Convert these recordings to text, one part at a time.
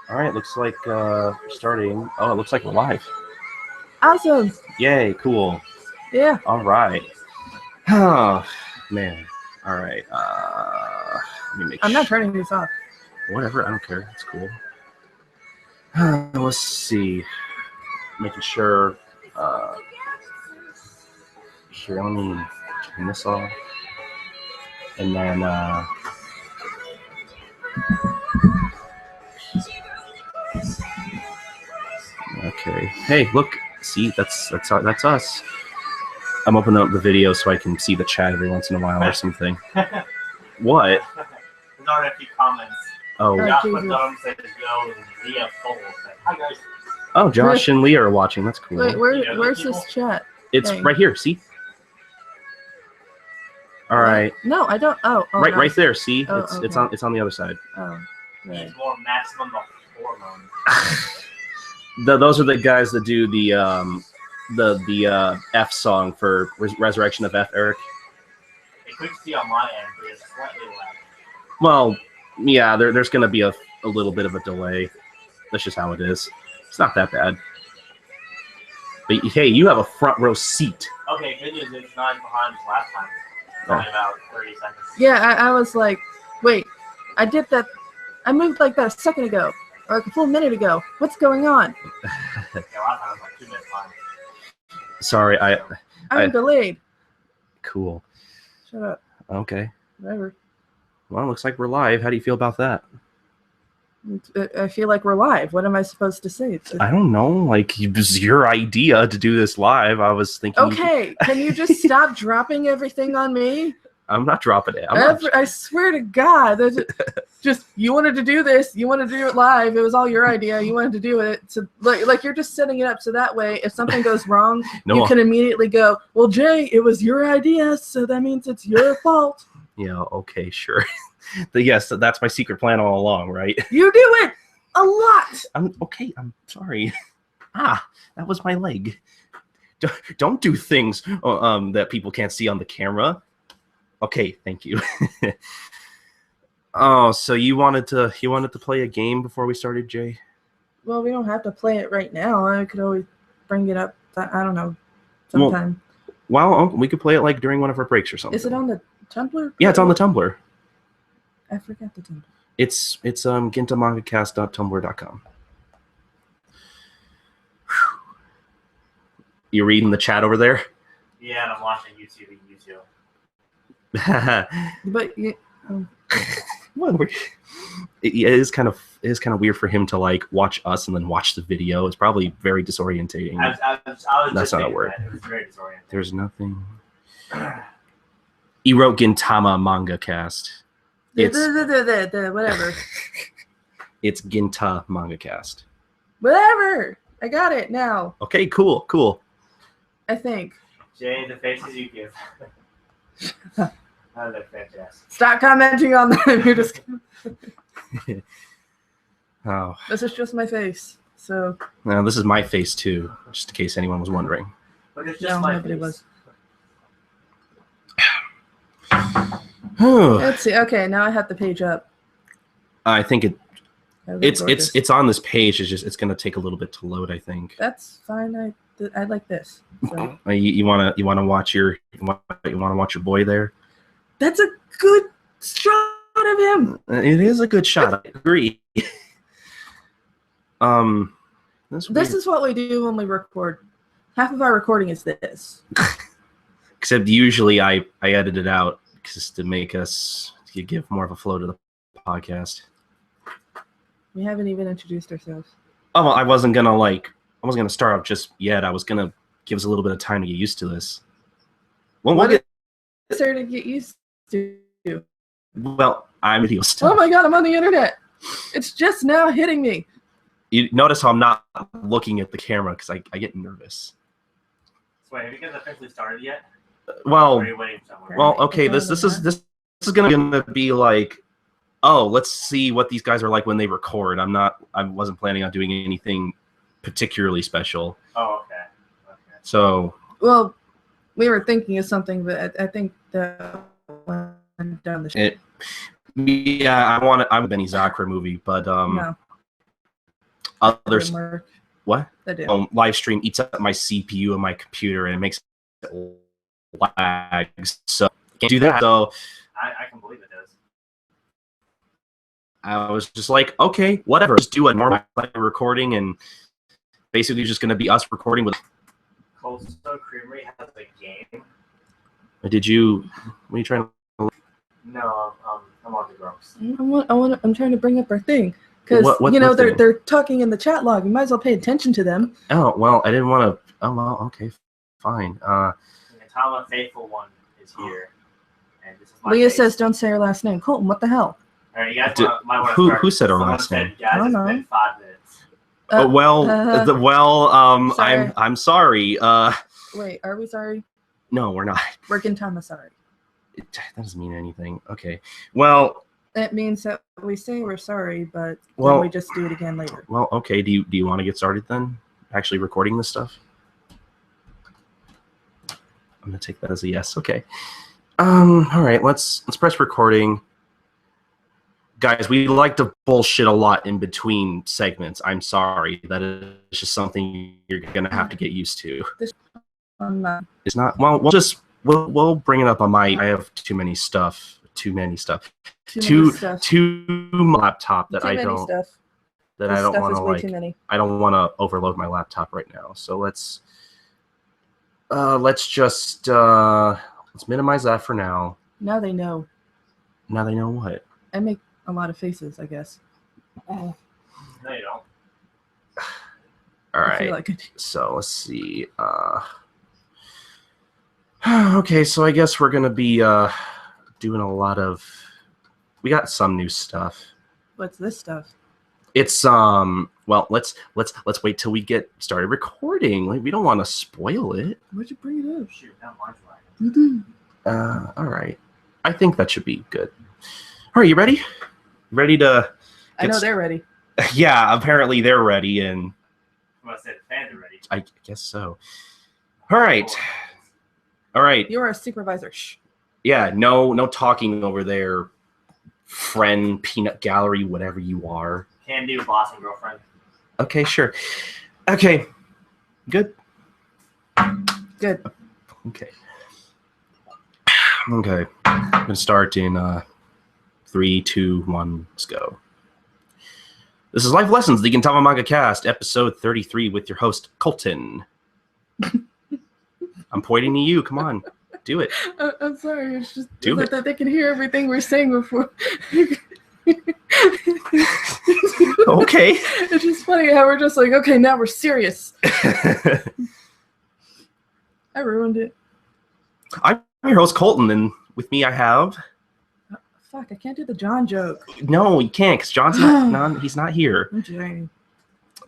All right, looks like starting. Oh, it looks like we're live. Awesome. Yay, cool. Yeah. All right. Oh, man. All right. Let me make I'm not turning this off. Whatever, I don't care. It's cool. Let's see. Making sure. Here, let me turn this off. And then. Okay. Hey, look. See, that's us. I'm opening up the video so I can see the chat every once in a while or something. What? There's already a few comments. Oh. Josh put Dom says yo and Leah Cole said, hi guys. Oh, Josh and Leah are watching. That's cool. Wait, where's this chat? It's thing? right here. See? All right. No, I don't. Oh, right, no. right there. See? Oh, it's on the other side. Oh. Right. Needs more maximum hormone. Those are the guys that do the F song for Resurrection of F, Eric. It could see on my end, but it's slightly lag. Well, yeah, there's going to be a little bit of a delay. That's just how it is. It's not that bad. But hey, you have a front row seat. Okay, good news. It's not behind us last time. It's only about 30 seconds. Yeah, I was like, wait, I did that. I moved like that a second ago, or like a full minute ago. What's going on? Yeah, last time it was like 2 minutes behind. Sorry, I'm delayed. Cool. Shut up. Okay. Whatever. Well, looks like we're live. How do you feel about that? I feel like we're live. What am I supposed to say? I don't know. Like, it was your idea to do this live. I was thinking. Okay, can you just stop dropping everything on me? I'm not dropping it. I swear to God, just you wanted to do this. You wanted to do it live. It was all your idea. You wanted to do it. So like you're just setting it up so that way, if something goes wrong, you can immediately go, "Well, Jay, it was your idea, so that means it's your fault." Yeah. Okay. Sure. Yes, that's my secret plan all along, right? You do it a lot. I'm sorry. That was my leg. Don't do things that people can't see on the camera. Okay, thank you. Oh, so you wanted to play a game before we started, Jay? Well, we don't have to play it right now. I could always bring it up. I don't know, sometime. Well, we could play it like during one of our breaks or something. Is it on the Tumblr? Yeah, it's on the Tumblr. I forgot the Tumblr. It's gintamangacast.tumblr.com. You reading the chat over there? Yeah, and I'm watching YouTube and YouTube. But yeah, well, it is kind of weird for him to like watch us and then watch the video. It's probably very disorientating. That's not a word. It was very disorienting. There's nothing. He wrote Gintama Manga Cast. It's whatever. It's Gintama Manga Cast. Whatever. I got it now. Okay, cool. I think. Jay, the faces you give. Oh, they're fantastic. Stop commenting on that. You're just. Oh. This is just my face. So. No, this is my face too, just in case anyone was wondering. But it's just my face. Was. Let's see. Okay, now I have the page up. I think it's on this page. It's going to take a little bit to load, I think. That's fine. I like this. So. You want to watch your boy there? That's a good shot of him. It is a good shot. I agree. This is what we do when we record. Half of our recording is this. Except usually I edit it out just to make us give more of a flow to the podcast. We haven't even introduced ourselves. Oh, well, I wasn't gonna start off just yet. I was gonna give us a little bit of time to get used to this. What is there to get used to? Well, I'm video stuff. Oh my God, I'm on the internet. It's just now hitting me. You notice how I'm not looking at the camera because I get nervous. So wait, have you guys officially started yet? Well, or are you waiting somewhere? Well, okay. This is gonna be like, oh, let's see what these guys are like when they record. I wasn't planning on doing anything particularly special. Oh, okay. So. Well, we were thinking of something, but I think that went down the. Yeah, I want a Benny Zakra movie, but No. others. Didn't work. What? That did. Live stream eats up my CPU and my computer, and it makes it lag. So I can't do that. So I can believe it does. I was just like, okay, whatever. Just do a normal recording, and basically just going to be us recording with. Cold Stone Creamery has a game. Did you? What are you trying to? No, I'm on the grumps. I'm trying to bring up our thing because they're talking in the chat log. You might as well pay attention to them. Oh well, I didn't want to. Oh well, okay, fine. The Gintama Faithful One is here, and this is my Leah face. says, "Don't say her last name." Colton, what the hell? All right, you guys might want to start. Who said her last name? Guys, I don't know. It's been 5 minutes. Sorry. I'm sorry. Wait, are we sorry? No, we're not. We're Gintama sorry. That doesn't mean anything. Okay. Well, it means that we say we're sorry, but well, we just do it again later. Well, okay. Do you want to get started then? Actually recording this stuff? I'm gonna take that as a yes. Okay. All right. Let's press recording. Guys, we like to bullshit a lot in between segments. I'm sorry. That is just something you're gonna have to get used to. It's not. Well, we'll bring it up on my. I have too many stuff. Too many laptop that I don't. That I don't want to like. I don't want to overload my laptop right now. So let's just let's minimize that for now. Now they know. Now they know what? I make a lot of faces, I guess. No, you don't. All right. I feel like it. So let's see. Okay, so I guess we're gonna be doing a lot of. We got some new stuff. What's this stuff? It's well, let's wait till we get started recording. Like, we don't want to spoil it. Where'd you bring it up? Shoot, that mine's lagging. All right. I think that should be good. All right, you ready? Ready to? I know they're ready. Yeah, apparently they're ready, and I'm gonna say the fans are ready. I guess so. All right. All right. You are a supervisor. Shh. Yeah, no talking over there, friend, peanut gallery, whatever you are. Can do, boss and girlfriend. Okay, sure. Okay. Good. Good. Okay. Okay. I'm gonna start in 3, 2, 1. Let's go. This is Life Lessons, the Gintama Manga Cast, episode 33, with your host Colton. I'm pointing to you. Come on, do it. I'm sorry. It's just do it. That they can hear everything we're saying before. Okay. It's just funny how we're just like, okay, now we're serious. I ruined it. I'm your host Colton, and with me I have. Fuck! I can't do the John joke. No, you can't, because John's not. He's not here. Jay.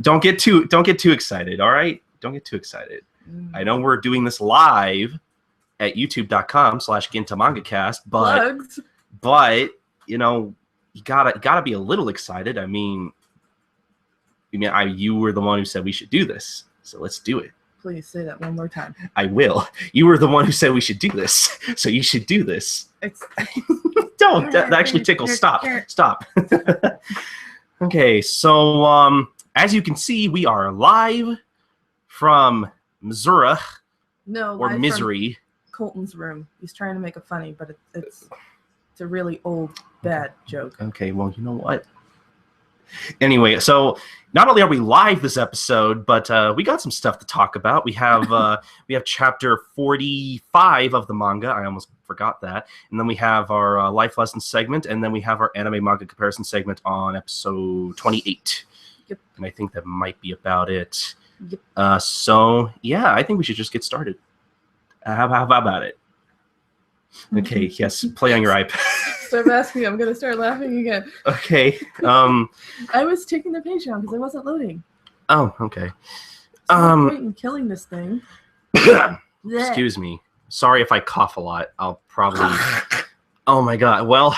Don't get too excited. All right. Don't get too excited. I know we're doing this live at youtube.com/GintaMangaCast, but you know, you gotta be a little excited. I mean, you were the one who said we should do this, so let's do it. Please say that one more time. I will. You were the one who said we should do this, so you should do this. Don't. That actually tickles. Stop. Okay, so as you can see, we are live from Missouri. No, or Misery. Colton's room. He's trying to make it funny, but it's a really old bad joke. Okay, well, you know what? Anyway, so not only are we live this episode, but we got some stuff to talk about. We have chapter 45 of the manga. I almost forgot that. And then we have our life lesson segment, and then we have our anime manga comparison segment on episode 28. Yep. And I think that might be about it. Yep. So yeah, I think we should just get started. How about it? Okay, yes, play on your iPad. Stop asking. I'm gonna start laughing again. Okay. I was taking the page down because I wasn't loading. Oh, okay. Wait, in killing this thing. Excuse me. Sorry if I cough a lot. I'll probably. Oh my god. Well,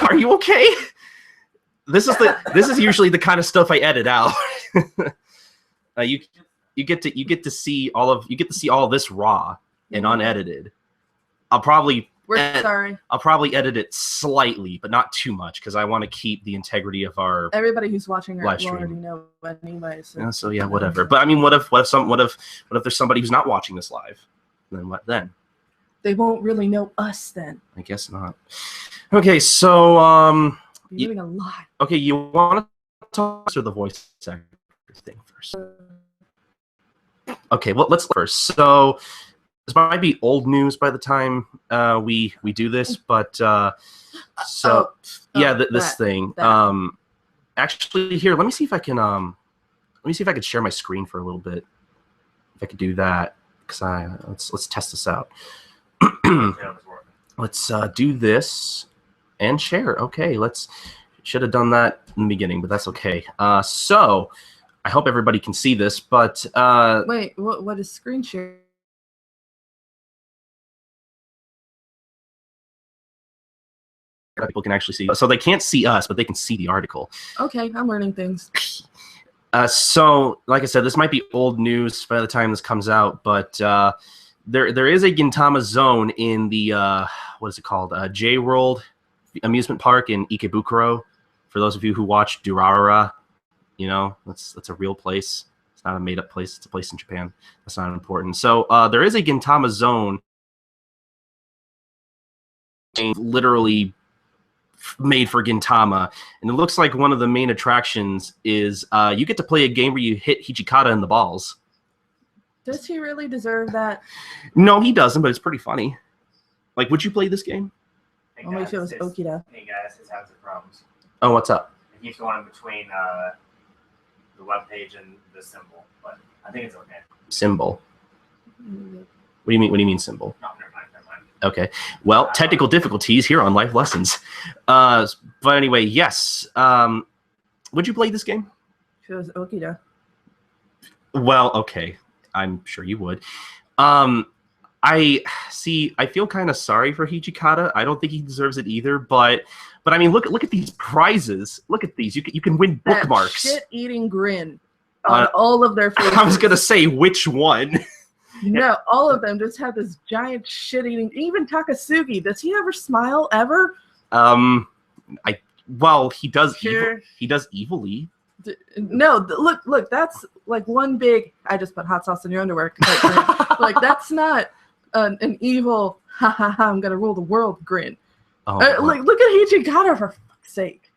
are you okay? This is usually the kind of stuff I edit out. You get to see all of this raw and unedited. I'll probably We're sorry. I'll probably edit it slightly, but not too much, because I want to keep the integrity of our everybody who's watching live stream. already know anyway. So yeah, whatever. But I mean, what if there's somebody who's not watching this live? Then what then? They won't really know us then. I guess not. Okay, so You're doing a lot. Okay, you want to talk to the voice actor thing first. Okay, well, let's first. So this might be old news by the time we do this, but this thing. Actually, here, let me see if I can share my screen for a little bit. If I could do that, because let's test this out. Let's do this and share. Okay, should have done that in the beginning, but that's okay. So I hope everybody can see this, but wait, what is screen share? People can actually see, so they can't see us, but they can see the article. Okay, I'm learning things. So, like I said, this might be old news by the time this comes out, but there is a Gintama zone in the what is it called? Jay World amusement park in Ikebukuro. For those of you who watch Durarara, you know that's a real place. It's not a made-up place. It's a place in Japan. That's not important. So there is a Gintama zone, literally made for Gintama, and it looks like one of the main attractions is you get to play a game where you hit Hijikata in the balls. Does he really deserve that? No, he doesn't, but it's pretty funny. Like, would you play this game? Only if it was Okida. Hey guys, he's having some problems. Oh, what's up? It keeps going in between the web page and the symbol, but I think it's okay. Symbol? What do you mean symbol? No, never mind. Okay. Well, technical difficulties here on Life Lessons. But anyway, yes. Would you play this game? If it was Okida. Well, okay. I'm sure you would. I feel kind of sorry for Hijikata. I don't think he deserves it either, but I mean, look at these prizes. Look at these. You can win bookmarks. That shit-eating grin on all of their faces. I was gonna say which one. No, all of them just have this giant shit-eating. Even Takasugi, does he ever smile ever? He does. Sure. He does evilly. No, look, that's like one big. I just put hot sauce in your underwear. Like that's not an evil. Ha ha ha! I'm gonna rule the world grin. Oh, like look at Hijikata for fuck's sake.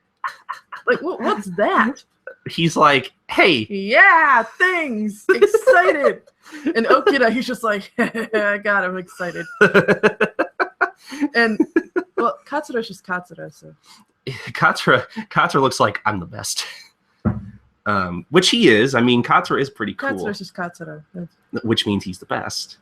Like what's that? He's like, hey. Yeah, things excited. And Okida, he's just like, I got him excited. And well, Katsura's just Katsura, so Katsura looks like I'm the best. Which he is. I mean, Katsura is pretty cool. Katsura's just Katsura. Which means he's the best.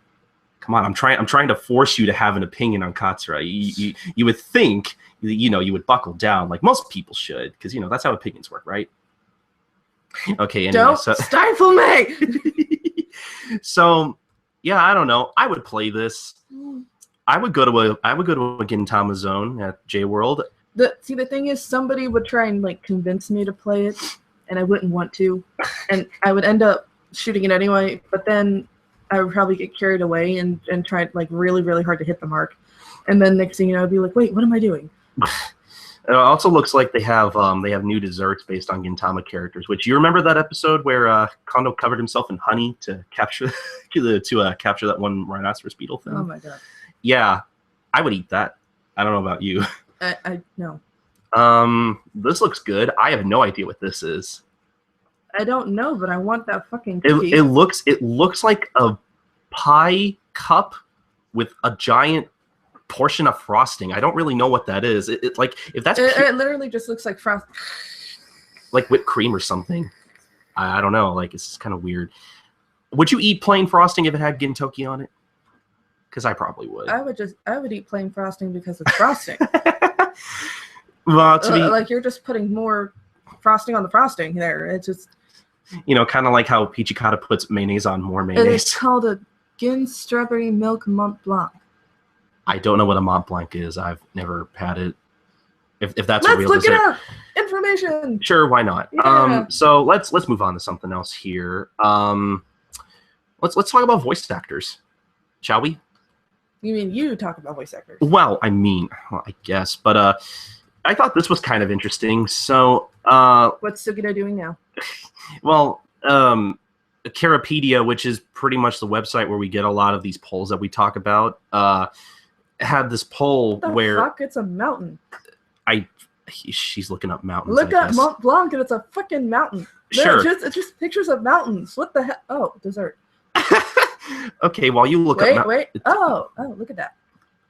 Come on, I'm trying to force you to have an opinion on Katsura. You would think, you would buckle down like most people should, because that's how opinions work, right? Okay, anyway, don't stifle me. So, yeah, I don't know. I would play this. I would go to a Gintama zone at J World. The thing is, somebody would try and like convince me to play it, and I wouldn't want to, and I would end up shooting it anyway. But then I would probably get carried away and try like really, really hard to hit the mark, and then next thing you know, I'd be like, wait, what am I doing? It also looks like they have new desserts based on Gintama characters. Which, you remember that episode where Kondo covered himself in honey to capture capture that one rhinoceros beetle thing? Oh my god! Yeah, I would eat that. I don't know about you. I no. This looks good. I have no idea what this is. I don't know, but I want that fucking cookie. It looks like a pie cup with a giant portion of frosting. I don't really know what that is. It literally just looks like frost, like whipped cream or something. I don't know. Like, it's kind of weird. Would you eat plain frosting if it had Gintoki on it? Because I probably would. I would eat plain frosting because it's frosting. Well, like you're just putting more frosting on the frosting there. It's just kind of like how Hijikata puts mayonnaise on more mayonnaise. It's called a Gin Strawberry Milk Mont Blanc. I don't know what a Mont Blanc is. I've never had it. If that's a real dessert. Let's look it up. Information. Sure, why not? Yeah. So let's move on to something else here. Let's talk about voice actors, shall we? You mean you talk about voice actors? Well, I guess, but I thought this was kind of interesting. So, what's Sugita doing now? Well, Carapedia, which is pretty much the website where we get a lot of these polls that we talk about, had this poll where fuck, it's a mountain. She's looking up mountains. Look up Mont Blanc, and it's a fucking mountain. Sure. It's just pictures of mountains. What the hell? Oh, dessert. Okay, while you look up. Wait. Oh, look at that.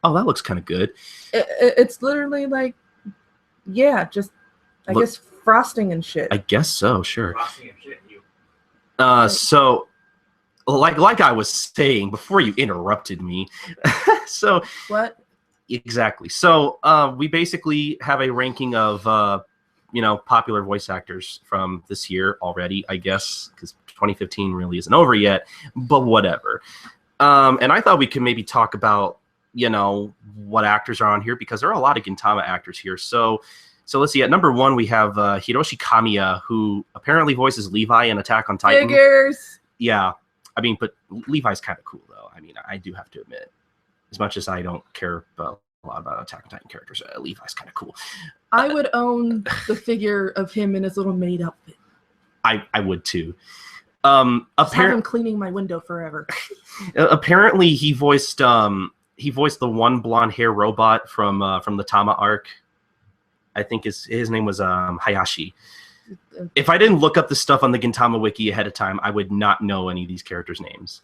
Oh, that looks kind of good. It's literally like, yeah, just I guess frosting and shit. I guess so. Sure. Frosting and shit. So, like I was saying before you interrupted me. So. What? Exactly. So we basically have a ranking of popular voice actors from this year already, I guess, because 2015 really isn't over yet, but whatever. And I thought we could maybe talk about what actors are on here, because there are a lot of Gintama actors here. So let's see. At number 1 we have Hiroshi Kamiya, who apparently voices Levi in Attack on Titan. Figures. Yeah, I mean, but Levi's kind of cool though. I mean, I do have to admit. As much as I don't care a lot about Attack on Titan characters, Levi's kind of cool. I would own the figure of him in his little maid outfit. I would too. Have him cleaning my window forever. Apparently, he voiced the one blonde hair robot from the Tama arc. I think his name was Hayashi. If I didn't look up this stuff on the Gintama wiki ahead of time, I would not know any of these characters' names.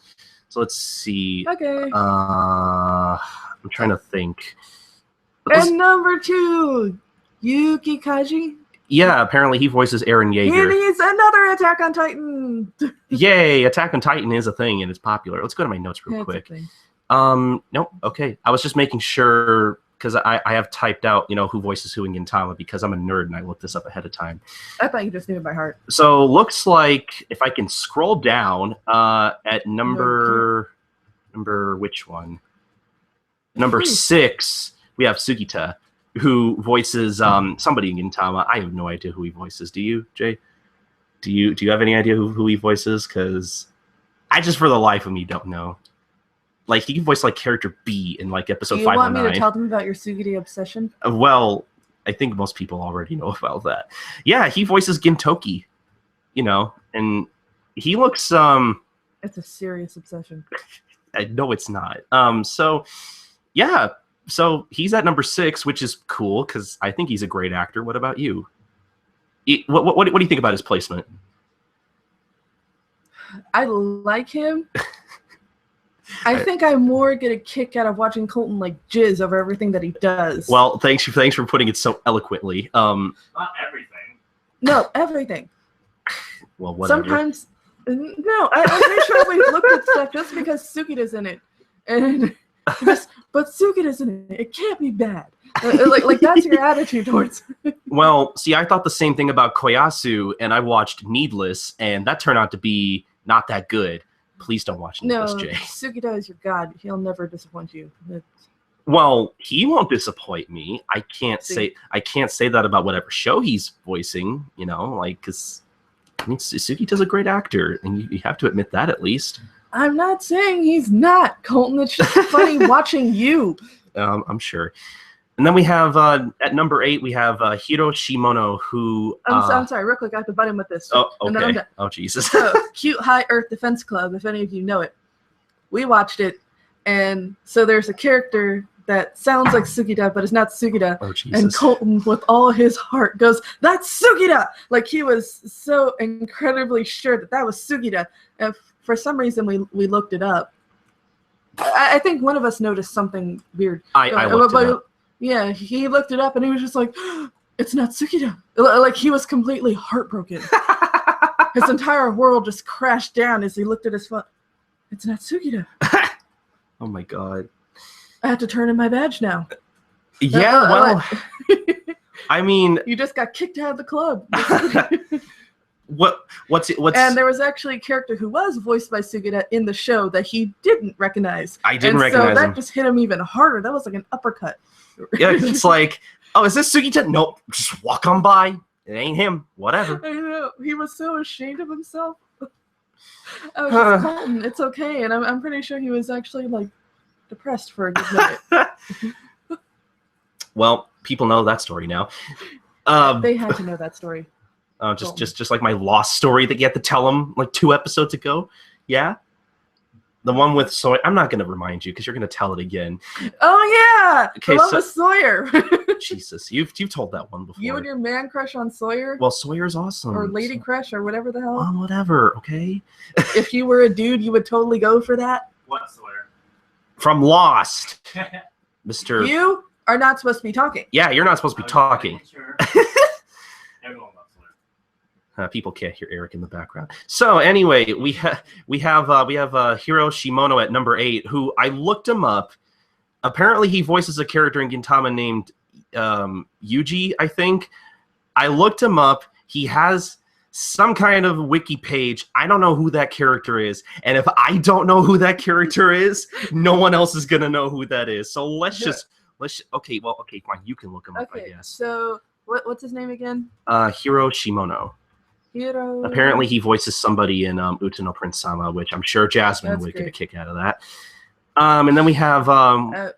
So let's see. Okay. I'm trying to think. And number 2, Yuki Kaji. Yeah, apparently he voices Eren Yeager. He needs another Attack on Titan. Yay, Attack on Titan is a thing and it's popular. Let's go to my notes real quick. Nope. Okay. I was just making sure, because I have typed out, who voices who in Gintama, because I'm a nerd and I looked this up ahead of time. I thought you just knew it by heart. So looks like if I can scroll down at number which one? Number 6, we have Sugita, who voices somebody in Gintama. I have no idea who he voices. Do you, Jay? Do you have any idea who he voices? Because I just, for the life of me, don't know. Like, he can voice like character B in like episode 509. Do you want me to tell them about your Sugita obsession? Well, I think most people already know about that. Yeah, he voices Gintoki, and he looks It's a serious obsession. I know it's not. So yeah, so he's at number 6, which is cool because I think he's a great actor. What about you? What do you think about his placement? I like him. I think I more get a kick out of watching Colton like jizz over everything that he does. Well, thanks for putting it so eloquently. Not everything. No, everything. Well, whatever. Sometimes, no, I'm pretty sure we looked at stuff just because Sugita's in it, and but Sugita's in it. It can't be bad. Like that's your attitude towards it. Well, see, I thought the same thing about Koyasu, and I watched Needless, and that turned out to be not that good. Please don't watch Needless, Jay. Sugita is your god. He'll never disappoint you. Well, he won't disappoint me. I can't say that about whatever show he's voicing, because I mean, Sugita's a great actor, and you have to admit that at least. I'm not saying he's not, Colton. It's just funny watching you. I'm sure. And then we have at number 8 we have Hiro Shimono, who I'm sorry, real quick, I have to butt in with this. Oh, okay. Oh, Jesus. So, Cute High Earth Defense Club, if any of you know it. We watched it, and so there's a character that sounds like Sugita, but it's not Sugita. Oh, Jesus. And Colton, with all his heart, goes, "That's Sugita!" Like he was so incredibly sure that was Sugita. And for some reason, we looked it up. I think one of us noticed something weird. I looked it up. Yeah, he looked it up and he was just like, "It's not Sugita." Like he was completely heartbroken. His entire world just crashed down as he looked at his phone. It's not Sugita. Oh my god. I have to turn in my badge now. Yeah, well, I mean, you just got kicked out of the club. What's And there was actually a character who was voiced by Sugita in the show that he didn't recognize. I didn't recognize so him. that just hit him even harder. That was like an uppercut. Yeah, it's like, oh, is this Sugita? Nope, just walk on by. It ain't him. Whatever. I know. He was so ashamed of himself. I was just, Colton, it's okay. And I'm pretty sure he was actually like depressed for a good minute. Well, people know that story now. They had to know that story. Just like my Lost story that you had to tell them like 2 episodes ago. Yeah. The one with Sawyer. I'm not going to remind you because you're going to tell it again. Oh yeah, okay, the one with Sawyer. Jesus, you've told that one before. You and your man crush on Sawyer. Well, Sawyer's awesome. Or lady crush or whatever the hell. Whatever. Okay. If you were a dude, you would totally go for that. What Sawyer? From Lost, Mr. You are not supposed to be talking. Yeah, you're not supposed to be talking. Sure. Everyone loves Sawyer. People can't hear Eric in the background. So anyway, we have Hiro Shimono at number 8, who I looked him up. Apparently, he voices a character in Gintama named Yuji, I think. I looked him up. He has some kind of wiki page. I don't know who that character is, and if I don't know who that character is, no one else is gonna know who that is. So okay, fine. You can look him up, I guess. So what's his name again? Hiro Shimono. Hiro. Apparently, he voices somebody in Uta no Prince Sama, which I'm sure Jasmine would get a kick out of that. And then we have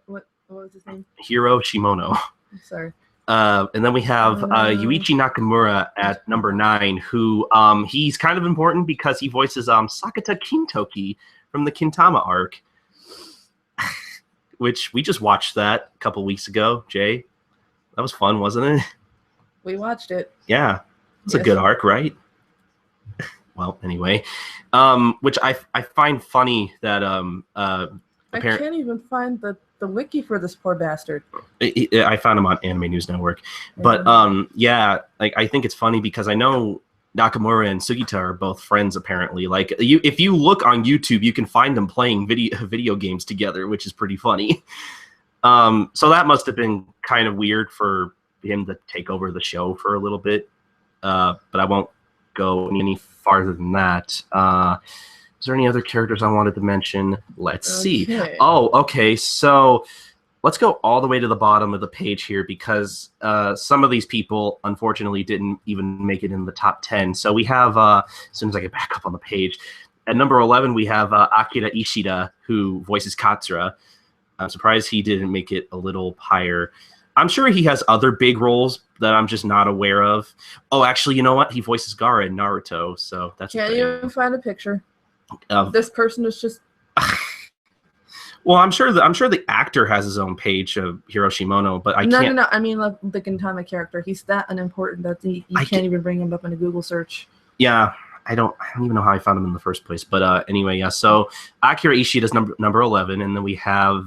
what was his name? Hiro Shimono. I'm sorry. And then we have Yuichi Nakamura at number 9, who he's kind of important because he voices Sakata Kintoki from the Gintama arc, which we just watched that a couple weeks ago. Jay, that was fun, wasn't it? We watched it. Yeah, it's a good arc, right? Well, anyway, which I find funny that I can't even find the wiki for this poor bastard. I found him on Anime News Network, but yeah, like I think it's funny because I know Nakamura and Sugita are both friends apparently. Like if you look on YouTube, you can find them playing video games together, which is pretty funny. So that must have been kind of weird for him to take over the show for a little bit, but I won't go any farther than that. Is there any other characters I wanted to mention? Let's see. Oh, okay. So let's go all the way to the bottom of the page here because some of these people, unfortunately, didn't even make it in the top 10. So we have, as soon as I get back up on the page, at number 11, we have Akira Ishida, who voices Katsura. I'm surprised he didn't make it a little higher. I'm sure he has other big roles that I'm just not aware of. Oh, actually, you know what? He voices Gaara in Naruto, so that's. Can't even find a picture. This person is just. Well, I'm sure the actor has his own page of Hiro Shimono, but I can't. No. I mean, like, the Gintama character. He's that unimportant that you can't even bring him up in a Google search. Yeah, I don't even know how I found him in the first place. But anyway, yeah. So Akira Ishida is number 11, and then we have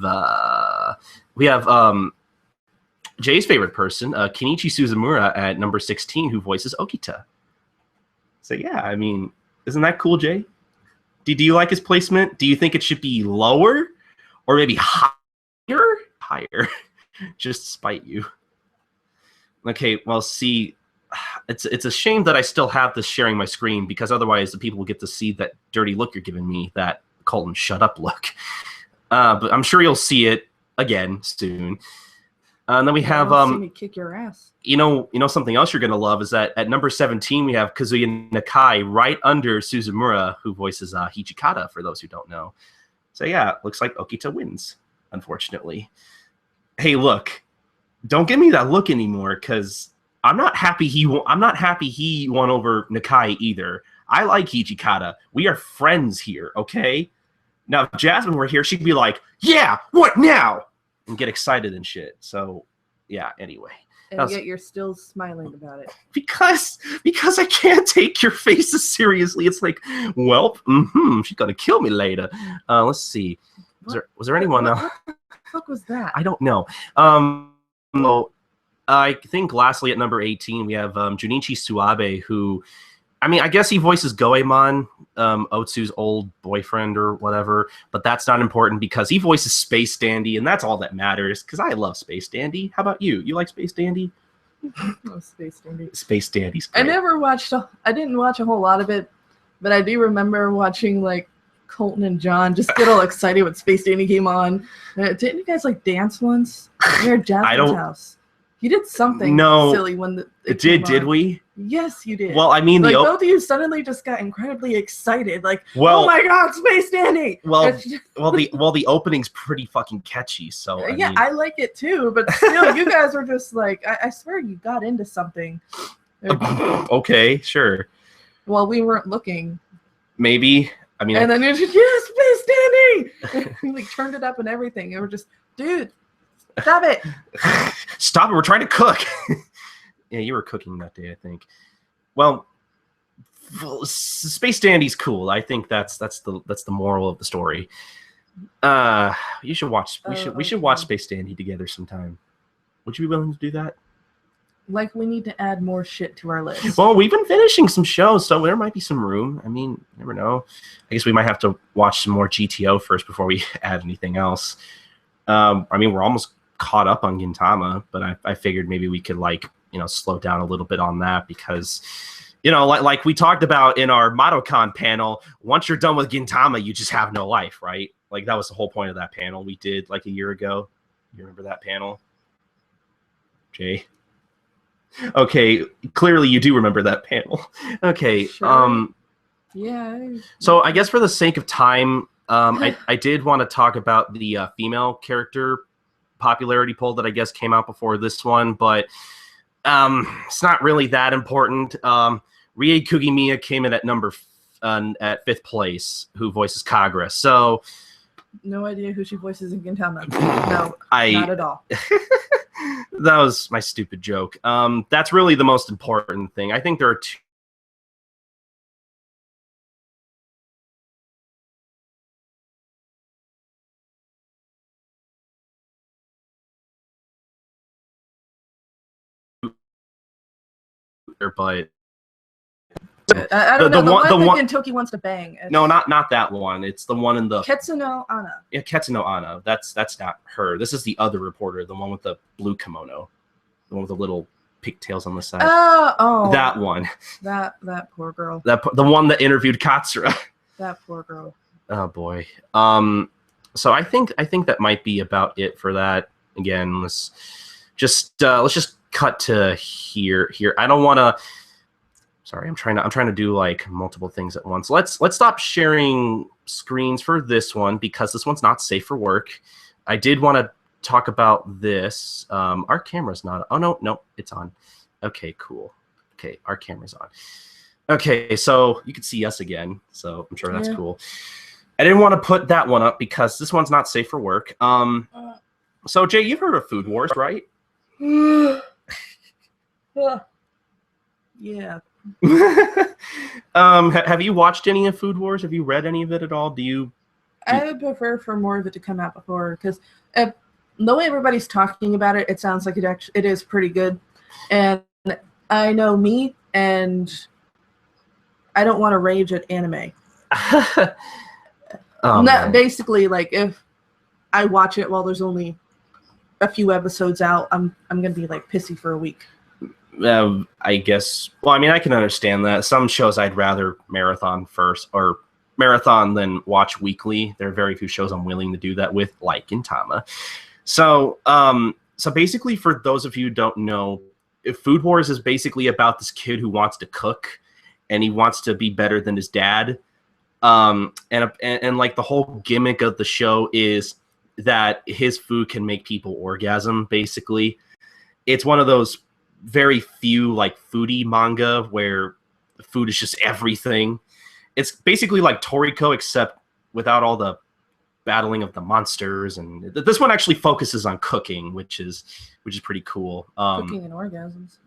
Jay's favorite person, Kenichi Suzumura at number 16, who voices Okita. So yeah, I mean, isn't that cool, Jay? Do you like his placement? Do you think it should be lower or maybe higher? Higher, just to spite you. Okay, well, see, it's a shame that I still have this sharing my screen because otherwise the people will get to see that dirty look you're giving me, that Colton shut up look. But I'm sure you'll see it again soon. And then we have see me kick your ass. You know something else you're gonna love is that at number 17 we have Kazuya Nakai right under Suzumura, who voices Hijikata, for those who don't know. So yeah, looks like Okita wins, unfortunately. Hey, look, don't give me that look anymore, because I'm not happy he won over Nakai either. I like Hijikata. We are friends here, okay? Now if Jasmine were here, she'd be like, "Yeah, what now?" and get excited and shit. So yeah, anyway. And yet you're still smiling about it. Because I can't take your faces seriously. It's like, well, she's gonna kill me later. Let's see. Was there anyone else? What the fuck was that? I don't know. Well, I think lastly at number 18 we have Junichi Suabe, who, I mean, I guess he voices Goemon, Otsu's old boyfriend or whatever, but that's not important because he voices Space Dandy, and that's all that matters, because I love Space Dandy. How about you? You like Space Dandy? Oh, Space Dandy. Space Dandy's great. I didn't watch a whole lot of it, but I do remember watching, like, Colton and John just get all excited when Space Dandy came on. Didn't you guys, like, dance once? Near Jasmine's house. You did something silly when it did on. Did we? Yes, you did. Well, I mean, like both of you suddenly just got incredibly excited. Like, well, oh my god, Space Dandy! Well, the opening's pretty fucking catchy. So I mean, I like it too. But still, you guys were just like, I swear you got into something. Okay, sure. Well, we weren't looking. Maybe. I mean, and then you're just, yes, Space Dandy! You like turned it up and everything. And we're just, dude, stop it! Stop it! We're trying to cook. Yeah, you were cooking that day, I think. Well, Space Dandy's cool. I think that's the moral of the story. You should watch. We should watch Space Dandy together sometime. Would you be willing to do that? Like, we need to add more shit to our list. Well, we've been finishing some shows, so there might be some room. I mean, you never know. I guess we might have to watch some more GTO first before we add anything else. I mean, we're almost caught up on Gintama, but I figured maybe we could slow down a little bit on that because, like we talked about in our Madokan panel, once you're done with Gintama, you just have no life, right? Like that was the whole point of that panel we did like a year ago. You remember that panel, Jay? Okay, clearly you do remember that panel. Okay, sure. Yeah. So I guess for the sake of time, I did want to talk about the female character popularity poll that I guess came out before this one, but it's not really that important. Rie Kugimiya came in at at 5th place, who voices Kagura. So no idea who she voices in Gintama. No, not at all. That was my stupid joke. That's really the most important thing. I think there are but I don't know. The one that Gintoki wants to bang. No, not that one. It's the one in the Ketsuno Ana. Yeah, Ketsuno Ana. That's not her. This is the other reporter, the one with the blue kimono, the one with the little pigtails on the side. Oh, that one. That poor girl. The one that interviewed Katsura. That poor girl. Oh boy. So I think that might be about it for that. Again, let's just cut to here. I don't want to. Sorry, I'm trying to do like multiple things at once. Let's stop sharing screens for this one because this one's not safe for work. I did want to talk about this. Our camera's not. Oh no, it's on. Okay, cool. Okay, our camera's on. Okay, so you can see us again. So I'm sure that's cool. I didn't want to put that one up because this one's not safe for work. So Jay, you've heard of Food Wars, right? Yeah. Have you watched any of Food Wars? Have you read any of it at all? I would prefer for more of it to come out before, because the way everybody's talking about it, it sounds like it is pretty good. And I know me, and I don't want to rage at anime. Basically, like if I watch it while there's only a few episodes out, I'm gonna be like pissy for a week. I guess. Well, I mean, I can understand that. Some shows I'd rather marathon first, or marathon than watch weekly. There are very few shows I'm willing to do that with, like Gintama. So basically, for those of you who don't know, Food Wars is basically about this kid who wants to cook, and he wants to be better than his dad. And like the whole gimmick of the show is that his food can make people orgasm. Basically, it's one of those very few like foodie manga where food is just everything. It's basically like Toriko except without all the battling of the monsters, and this one actually focuses on cooking, which is pretty cool. Cooking and orgasms.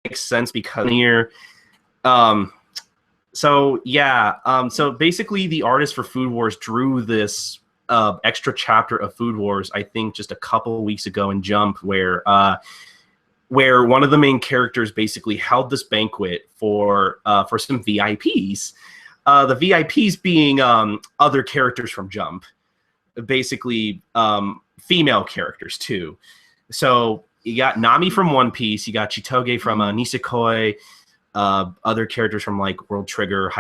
Makes sense because here so basically the artist for Food Wars drew this extra chapter of Food Wars, I think just a couple of weeks ago in Jump, where one of the main characters basically held this banquet for some VIPs. The VIPs being other characters from Jump, basically female characters too. So you got Nami from One Piece, you got Chitoge from Nisekoi, other characters from like World Trigger,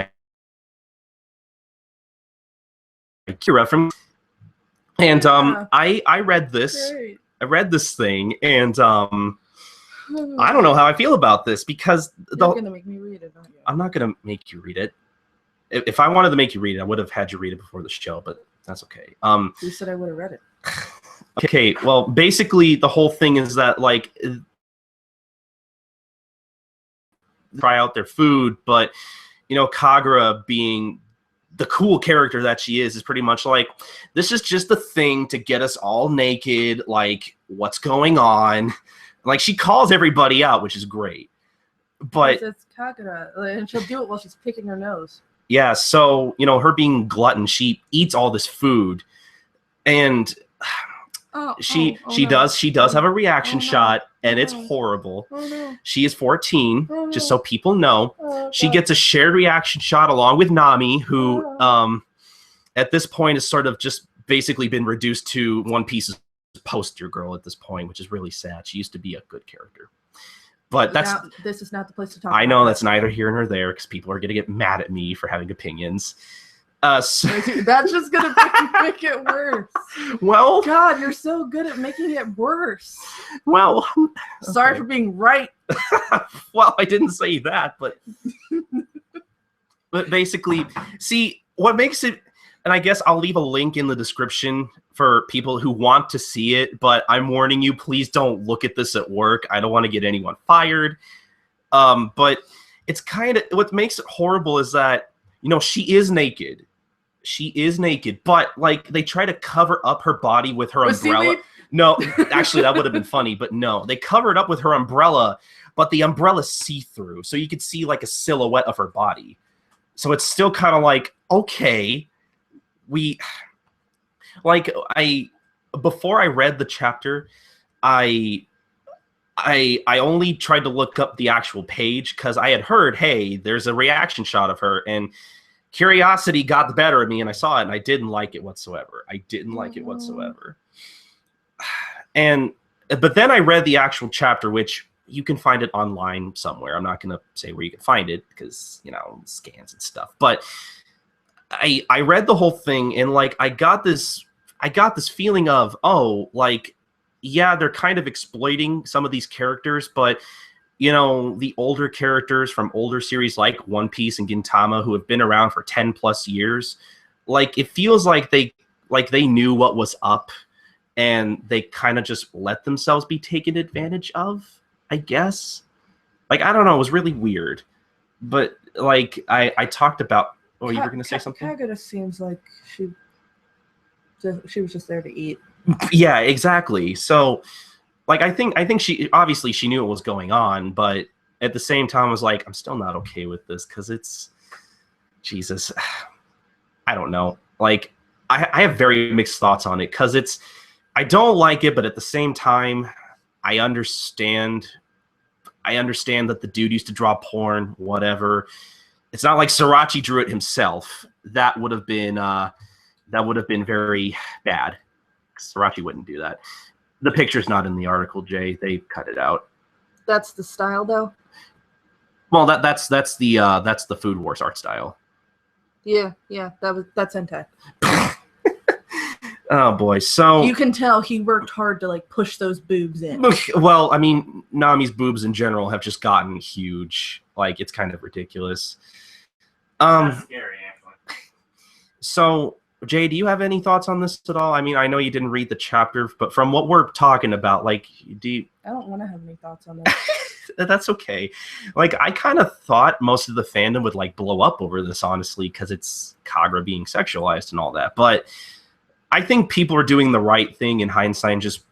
Akira from. And Yeah. I read this. Great. I read this thing, and I don't know how I feel about this because You're gonna make me read it, aren't you? I'm not gonna make you read it. If I wanted to make you read it, I would have had you read it before the show, but that's okay. Who said I would have read it? Okay, well, basically the whole thing is that like try out their food, but Kagura being the cool character that she is pretty much like, this is just the thing to get us all naked, like what's going on? Like she calls everybody out, which is great. But it's Kagura, and she'll do it while she's picking her nose. Yeah, so her being glutton, she eats all this food, and she does have a reaction shot, and it's horrible. She is 14, just so people know. She gets a shared reaction shot along with Nami, who at this point has sort of just basically been reduced to One Piece's poster girl at this point, which is really sad. She used to be a good character. But this is not the place to talk. I know that's neither here nor there because people are going to get mad at me for having opinions. So, that's just going to make it worse. Well, God, you're so good at making it worse. Well, sorry for being right. Well, I didn't say that, but basically, see what makes it. And I guess I'll leave a link in the description for people who want to see it, but I'm warning you, please don't look at this at work. I don't want to get anyone fired. But it's kind of, what makes it horrible is that, she is naked. She is naked, but like they try to cover up her body with her umbrella. No, actually that would have been funny, but no. They cover it up with her umbrella, but the umbrella's see-through, so you could see like a silhouette of her body. So it's still kind of like, okay, before I read the chapter, I only tried to look up the actual page because I had heard, hey, there's a reaction shot of her, and curiosity got the better of me, and I saw it, and I didn't like it whatsoever. But then I read the actual chapter, which you can find it online somewhere. I'm not going to say where you can find it because, scans and stuff. But I read the whole thing, and like I got this feeling of, oh, like, yeah, they're kind of exploiting some of these characters, but the older characters from older series like One Piece and Gintama, who have been around for 10 plus years, like it feels like they knew what was up, and they kind of just let themselves be taken advantage of, I guess. Like, I don't know, it was really weird. But like I talked about. Oh, you were going to say something? Kagura seems like she was just there to eat. Yeah, exactly. So, like, I think she knew what was going on, but at the same time was like, I'm still not okay with this because it's Jesus. I don't know. Like, I have very mixed thoughts on it because I don't like it, but at the same time, I understand that the dude used to draw porn, whatever. It's not like Srirachi drew it himself. That would have been very bad. Srirachi wouldn't do that. The picture's not in the article, Jay. They cut it out. That's the style, though. Well, that's the Food Wars art style. Yeah, that's hentai. Oh boy, so you can tell he worked hard to like push those boobs in. Well, I mean, Nami's boobs in general have just gotten huge. Like, it's kind of ridiculous. That's scary, actually. So, Jay, do you have any thoughts on this at all? I mean, I know you didn't read the chapter, but from what we're talking about, like, I don't want to have any thoughts on this. That's okay. Like, I kind of thought most of the fandom would like blow up over this, honestly, because it's Kagura being sexualized and all that. But I think people are doing the right thing in hindsight and just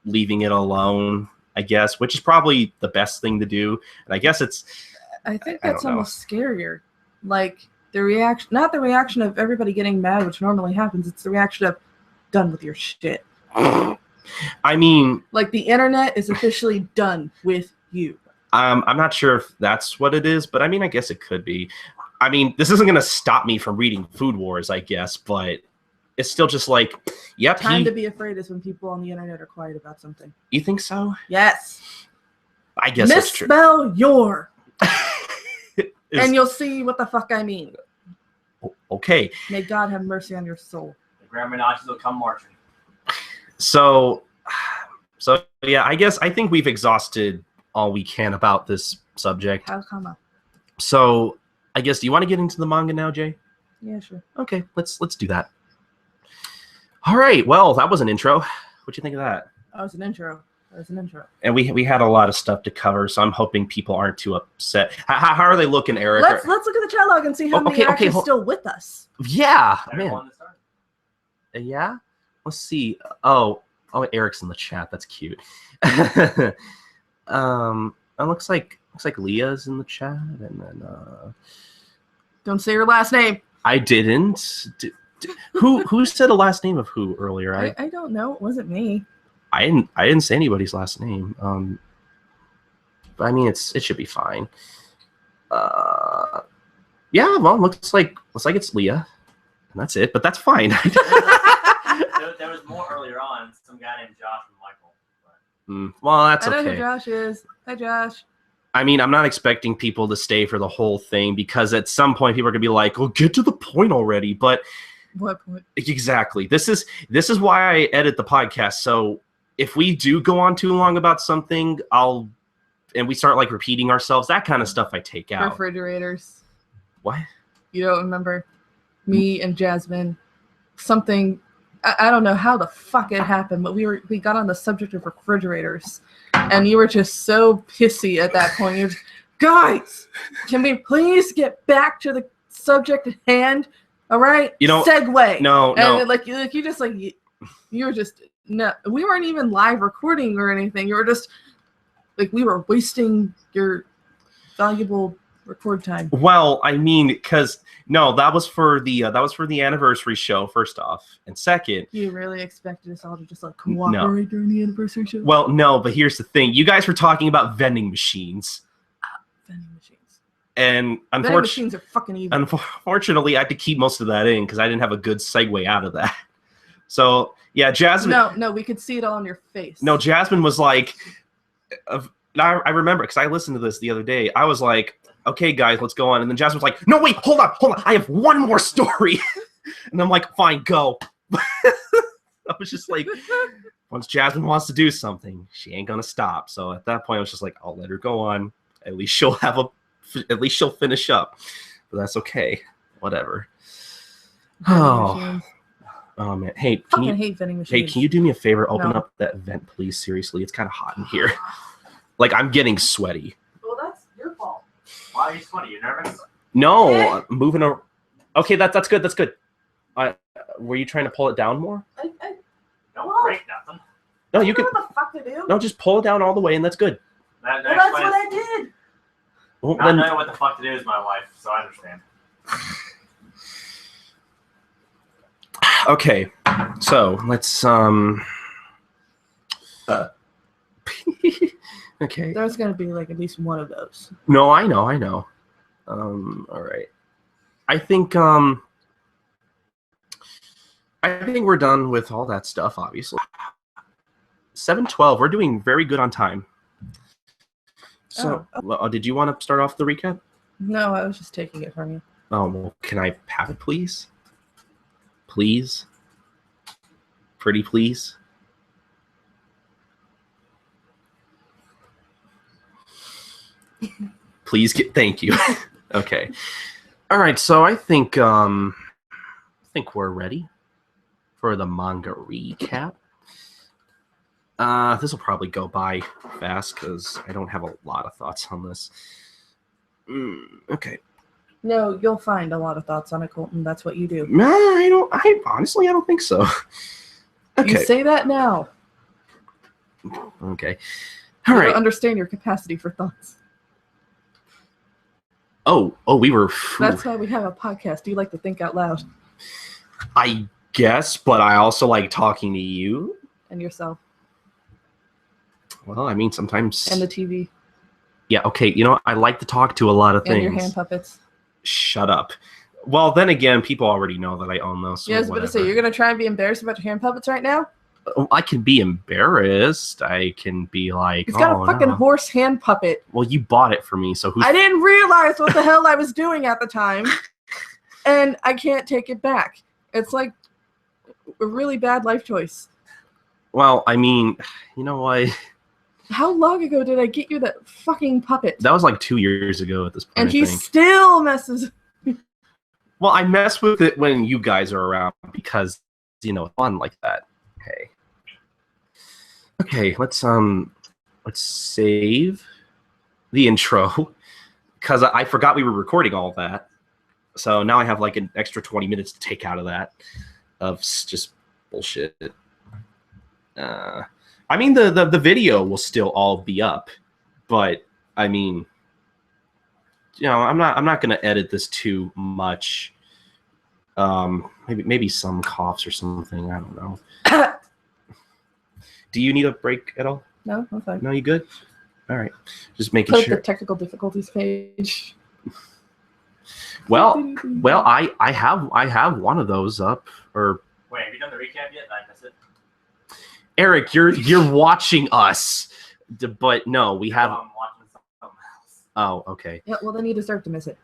leaving it alone, I guess, which is probably the best thing to do. And I guess I think that's almost scarier. Like, the reaction, not the reaction of everybody getting mad, which normally happens. It's the reaction of done with your shit. I mean, like, the internet is officially done with you. I'm not sure if that's what it is, but I mean, I guess it could be. I mean, this isn't going to stop me from reading Food Wars, I guess, but it's still just like, yep. Time to be afraid is when people on the internet are quiet about something. You think so? Yes. I guess that's true. Misspell your. And you'll see what the fuck I mean. Okay. May God have mercy on your soul. The Grand Menachis will come marching. So yeah, I think we've exhausted all we can about this subject. How come? So I guess, do you want to get into the manga now, Jay? Yeah, sure. Okay, let's do that. All right. Well, that was an intro. What'd you think of that? That was an intro. And we had a lot of stuff to cover, so I'm hoping people aren't too upset. How are they looking, Eric? Let's look at the chat log and see how many are actually still with us. Yeah, man. Yeah. Let's see. Oh, Eric's in the chat. That's cute. It looks like Leah's in the chat, and then don't say your last name. I didn't. Who said the last name of who earlier? I don't know. It wasn't me. I didn't say anybody's last name. But I mean, it should be fine. Yeah. Well, looks like it's Leah, and that's it. But that's fine. There was more earlier on. Some guy named Josh and Michael. Well, that's okay. I know who Josh is. Hi, Josh. I mean, I'm not expecting people to stay for the whole thing, because at some point people are gonna be like, "Well, get to the point already." But what point? Exactly. This is why I edit the podcast. So if we do go on too long about something, and we start like repeating ourselves, that kind of stuff I take out. Refrigerators. What? You don't remember me and Jasmine? Something. I don't know how the fuck it happened, but we got on the subject of refrigerators, and you were just so pissy at that point. You're just, guys, can we please get back to the subject at hand? All right, segue. No. You were just no. We weren't even live recording or anything. You were just like, we were wasting your valuable record time. Well, I mean, because that was for the anniversary show. First off, and second, you really expected us all to just like cooperate during the anniversary show? Well, no, but here's the thing: you guys were talking about vending machines. Vending machines. And vending machines are fucking evil. Unfortunately, I had to keep most of that in because I didn't have a good segue out of that. So yeah, Jasmine. No, we could see it all on your face. No, Jasmine was like, I remember because I listened to this the other day. I was like, okay, guys, let's go on. And then Jasmine was like, no, wait, hold on. I have one more story. And I'm like, fine, go. I was just like, once Jasmine wants to do something, she ain't gonna stop. So at that point, I was just like, I'll let her go on. At least she'll finish up. But that's okay. Whatever. Oh man. Hey, hate vending machines. Hey, can you do me a favor? Open up that vent, please. Seriously, it's kind of hot in here. Like, I'm getting sweaty. Well, that's your fault. Why are you sweaty? You nervous? No, moving over. Okay, that's good. That's good. Were you trying to pull it down more? Don't break nothing. No, you can. What the fuck to do? No, just pull it down all the way, and that's good. That's what I did. Well, not knowing what the fuck to do is my wife, so I understand. Okay, so let's okay. There's gonna be like at least one of those. No, I know. All right. I think we're done with all that stuff, obviously. 7:12. We're doing very good on time. So, did you want to start off the recap? No, I was just taking it from you. Oh, well, can I have it, please? Please? Pretty please? Please thank you. Okay. All right, so I think we're ready for the manga recap. This will probably go by fast because I don't have a lot of thoughts on this. Okay. No, you'll find a lot of thoughts on it, Colton. That's what you do. No, I honestly don't think so. Okay. You say that now. Okay. All right. I don't understand your capacity for thoughts. Oh, we were. That's why we have a podcast. Do you like to think out loud? I guess, but I also like talking to you. And yourself. Well, I mean, sometimes. And the TV. Yeah, okay. You know, I like to talk to a lot of things. And your hand puppets. Shut up. Well, then again, people already know that I own those. So yeah, I was about to say, you're going to try and be embarrassed about your hand puppets right now? I can be embarrassed. I can be like, he's got a fucking horse hand puppet. Well, you bought it for me, so who? I didn't realize what the hell I was doing at the time, and I can't take it back. It's like a really bad life choice. Well, I mean, you know what? How long ago did I get you that fucking puppet? That was like 2 years ago at this point. And he still messes. Well, I mess with it when you guys are around because, you know, fun like that. Okay. Okay, let's save the intro because I forgot we were recording all that. So now I have like an extra 20 minutes to take out of that of just bullshit. I mean, the video will still all be up, but I mean, you know, I'm not gonna edit this too much. Maybe some coughs or something. I don't know. Do you need a break at all? No, I'm fine. No, you good? All right, just making Click sure. the technical difficulties page. Well, I have one of those up. Or wait, have you done the recap yet? I missed it. Eric, you're watching us, but no, we have. I'm watching something else. Oh, okay. Yeah, well then you deserve to miss it.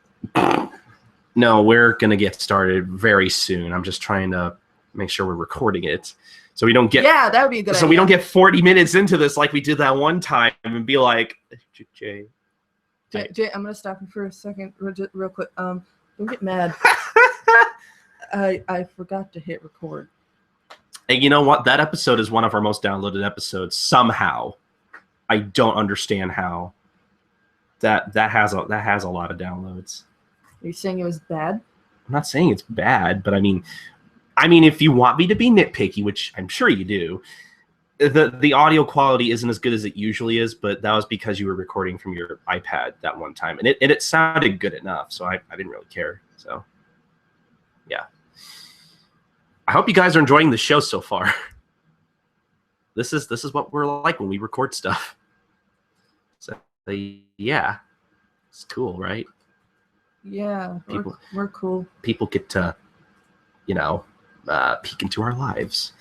No, we're gonna get started very soon. I'm just trying to make sure we're recording it, so we don't get. Yeah, that would be a good. So we don't get 40 minutes into this like we did that one time and be like, Jay, I'm gonna stop you for a second, real quick. Don't get mad. I forgot to hit record. And you know what? That episode is one of our most downloaded episodes. Somehow, I don't understand how. That has a lot of downloads. Are you saying it was bad? I'm not saying it's bad, but I mean, if you want me to be nitpicky, which I'm sure you do, the audio quality isn't as good as it usually is. But that was because you were recording from your iPad that one time, and it sounded good enough, so I didn't really care. So, yeah. I hope you guys are enjoying the show so far. This is what we're like when we record stuff. So yeah, it's cool, right? Yeah, we're cool. People get to, you know, peek into our lives.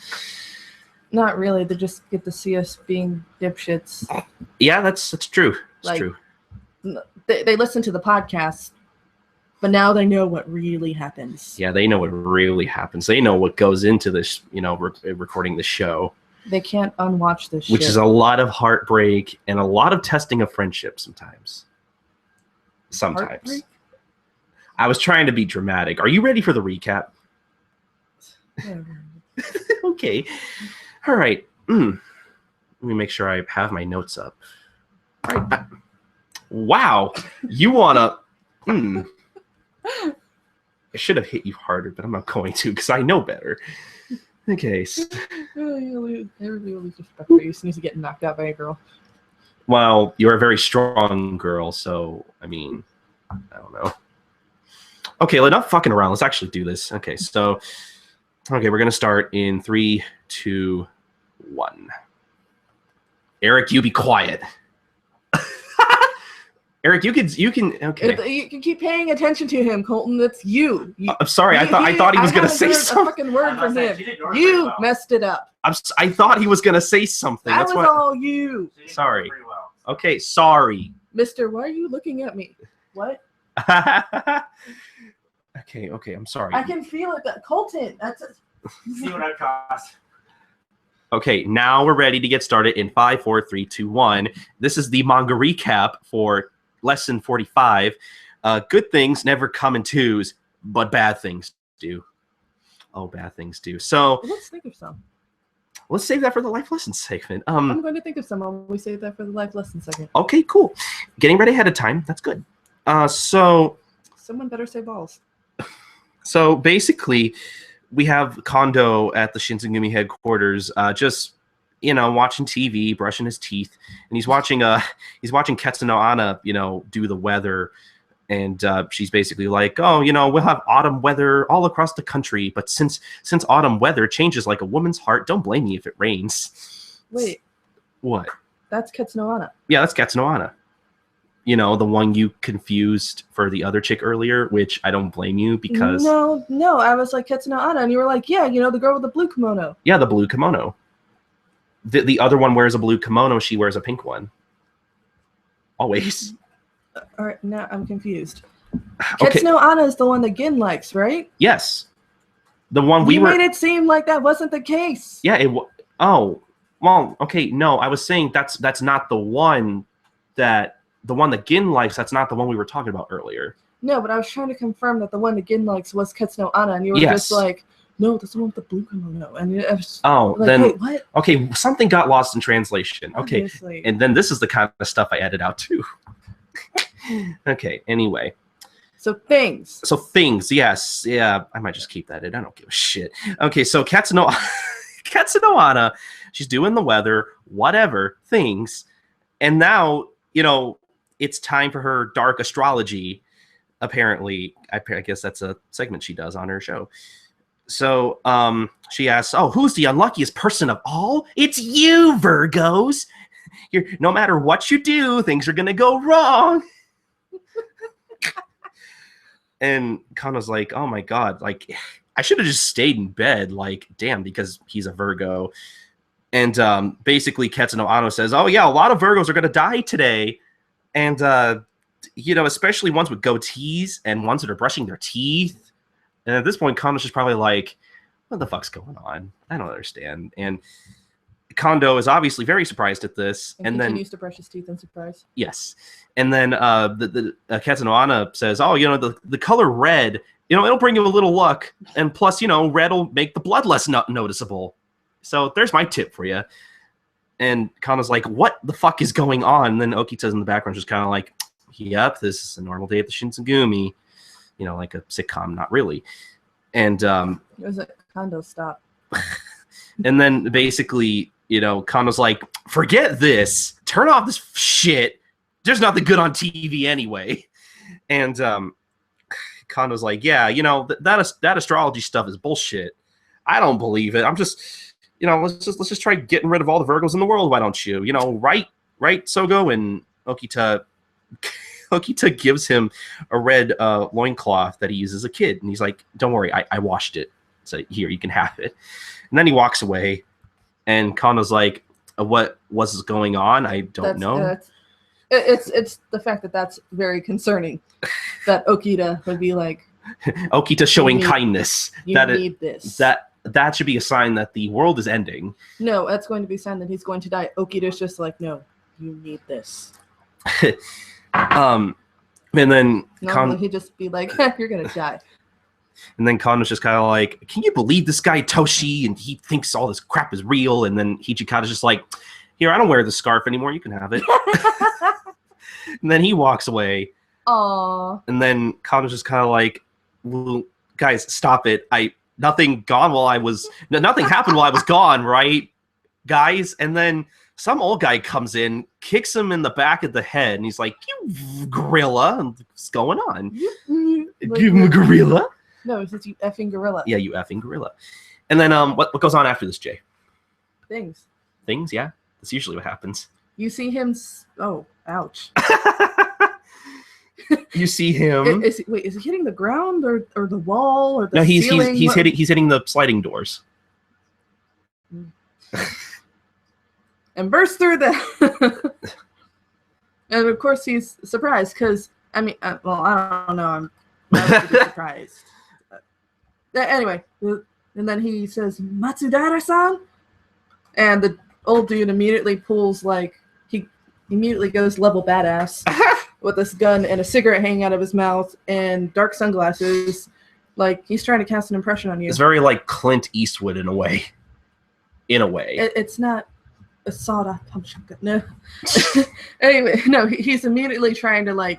Not really. They just get to see us being dipshits. Yeah, that's true. It's true. They listen to the podcast, but now they know what really happens. Yeah, they know what really happens. They know what goes into this, you know, recording the show. They can't unwatch this shit. Which is a lot of heartbreak and a lot of testing of friendship sometimes. Heartbreak? I was trying to be dramatic. Are you ready for the recap? Okay. All right. Let me make sure I have my notes up. All right. Wow. You want to... I should have hit you harder, but I'm not going to because I know better. Okay. Everybody will lose respect for you as soon as you get knocked out by a girl. Well, you're a very strong girl, so, I mean, I don't know. Okay, enough fucking around. Let's actually do this. Okay, so, we're going to start in 3, 2, 1. Eric, you be quiet. Eric, you can. Okay. You can keep paying attention to him, Colton. That's you. I'm sorry. I thought he was gonna say something. A fucking word from him. You messed it up. I thought he was gonna say something. That was all you. Sorry. Okay. Sorry. Mister, why are you looking at me? What? Okay. I'm sorry. I can feel it. Colton. See what I cost. Okay, now we're ready to get started in 5, 4, 3, 2, 1. This is the manga recap for Lesson 45. Good things never come in twos, but bad things do. Oh, bad things do. So let's think of some. Let's save that for the life lesson segment. I'm going to think of some while we save that for the life lesson segment. Okay, cool. Getting ready ahead of time. That's good. So someone better say balls. So basically, we have Kondo at the Shinsengumi headquarters, just, you know, watching TV, brushing his teeth, and he's watching Ketsu no Ana, you know, do the weather, and she's basically like, oh, you know, we'll have autumn weather all across the country, but since autumn weather changes like a woman's heart, don't blame me if it rains. Wait. What? That's Ketsu no Ana. Yeah, that's Ketsu no Ana. You know, the one you confused for the other chick earlier, which I don't blame you because... No, I was like, Ketsu no Ana, and you were like, yeah, you know, the girl with the blue kimono. Yeah, the blue kimono. The other one wears a blue kimono, she wears a pink one. Always. All right, now I'm confused. Okay. Ketsu no Ana is the one that Gin likes, right? Yes. The one we made it seem like that wasn't the case. Yeah, oh, Well, okay, no, I was saying that's not the one that Gin likes. That's not the one we were talking about earlier. No, but I was trying to confirm that the one that Gin likes was Ketsuno Ana, and you were just like, no, that's the one with the blue kimono. And I was like, then wait, what? Okay, something got lost in translation. Okay, Obviously. and then this is the kind of stuff I edit out too. Okay, anyway. So things, yes. Yeah, I might just keep that in. I don't give a shit. Okay, so Ketsuno Ana, she's doing the weather, whatever, things. And now, it's time for her dark astrology, apparently. I guess that's a segment she does on her show. So she asks, oh, who's the unluckiest person of all? It's you, Virgos. No matter what you do, things are going to go wrong. And Kano's like, oh my God, like, I should have just stayed in bed, like, damn, because he's a Virgo. And basically Ketsuno Ano says, oh yeah, a lot of Virgos are going to die today. And, especially ones with goatees and ones that are brushing their teeth. And at this point, Kando's just probably like, what the fuck's going on? I don't understand. And Kondo is obviously very surprised at this. And then continues to brush his teeth in surprise. Yes. And then the Ketsuno Ana says, oh, the color red, it'll bring you a little luck. And plus, red will make the blood less noticeable. So there's my tip for you. And Kando's like, what the fuck is going on? And then Okita's in the background just kind of like, yep, this is a normal day at the Shinsengumi. Like a sitcom, not really. And it was a Kondo stop. And then basically, Kando's like, forget this. Turn off this shit. There's nothing good on TV anyway. And Kando's like, yeah, that astrology stuff is bullshit. I don't believe it. I'm just, let's just try getting rid of all the Virgos in the world. Why don't you? Right, Sogo? And Okita gives him a red loincloth that he used as a kid. And he's like, don't worry, I washed it. So here, you can have it. And then he walks away. And Kando's like, what was going on? I don't know. It's the fact that that's very concerning. That Okita would be like... Okita showing kindness. You need this. That should be a sign that the world is ending. No, that's going to be a sign that he's going to die. Okita's just like, no, you need this. And then he'd just be like, you're gonna die. And then Kando's just kind of like, can you believe this guy Toshi? And he thinks all this crap is real. And then Hichikata's just like, here, I don't wear the scarf anymore. You can have it. And then he walks away. Aww. And then Kando's just kind of like, well, guys, stop it. Nothing happened while I was gone, right, guys? And then some old guy comes in, kicks him in the back of the head, and he's like, you gorilla. What's going on? You gorilla? No, he says you effing gorilla. Yeah, you effing gorilla. And then what goes on after this, Jay? Things, yeah. That's usually what happens. You see him... Oh, ouch. You see him... Is he hitting the ground or the wall or the ceiling? He's hitting the sliding doors. And bursts through them. And of course he's surprised because, I don't know. I'm not really surprised. Anyway, and then he says, Matsudara-san? And the old dude immediately pulls, he immediately goes level badass with this gun and a cigarette hanging out of his mouth and dark sunglasses. Like, he's trying to cast an impression on you. It's very like Clint Eastwood in a way. It's not a sawed-off pump shotgun. No. Anyway, no, he's immediately trying to,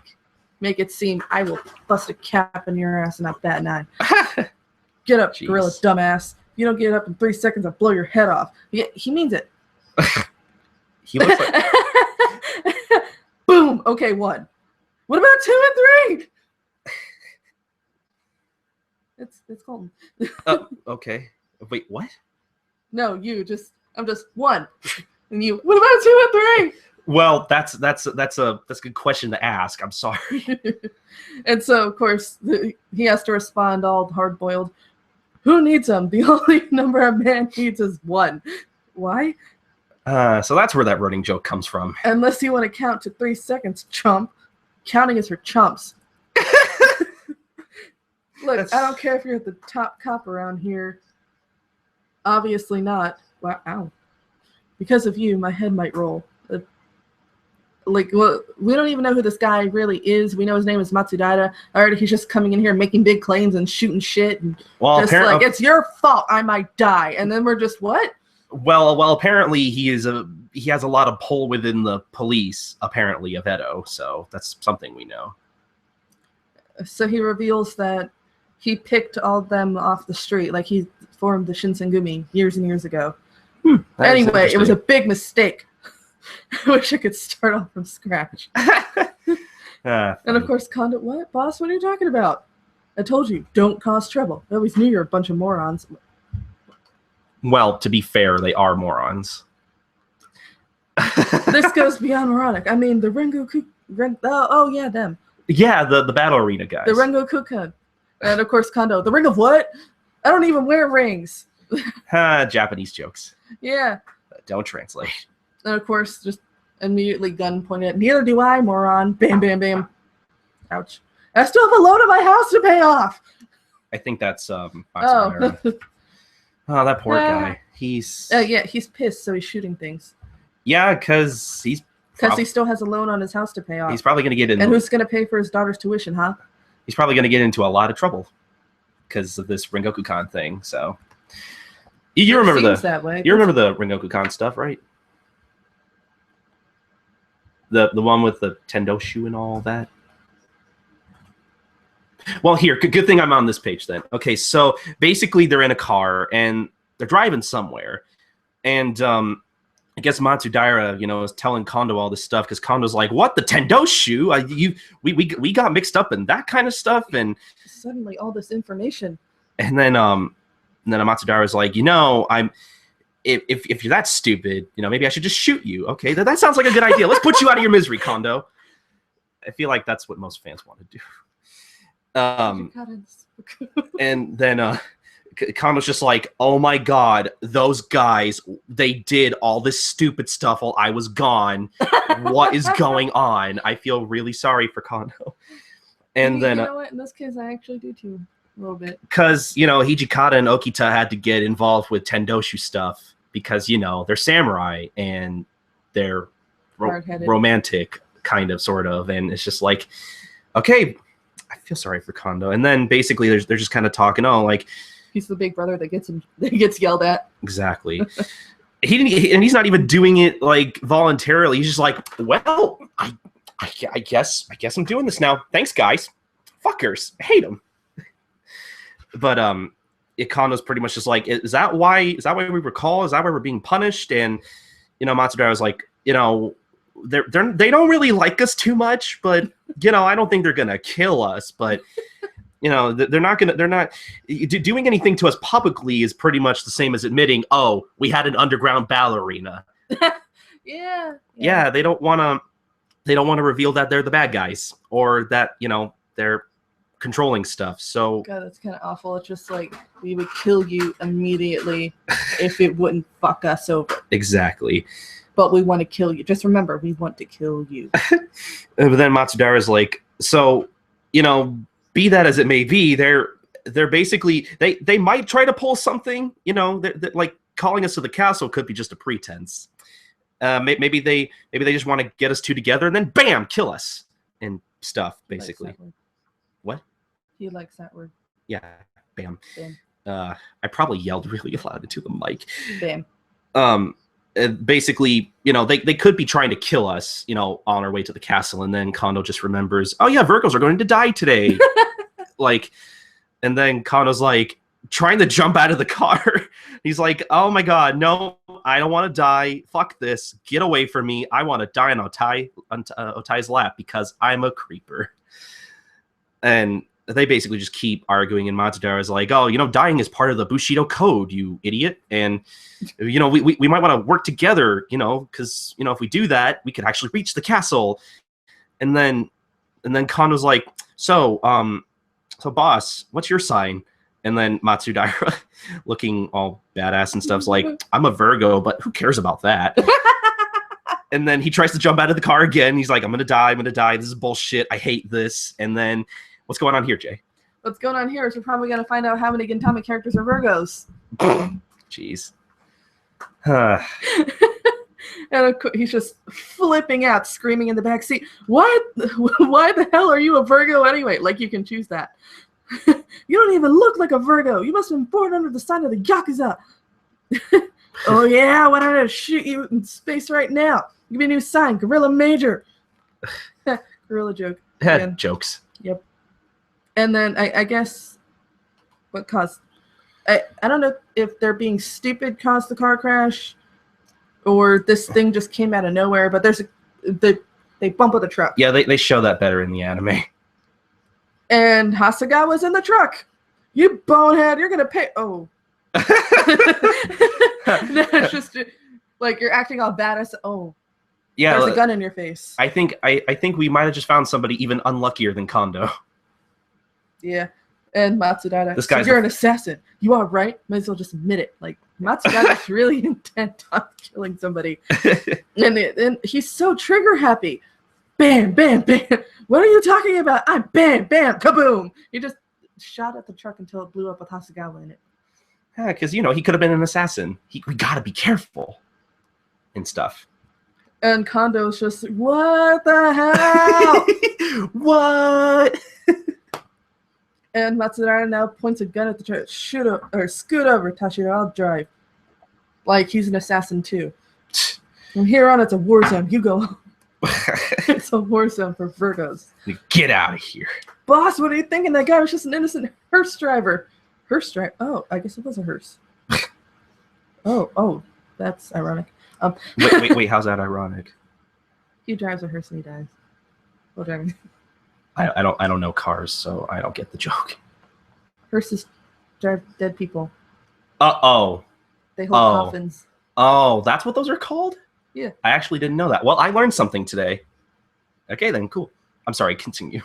make it seem, I will bust a cap in your ass and not bat an eye. Get up, Jeez. gorilla dumbass. You don't get up in 3 seconds, I'll blow your head off. He means it. He looks like... Boom! Okay, 1. What about 2 and 3? It's Colton. Okay. Wait, what? No, I'm just 1. And you, what about 2 and 3? Well, that's a good question to ask. I'm sorry. And so, of course, he has to respond all hard-boiled. Who needs them? The only number a man needs is 1. Why? So that's where that running joke comes from. Unless you want to count to 3 seconds, chump. Counting is for chumps. Look, I don't care if you're the top cop around here. Obviously not. Wow. Ow. because of you, my head might roll. Like, well, we don't even know who this guy really is. We know his name is Matsudaira. Already, he's just coming in here making big claims and shooting shit, and just like, it's your fault I might die. And then we're just, what? Well, apparently he has a lot of pull within the police, apparently, of Edo, so that's something we know. So he reveals that he picked all of them off the street, like he formed the Shinsengumi years and years ago. Anyway, it was a big mistake. I wish I could start off from scratch. And of course, Kondo, what? Boss, what are you talking about? I told you, don't cause trouble. I always knew you're a bunch of morons. Well, to be fair, they are morons. This goes beyond moronic. I mean, the Rengoku... Oh, yeah, them. Yeah, the battle arena guys. The Rengoku. And of course, Kondo, the ring of what? I don't even wear rings. Japanese jokes. Yeah. Don't translate. And of course, just immediately gun pointed at, neither do I, moron. Bam, bam, bam. Ouch. I still have a loan of my house to pay off. I think that's Oh, that poor guy. He's yeah, he's pissed, so he's shooting things. Yeah, because he still has a loan on his house to pay off. He's probably going to get in. And who's going to pay for his daughter's tuition, huh? He's probably going to get into a lot of trouble because of this Rengoku-kan thing. So you remember you remember the Rengoku-kan stuff, right? The one with the Tendoshu and all that. Well, here, good thing I'm on this page then. Okay, so basically they're in a car and they're driving somewhere, and I guess Matsudaira, is telling Kondo all this stuff because Kondo's like, "What, the Tendoshu? We got mixed up in that kind of stuff." And suddenly all this information. And then Matsudaira's like, if you're that stupid, maybe I should just shoot you. Okay, that sounds like a good idea. Let's put you out of your misery, Kondo. I feel like that's what most fans want to do. And then Kondo's just like, oh my god, those guys, they did all this stupid stuff while I was gone. What is going on? I feel really sorry for Kondo. And then you know what? In this case, I actually do too, a little bit. Because Hijikata and Okita had to get involved with Tendoshu stuff because they're samurai and they're romantic, kind of, sort of, and it's just like, okay, I feel sorry for Kondo. And then basically they're just kind of talking, he's the big brother that gets yelled at. Exactly. He's not even doing it like voluntarily. He's just like, well, I guess I'm doing this now. Thanks, guys. Fuckers. I hate them. But Kondo's pretty much just like, is that why we recall? Is that why we're being punished? And Matsudaira's like, they don't really like us too much, but I don't think they're gonna kill us. But they're not doing anything to us publicly is pretty much the same as admitting, oh, we had an underground ballerina. Yeah. They don't want to reveal that they're the bad guys or that they're controlling stuff. So God, that's kind of awful. It's just like, we would kill you immediately if it wouldn't fuck us over. Exactly. But we want to kill you. Just remember, we want to kill you. But then Matsudaira's like, so be that as it may be, they're basically they might try to pull something. They're like calling us to the castle could be just a pretense. Maybe they just want to get us two together and then bam, kill us and stuff. Basically, what? He likes that word. Yeah, bam. Bam. I probably yelled really loud into the mic. Bam. Basically, they could be trying to kill us, on our way to the castle, and then Kondo just remembers, oh yeah, Virgos are going to die today. And then Kondo's like trying to jump out of the car. He's like, oh my god, no, I don't want to die. Fuck this. Get away from me. I want to die on Otai's lap because I'm a creeper. And they basically just keep arguing, and Matsudaira's like, oh, dying is part of the Bushido code, you idiot. And, we might want to work together, because, if we do that, we could actually reach the castle. And then Kondo's like, so boss, what's your sign? And then Matsudaira, looking all badass and stuff, is like, I'm a Virgo, but who cares about that? And then he tries to jump out of the car again. He's like, I'm going to die. This is bullshit. I hate this. And then what's going on here, Jay? What's going on here is we're probably going to find out how many Gintama characters are Virgos. Jeez. And he's just flipping out, screaming in the back seat. What? Why the hell are you a Virgo anyway? Like, you can choose that. You don't even look like a Virgo. You must have been born under the sign of the Yakuza. Oh, yeah, why don't I shoot you in space right now? Give me a new sign, Gorilla Major. Gorilla joke. Had jokes. Yep. And then I guess what caused... I don't know if they're being stupid caused the car crash or this thing just came out of nowhere, but they bump with the truck. Yeah, they show that better in the anime. And Hasegawa's in the truck. You bonehead, you're gonna pay. Oh. No, it's just like you're acting all badass. Oh. Yeah. There's a gun in your face. I think we might have just found somebody even unluckier than Kondo. Yeah. And Matsudaira. This guy's you're an assassin. You are right. Might as well just admit it. Like Matsudaira's really intent on killing somebody. and he's so trigger happy. Bam, bam, bam. What are you talking about? I'm bam, bam, kaboom. He just shot at the truck until it blew up with Hasegawa in it. Yeah, because, he could have been an assassin. We got to be careful and stuff. And Kondo's just, what the hell? What? And Matsudaira now points a gun at the truck. Scoot over, Tashiro. I'll drive. Like he's an assassin too. From here on, it's a war zone. You go. It's a war zone for Virgos. Get out of here. Boss, what are you thinking? That guy was just an innocent hearse driver. Hearse driver? Oh, I guess it was a hearse. Oh, that's ironic. Wait, how's that ironic? He drives a hearse and he dies. Well, driving. I don't know cars, so I don't get the joke. Hearses drive dead people. Oh. They hold coffins. Oh, that's what those are called? Yeah. I actually didn't know that. Well, I learned something today. Okay, then, cool. I'm sorry, continue.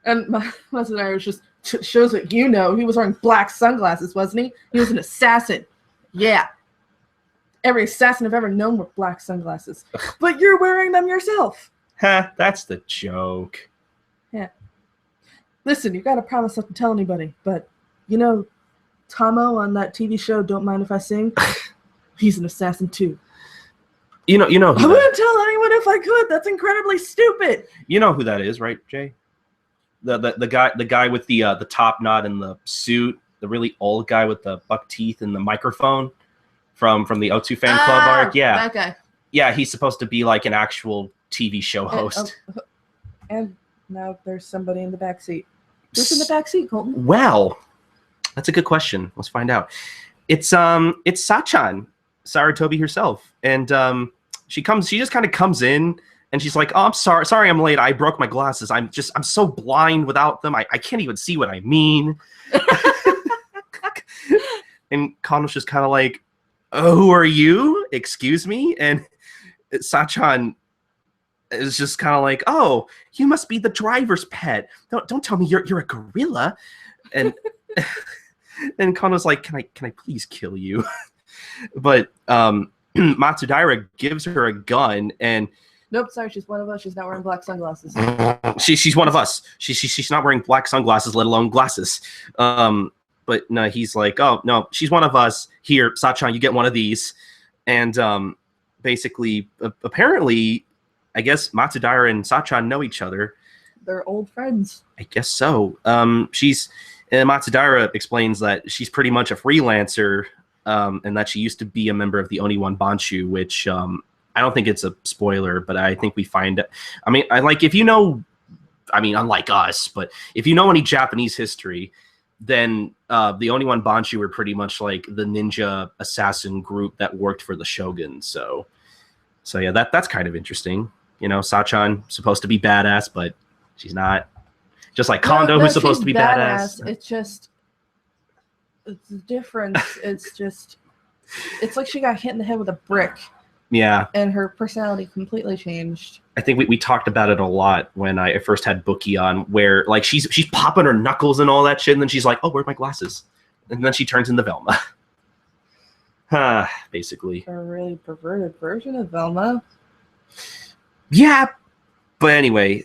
And Matsudaira just shows what you know. He was wearing black sunglasses, wasn't he? He was an assassin. Yeah. Every assassin I've ever known wore black sunglasses. But you're wearing them yourself. That's the joke. Yeah. Listen, you gotta promise not to tell anybody, but Tomo on that TV show Don't Mind If I Sing, he's an assassin too. You know I wouldn't tell anyone if I could. That's incredibly stupid. You know who that is, right, Jay? The guy with the top knot and the suit, the really old guy with the buck teeth and the microphone from the O2 fan club arc. Yeah. That guy. Yeah, he's supposed to be like an actual TV show host. And now there's somebody in the back seat. Who's in the back seat, Colton? Well, that's a good question. Let's find out. It's Sachan, Sarutobi herself, and she just kind of comes in and she's like, "Oh, I'm sorry, I'm late. I broke my glasses. I'm so blind without them. I can't even see what I mean." And Kondo's just kind of like, "Oh, who are you? Excuse me?" And Sachan is just kind of like, "Oh, you must be the driver's pet. Don't tell me you're a gorilla." And and Kondo's like, "Can I please kill you?" But Matsudaira gives her a gun and. Nope, sorry, she's one of us. She's not wearing black sunglasses. She's one of us. She's not wearing black sunglasses, let alone glasses. But no, he's like, "Oh no, she's one of us. Here, Sachan, you get one of these." And basically, apparently, I guess Matsudaira and Sachan know each other. They're old friends. I guess so. Matsudaira explains that she's pretty much a freelancer, and that she used to be a member of the Oniwan Banshu, which I don't think it's a spoiler, but I think we find. I mean, if you know, unlike us, but if you know any Japanese history, then the Oniwan Banshu were pretty much like the ninja assassin group that worked for the shogun. So yeah, that's kind of interesting. Sachan supposed to be badass, but she's not. Just like Kondo, who's supposed to be badass. It's the difference. It's like she got hit in the head with a brick. Yeah. And her personality completely changed. I think we talked about it a lot when I first had Bookie on, where like she's popping her knuckles and all that shit, and then she's like, "Oh, where's my glasses?" And then she turns into Velma. Basically. A really perverted version of Velma. Yeah. But anyway,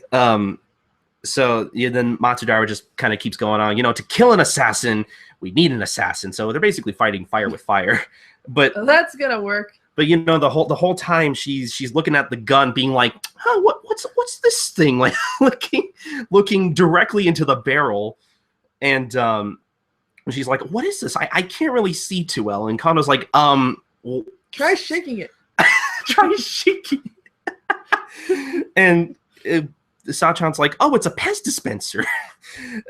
so yeah, then Matsudaira just kind of keeps going on. To kill an assassin, we need an assassin. So they're basically fighting fire with fire. But that's gonna work. But the whole time she's looking at the gun, being like, "Huh, what's this thing?" Like looking directly into the barrel, and she's like, "What is this? I can't really see too well." And Kando's like, well, try shaking it. Try shaking it. And Sachan's like, "Oh, it's a Pez dispenser.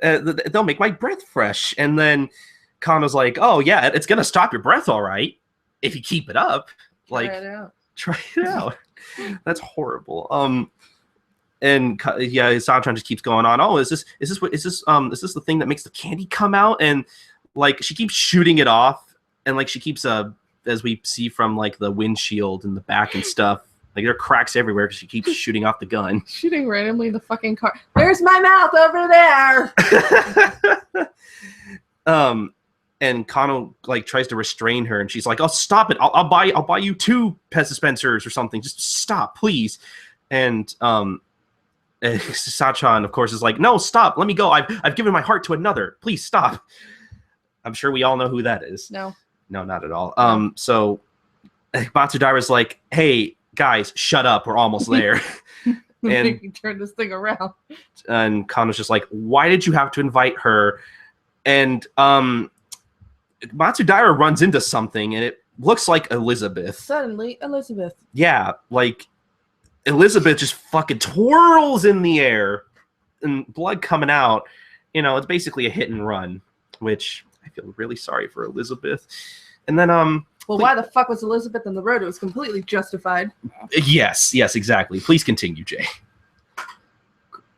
They'll make my breath fresh." And then Kando's like, "Oh yeah, it's gonna stop your breath, all right, if you keep it up." Like, try it out. That's horrible. And yeah, Sachan just keeps going on. "Oh, is this the thing that makes the candy come out?" And like she keeps shooting it off, and like she keeps as we see from like the windshield in the back and stuff. Like there are cracks everywhere because she keeps shooting off the gun. Shooting randomly in the fucking car. There's my mouth over there. And Kano like tries to restrain her, and she's like, "Oh, stop it! I'll buy you 2 Pez dispensers or something. Just stop, please." And Sachan, of course, is like, "No, stop! Let me go. I've given my heart to another. Please stop." I'm sure we all know who that is. No, not at all. So Matsudaira's like, "Hey, guys, shut up. We're almost there." And you turn this thing around. And Kano's just like, "Why did you have to invite her?" And Matsudaira runs into something, and it looks like Elizabeth. Suddenly, Elizabeth. Yeah, like Elizabeth just fucking twirls in the air, and blood coming out. It's basically a hit and run, which I feel really sorry for Elizabeth. And then well, why the fuck was Elizabeth on the road? It was completely justified. Yes, exactly. Please continue, Jay.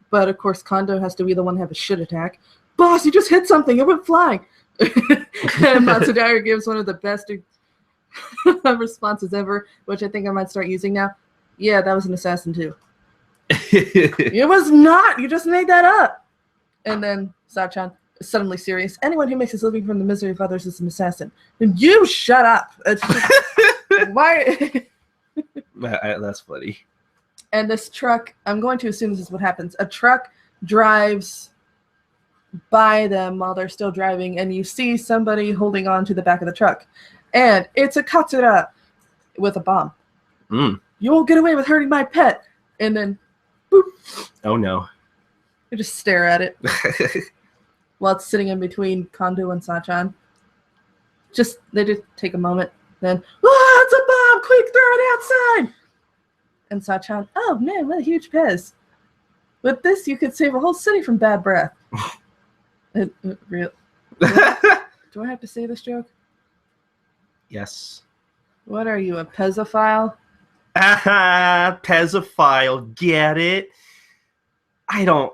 But of course, Kondo has to be the one to have a shit attack. "Boss, you just hit something. It went flying." And Matsudaira gives one of the best responses ever, which I think I might start using now. "Yeah, that was an assassin too." "It was not. You just made that up." And then Sachan is suddenly serious. "Anyone who makes his living from the misery of others is an assassin." And you shut up. It's just, why? That's funny. And this truck, I'm going to assume this is what happens. A truck drives by them while they're still driving, and you see somebody holding on to the back of the truck. And it's a Katsura with a bomb. "You won't get away with hurting my pet." And then, boop. Oh no. You just stare at it while it's sitting in between Kondo and Sachan. They just take a moment. Then, it's a bomb! Quick, throw it outside! And Sachan, "Oh man, what a huge Pez. With this, you could save a whole city from bad breath." Real. Do I have to say this joke? Yes. What are you, a pezophile? Pezophile, get it? I don't.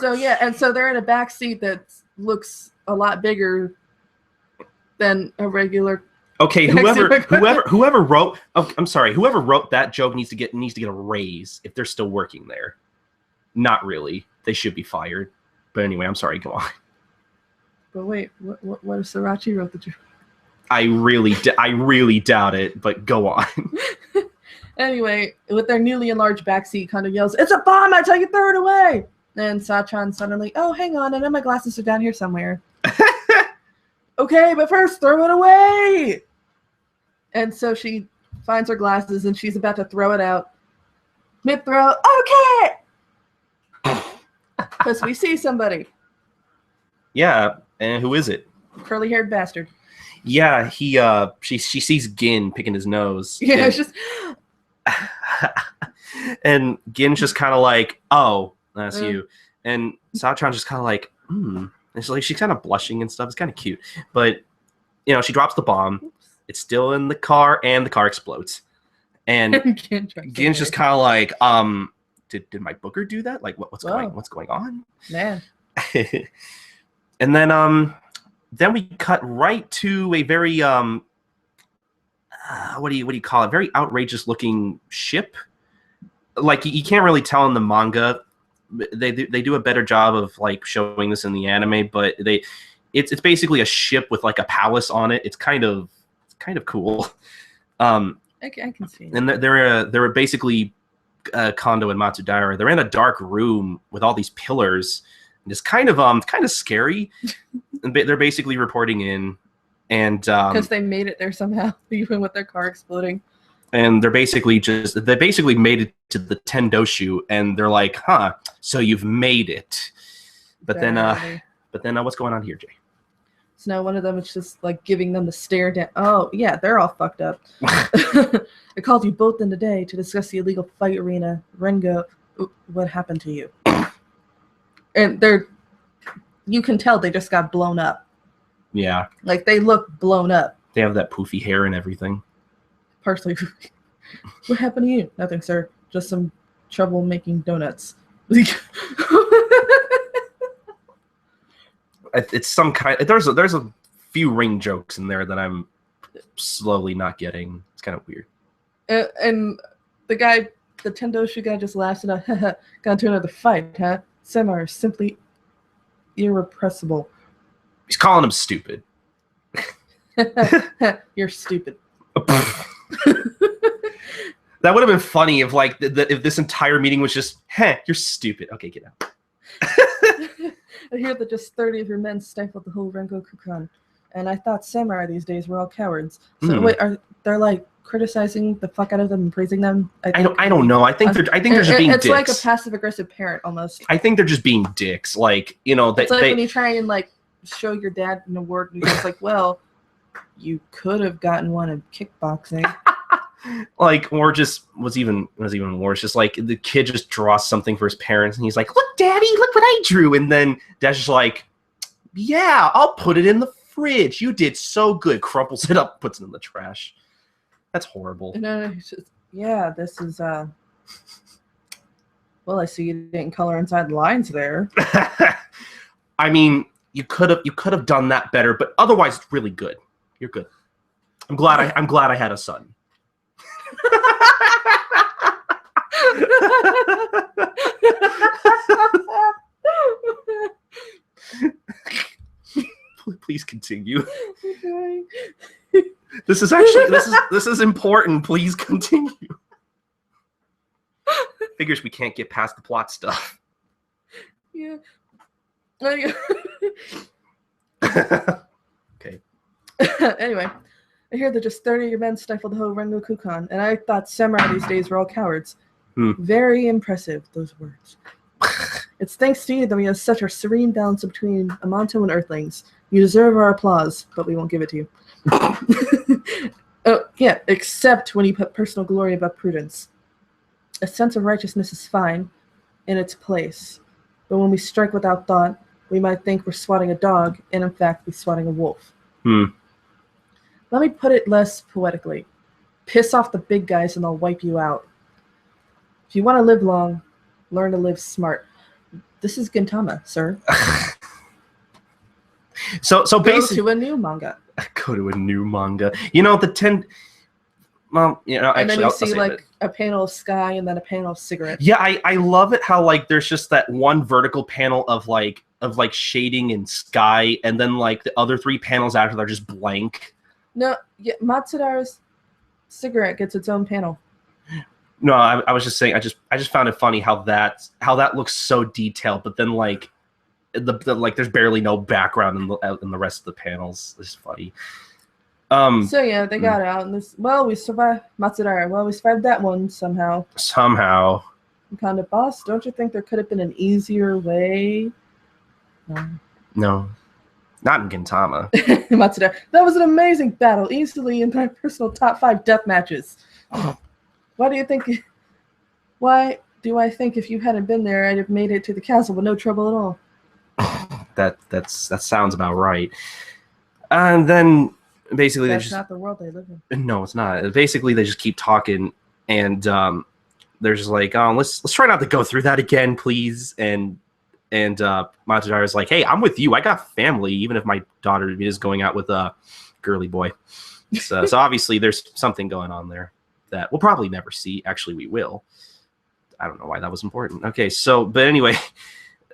So yeah, and so they're in a back seat that looks a lot bigger than a regular. Okay, whoever wrote. Oh, I'm sorry. Whoever wrote that joke needs to get a raise if they're still working there. Not really. They should be fired. But anyway, I'm sorry. Go on. But wait, what if Sriracha wrote the joke? I really doubt it. But go on. Anyway, with their newly enlarged backseat, kind of yells, "It's a bomb! I tell you, throw it away!" And Sachan suddenly, "Oh, hang on, I know my glasses are down here somewhere." "Okay, but first, throw it away!" And so she finds her glasses, and she's about to throw it out. Mid-throw, "Okay!" Because we see somebody. Yeah, and who is it? Curly-haired bastard. Yeah, she sees Gin picking his nose. Yeah, it's just... And Gin's just kind of like, "Oh, that's you." And Sachan's just kind of like, And she's kind of blushing and stuff. It's kind of cute. But, she drops the bomb. It's still in the car, and the car explodes. And Gin's just kind of like, did my booger do that? Like, what's going on? Man. And then we cut right to a very what do you call it? Very outrageous looking ship. Like you can't really tell in the manga. They do a better job of like showing this in the anime, but it's basically a ship with like a palace on it. It's kind of cool. I can see. And they're basically Kondo and Matsudaira. They're in a dark room with all these pillars. And it's kind of scary. And they're basically reporting in, And because they made it there somehow, even with their car exploding. And they basically made it to the Tendoshu, and they're like, "Huh, so you've made it." But then what's going on here, Jay? So now one of them is just like giving them the stare down. Oh yeah, they're all fucked up. I called you both in today to discuss the illegal fight arena. Rengo, what happened to you? And you can tell they just got blown up. Yeah, like they look blown up. They have that poofy hair and everything. Partially. What happened to you? Nothing, sir. Just some trouble making donuts. It's some kind. There's a few ring jokes in there that I'm slowly not getting. It's kind of weird. And the guy, the Tendoshu guy, just laughs and got into another fight, huh? Samar is simply irrepressible. He's calling him stupid. You're stupid. That would have been funny if if this entire meeting was just, you're stupid. Okay, get out. I hear that just 30 of your men stifled the whole Rengokukan, and I thought samurai these days were all cowards. So wait, they're like criticizing the fuck out of them and praising them? I don't know. I think they're just being dicks. It's like a passive aggressive parent almost. I think they're just being dicks. Like, it's like when you try and like show your dad an award and he's like, well, you could have gotten one in kickboxing. Like, or just was even worse. Just like the kid just draws something for his parents, and he's like, "Look, Daddy, look what I drew." And then Dad's just like, "Yeah, I'll put it in the fridge. You did so good." Crumples it up, puts it in the trash. That's horrible. No, yeah, this is well, I see you didn't color inside the lines there. I mean, you could have done that better, but otherwise, it's really good. You're good. I'm glad I had a son. Please continue. Okay. This is important. Please continue. Figures we can't get past the plot stuff. Yeah. Okay. Anyway, I hear that just 30 of your men stifled the whole Rengokukan, and I thought samurai these days were all cowards. Very impressive, those words. It's thanks to you that we have such a serene balance between Amanto and Earthlings. You deserve our applause, but we won't give it to you. Oh, yeah, except when you put personal glory above prudence. A sense of righteousness is fine, in its place. But when we strike without thought, we might think we're swatting a dog, and in fact, we're swatting a wolf. Let me put it less poetically. Piss off the big guys and they'll wipe you out. If you want to live long, learn to live smart. This is Gintama, sir. So basically, go to a new manga. Go to a new manga. And then you see like a panel of sky and then a panel of cigarettes. Yeah, I love it how like there's just that one vertical panel of shading and sky, and then like the other three panels after they're just blank. No, yeah, Matsudara's cigarette gets its own panel. No, I was just saying I just found it funny how that looks so detailed, but then like there's barely no background in the rest of the panels. It's funny. So yeah, they got out, and we survived Matsudara. Well, we survived that one somehow. I'm kind of, boss, don't you think there could have been an easier way? No. Not in Gintama. Matsuda, that was an amazing battle, easily in my personal top 5 death matches. Why do I think if you hadn't been there, I'd have made it to the castle with no trouble at all? That sounds about right. And then basically that's not the world they live in. No, it's not. Basically, they just keep talking, and they're just like, "Oh, let's try not to go through that again, please." And Matsudara's like, "Hey, I'm with you. I got family, even if my daughter is going out with a girly boy." So obviously there's something going on there that we'll probably never see. Actually, we will. I don't know why that was important. Okay, but anyway,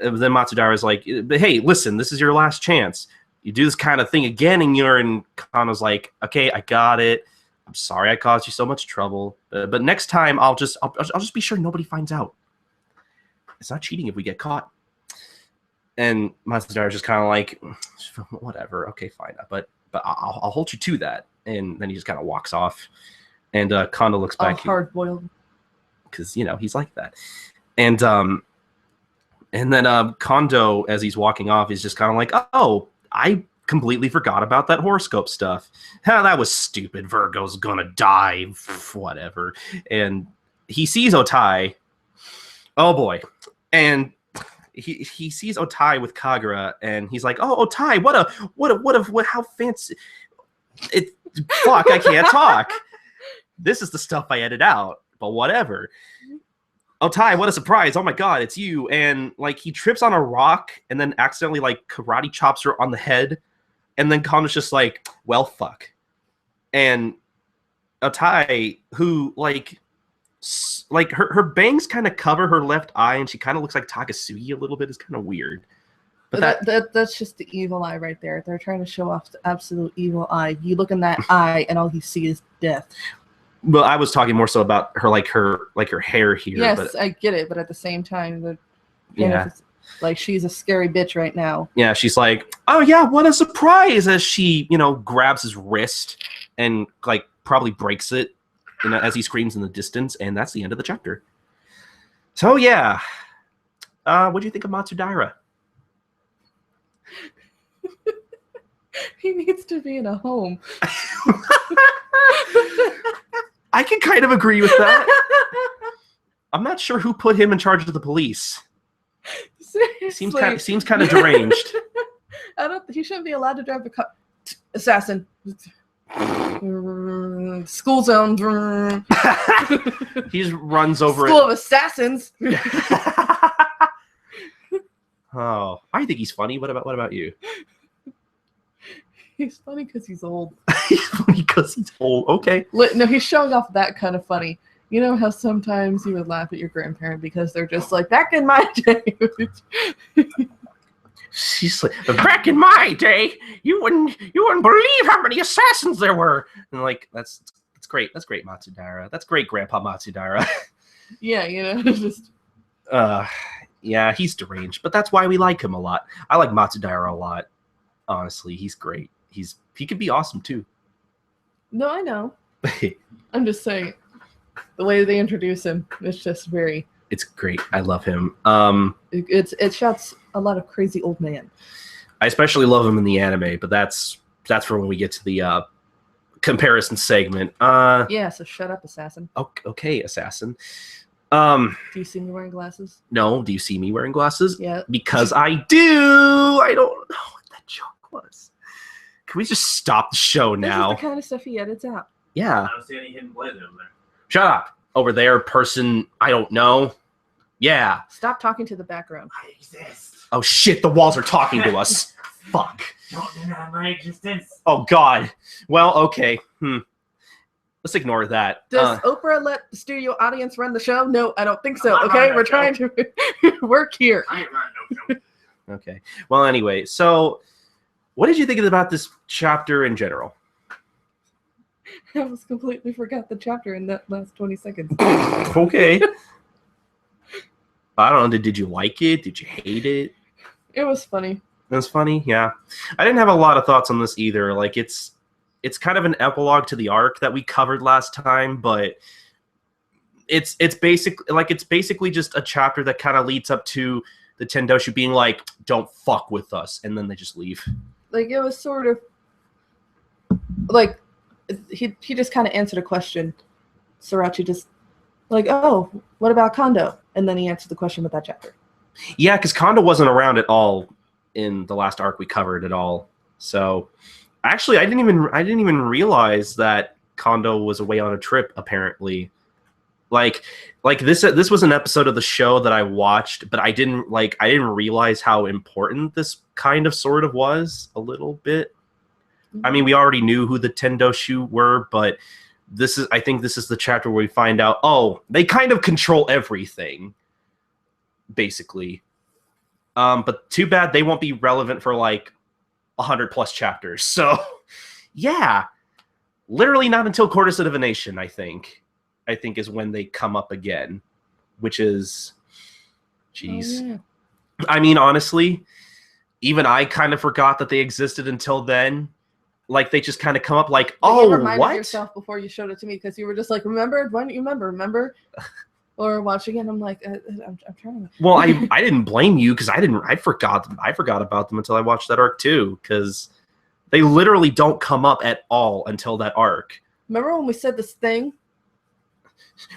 then Matsudara's like, "Hey, listen, this is your last chance. You do this kind of thing again, and Kano's like, okay, I got it. I'm sorry I caused you so much trouble, but next time I'll just be sure nobody finds out. It's not cheating if we get caught." And Matsudara's just kind of like, whatever, okay, fine. But but I'll hold you to that. And then he just kind of walks off. And Kondo looks back. Hard boiled. Because he's like that. And then Kondo, as he's walking off, is just kind of like, oh, I completely forgot about that horoscope stuff. That was stupid. Virgo's gonna die. Whatever. And he sees Otai. Oh boy. And he sees Otai with Kagura, and he's like, oh, Otai, what how fancy. Fuck, I can't talk. This is the stuff I edit out, but whatever. Otai, what a surprise. Oh my god, it's you. And like he trips on a rock and then accidentally like karate chops her on the head. And then Kondo's just like, well, fuck. And Otai, who like her bangs kind of cover her left eye, and she kind of looks like Takasugi a little bit. It's kind of weird. But that's just the evil eye right there. They're trying to show off the absolute evil eye. You look in that eye, and all you see is death. Well, I was talking more so about her hair here. Yes, but, I get it, but at the same time, yeah, like she's a scary bitch right now. Yeah, she's like, oh yeah, what a surprise! As she, grabs his wrist and like probably breaks it, as he screams in the distance, and that's the end of the chapter. So yeah, what do you think of Matsudaira? He needs to be in a home. I can kind of agree with that. I'm not sure who put him in charge of the police. Seriously. Seems kind of deranged. He shouldn't be allowed to drive the car. Assassin. School zone. He just runs over School of Assassins. Oh, I think he's funny. What about you? He's funny because he's old. He's funny because he's old. Okay. No, he's showing off that kind of funny. You know how sometimes you would laugh at your grandparent because they're just like, back in my day. She's like, back in my day, you wouldn't believe how many assassins there were. And like, that's great. That's great, Matsudaira. That's great, Grandpa Matsudaira. Yeah, just. Yeah, he's deranged, but that's why we like him a lot. I like Matsudaira a lot. Honestly, he's great. He could be awesome too. No, I know. I'm just saying, the way they introduce him, it's just very. It's great. I love him. It shouts a lot of crazy old man. I especially love him in the anime, but that's for when we get to the comparison segment. Yeah. So shut up, assassin. Okay, assassin. Do you see me wearing glasses? No. Do you see me wearing glasses? Yeah. Because I do. I don't know what that joke was. Can we just stop the show now? This is the kind of stuff he edits out. Yeah. I don't see any hidden blade over there. Shut up. Over there, person I don't know. Yeah. Stop talking to the background. I exist. Oh shit, the walls are talking to us. Fuck. Don't deny my existence. Oh god. Well, okay. Let's ignore that. Does Oprah let the studio audience run the show? No, I don't think so. I'm not Okay, running we're that trying to work here. I ain't running no show. Okay. Well, anyway, so what did you think about this chapter in general? I almost completely forgot the chapter in that last 20 seconds. Okay. I don't know. Did you like it? Did you hate it? It was funny. It was funny, yeah. I didn't have a lot of thoughts on this either. Like it's kind of an epilogue to the arc that we covered last time, but it's basically just a chapter that kind of leads up to the Tendoshu being like, "Don't fuck with us," and then they just leave. Like it was sort of like he just kind of answered a question. Sriracha just like, "Oh, what about Kondo?" And then he answered the question with that chapter. Yeah, because Kondo wasn't around at all in the last arc we covered at all. So actually, I didn't even realize that Kondo was away on a trip. Apparently, like this was an episode of the show that I watched, but I didn't realize how important this kind of sort of was a little bit. I mean, we already knew who the Tendoshu were, but I think this is the chapter where we find out, oh, they kind of control everything, basically. But too bad they won't be relevant for like 100+ chapters. So, yeah, literally not until Quartus of Divination, I think is when they come up again, which is, jeez. Oh, yeah. I mean, honestly, even I kind of forgot that they existed until then. like they just kind of come up like, But oh, you reminded what? yourself before you showed it to me because you were just like, remember? Why don't you remember? Or watching it, I'm like, I'm trying to. Well, I didn't blame you because I forgot about them until I watched that arc too, because they literally don't come up at all until that arc. Remember when we said this thing?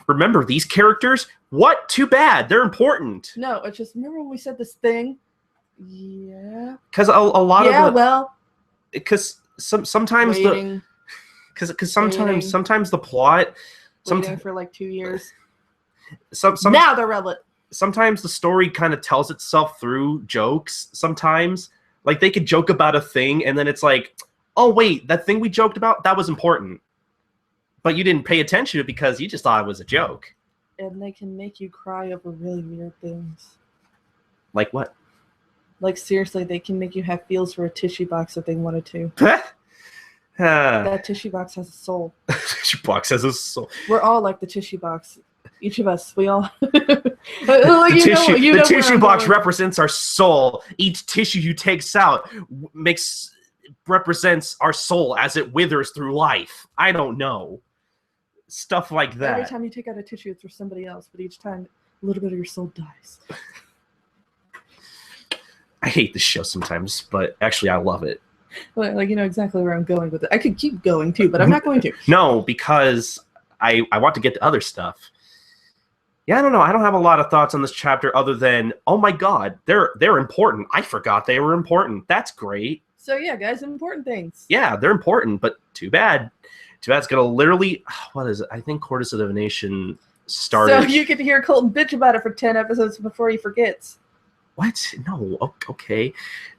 Remember these characters? What? Too bad. They're important. No, it's just remember when we said this thing? Yeah. Because a lot of yeah, well. Because sometimes waiting, because sometimes the plot waiting for like 2 years. Some now they're relevant. Sometimes the story kind of tells itself through jokes. Sometimes, like they could joke about a thing, and then it's like, oh wait, that thing we joked about, that was important, but you didn't pay attention to it because you just thought it was a joke. And they can make you cry over really weird things. Like what? Like seriously, they can make you have feels for a tissue box if they wanted to. That tissue box has a soul. Tissue box has a soul. We're all like the tissue box. Each of us, we all. The tissue box represents our soul. Each tissue you takes out represents our soul as it withers through life. I don't know. Stuff like that. Every time you take out a tissue, it's for somebody else, but each time a little bit of your soul dies. I hate this show sometimes, but actually I love it. Like you know exactly where I'm going with it. I could keep going too, but I'm not going to. No, because I want to get to other stuff. Yeah, I don't know. I don't have a lot of thoughts on this chapter other than, oh my god, they're important. I forgot they were important. That's great. So yeah, guys, important things. Yeah, they're important, but too bad. Too bad it's gonna literally, what is it? I think Court of Divination started. So you get to hear Colton bitch about it for 10 episodes before he forgets. What? No. Okay.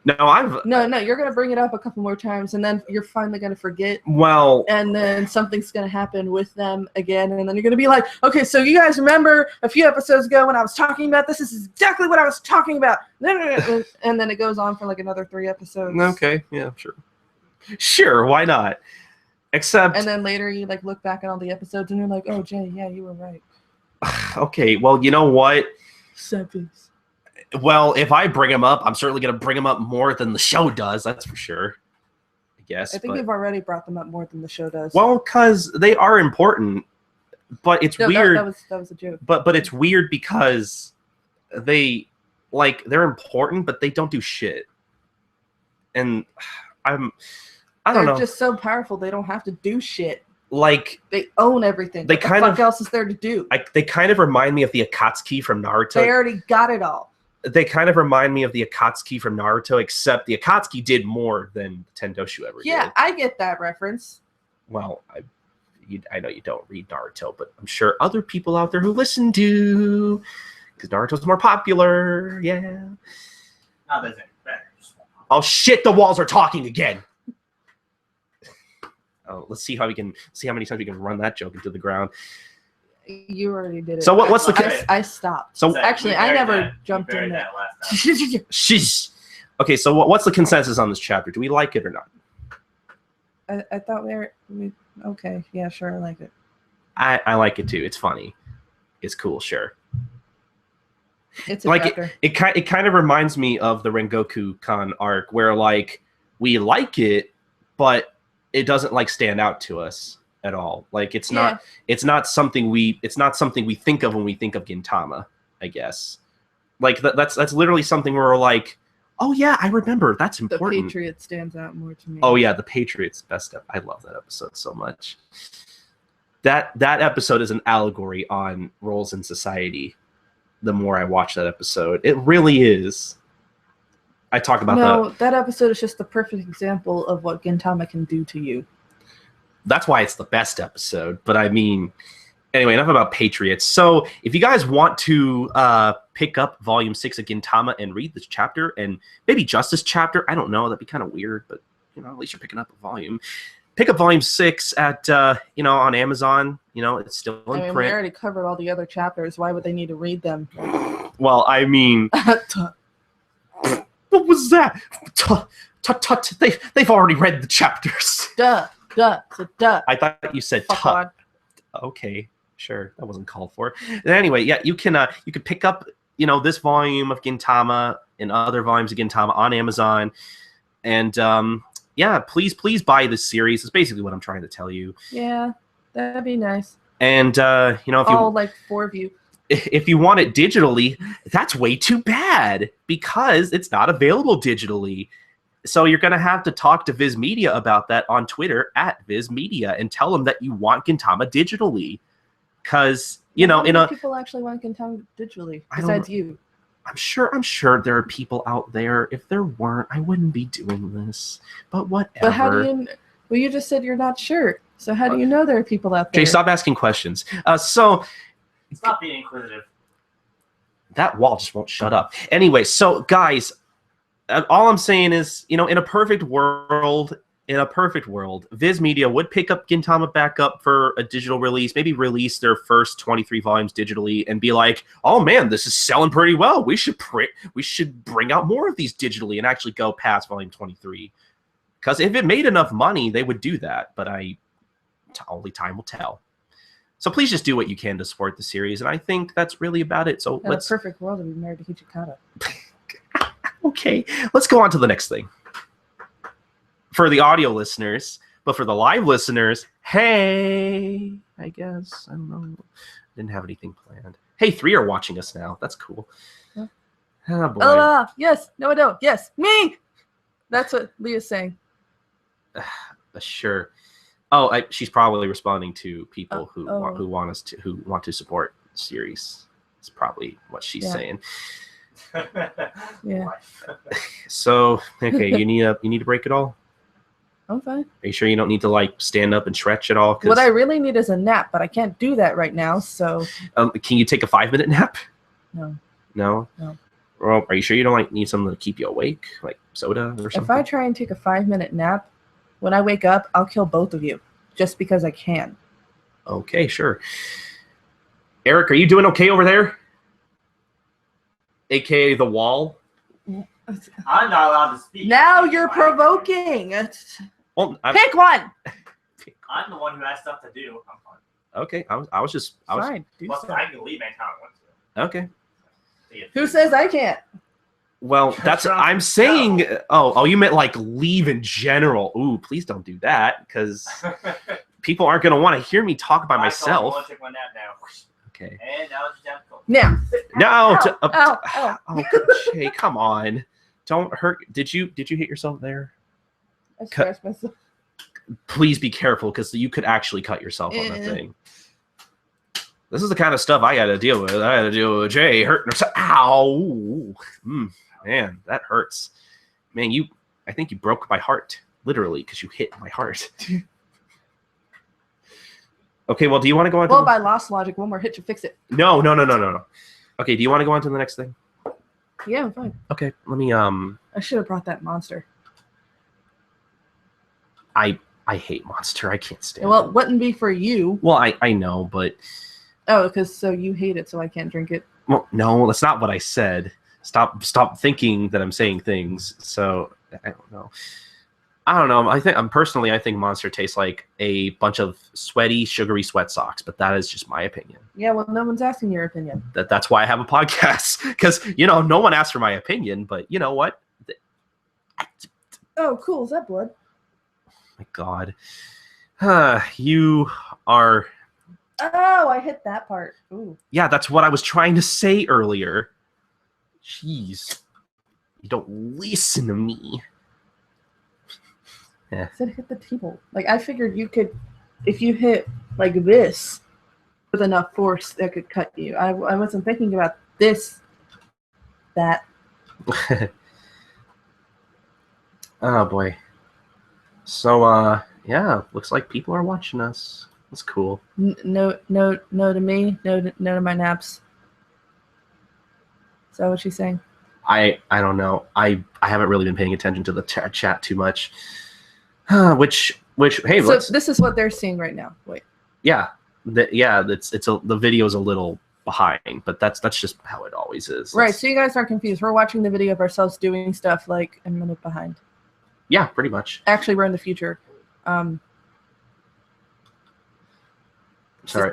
No, No, you're gonna bring it up a couple more times, and then you're finally gonna forget. Well. And then something's gonna happen with them again, and then you're gonna be like, okay, so you guys remember a few episodes ago when I was talking about this? This is exactly what I was talking about. And then it goes on for like another 3 episodes. Okay. Yeah. Sure. Sure. Why not? Except. And then later you like look back at all the episodes, and you're like, oh, Jay, yeah, you were right. Okay. Well, you know what? Seppies. Well, if I bring him up, I'm certainly going to bring him up more than the show does. That's for sure. I guess. I think you've already brought them up more than the show does. Well, because they are important, but it's weird. That was a joke. But it's weird because they're important, but they don't do shit. And I don't know. They're just so powerful. They don't have to do shit. Like they own everything. What the fuck else is there to do? They kind of remind me of the Akatsuki from Naruto. They already got it all. They kind of remind me of the Akatsuki from Naruto, except the Akatsuki did more than Tendoshu ever did. Yeah, I get that reference. Well, I know you don't read Naruto, but I'm sure other people out there who listen do, because Naruto's more popular. Yeah. Not that it's better. Oh shit! The walls are talking again. Oh, let's see how many times we can run that joke into the ground. You already did it. So what's the? I stopped. So actually, I never jumped in there. Sheesh. Okay, so what's the consensus on this chapter? Do we like it or not? I thought we okay. Yeah, sure, I like it. I like it too. It's funny. It's cool. Sure. It's a like chapter. It kind of reminds me of the Rengoku Kan arc, where like we like it, but it doesn't like stand out to us at all. Like it's not something we think of when we think of Gintama, I guess. Like that's literally something where we're like, oh yeah, I remember. That's important. The Patriot stands out more to me. Oh yeah, the Patriot's best. I love that episode so much. That episode is an allegory on roles in society. The more I watch that episode, it really is. I talk about that episode is just the perfect example of what Gintama can do to you. That's why it's the best episode. But I mean, anyway, enough about Patriots. So if you guys want to pick up Volume 6 of Gintama and read this chapter, and maybe just this chapter, I don't know, that'd be kind of weird, but at least you're picking up a volume. Pick up Volume 6 at on Amazon. It's still in print. We already covered all the other chapters. Why would they need to read them? Well, I mean, what was that? They've already read the chapters. Duh. I thought you said tut. Okay, sure, that wasn't called for. Anyway, yeah, you can pick up this volume of Gintama and other volumes of Gintama on Amazon, and yeah, please buy this series. It's basically what I'm trying to tell you. Yeah, that'd be nice. And if all like 4 of you. If you want it digitally, that's way too bad because it's not available digitally. So you're going to have to talk to Viz Media about that on Twitter @Viz Media and tell them that you want Gintama digitally. Because, people actually want Gintama digitally besides you. I'm sure there are people out there. If there weren't, I wouldn't be doing this. But whatever. But how do you? Well, you just said you're not sure. So how do you know there are people out there? Jay, stop asking questions. Stop being inquisitive. That wall just won't shut up. Anyway, so guys, all I'm saying is, in a perfect world, Viz Media would pick up Gintama back up for a digital release, maybe release their first 23 volumes digitally and be like, oh man, this is selling pretty well. We should bring out more of these digitally and actually go past volume 23. Because if it made enough money, they would do that. But only time will tell. So please just do what you can to support the series, and I think that's really about it. So in a perfect world, I'd be married to Hichikata. Okay, let's go on to the next thing. For the audio listeners, but for the live listeners, hey, I guess I don't know. Didn't have anything planned. Hey, 3 are watching us now. That's cool. Huh? Oh boy. Yes. No, I don't. Yes, me. That's what Leah's saying. Sure. Oh, she's probably responding to people who want to support the series. It's probably what she's saying. Yeah. So okay, you need to break it all. I'm fine. Are you sure you don't need to stand up and stretch at all? What I really need is a nap, but I can't do that right now. So. Can you take a 5-minute nap? No. No. No. Well, are you sure you don't need something to keep you awake, like soda or something? If I try and take a 5-minute nap, when I wake up, I'll kill both of you. Just because I can. Okay, sure. Eric, are you doing okay over there? AKA the wall? I'm not allowed to speak. Now you're provoking. Well, pick one. I'm the one who has stuff to do. I'm fine. Okay, I was fine. Plus, I can leave anytime I want to. Okay. Who says I can't? Well, that's I'm saying. Oh, you meant leave in general. Ooh, please don't do that because people aren't going to want to hear me talk by myself. I take my nap now. Okay. And now it's down. Now. Ow. Jay, come on! Don't hurt. Did you hit yourself there? I scratched myself. Please be careful because you could actually cut yourself on the thing. This is the kind of stuff I got to deal with. I got to deal with Jay hurting herself. Ow! Man, that hurts. Man, I think you broke my heart, literally, because you hit my heart. Okay, well, do you want to go on? Well, by lost logic, one more hit to fix it. No. Okay, do you want to go on to the next thing? Yeah, I'm fine. Okay, let me. I should have brought that monster. I hate Monster. I can't stand. Well, it wouldn't be for you. Well, I know, but. Oh, because you hate it, so I can't drink it. Well, no, that's not what I said. Stop thinking that I'm saying things. So I don't know. I think Monster tastes like a bunch of sweaty, sugary sweat socks, but that is just my opinion. Yeah, well, no one's asking your opinion. That's why I have a podcast because no one asked for my opinion, but you know what? Oh, cool! Is that blood? Oh my God, you are. Oh, I hit that part. Ooh. Yeah, that's what I was trying to say earlier. Jeez. You don't listen to me. I said hit the table. I figured you could, if you hit like this with enough force, that could cut you. I wasn't thinking about this, that. Oh, boy. So, yeah, looks like people are watching us. That's cool. No to me. No to my naps. Is that what she's saying? I don't know. I haven't really been paying attention to the chat too much. Which hey, so this is what they're seeing right now. Wait. Yeah, the video's a little behind, but that's just how it always is. Right. So you guys aren't confused. We're watching the video of ourselves doing stuff like a minute behind. Yeah, pretty much. Actually, we're in the future. Sorry.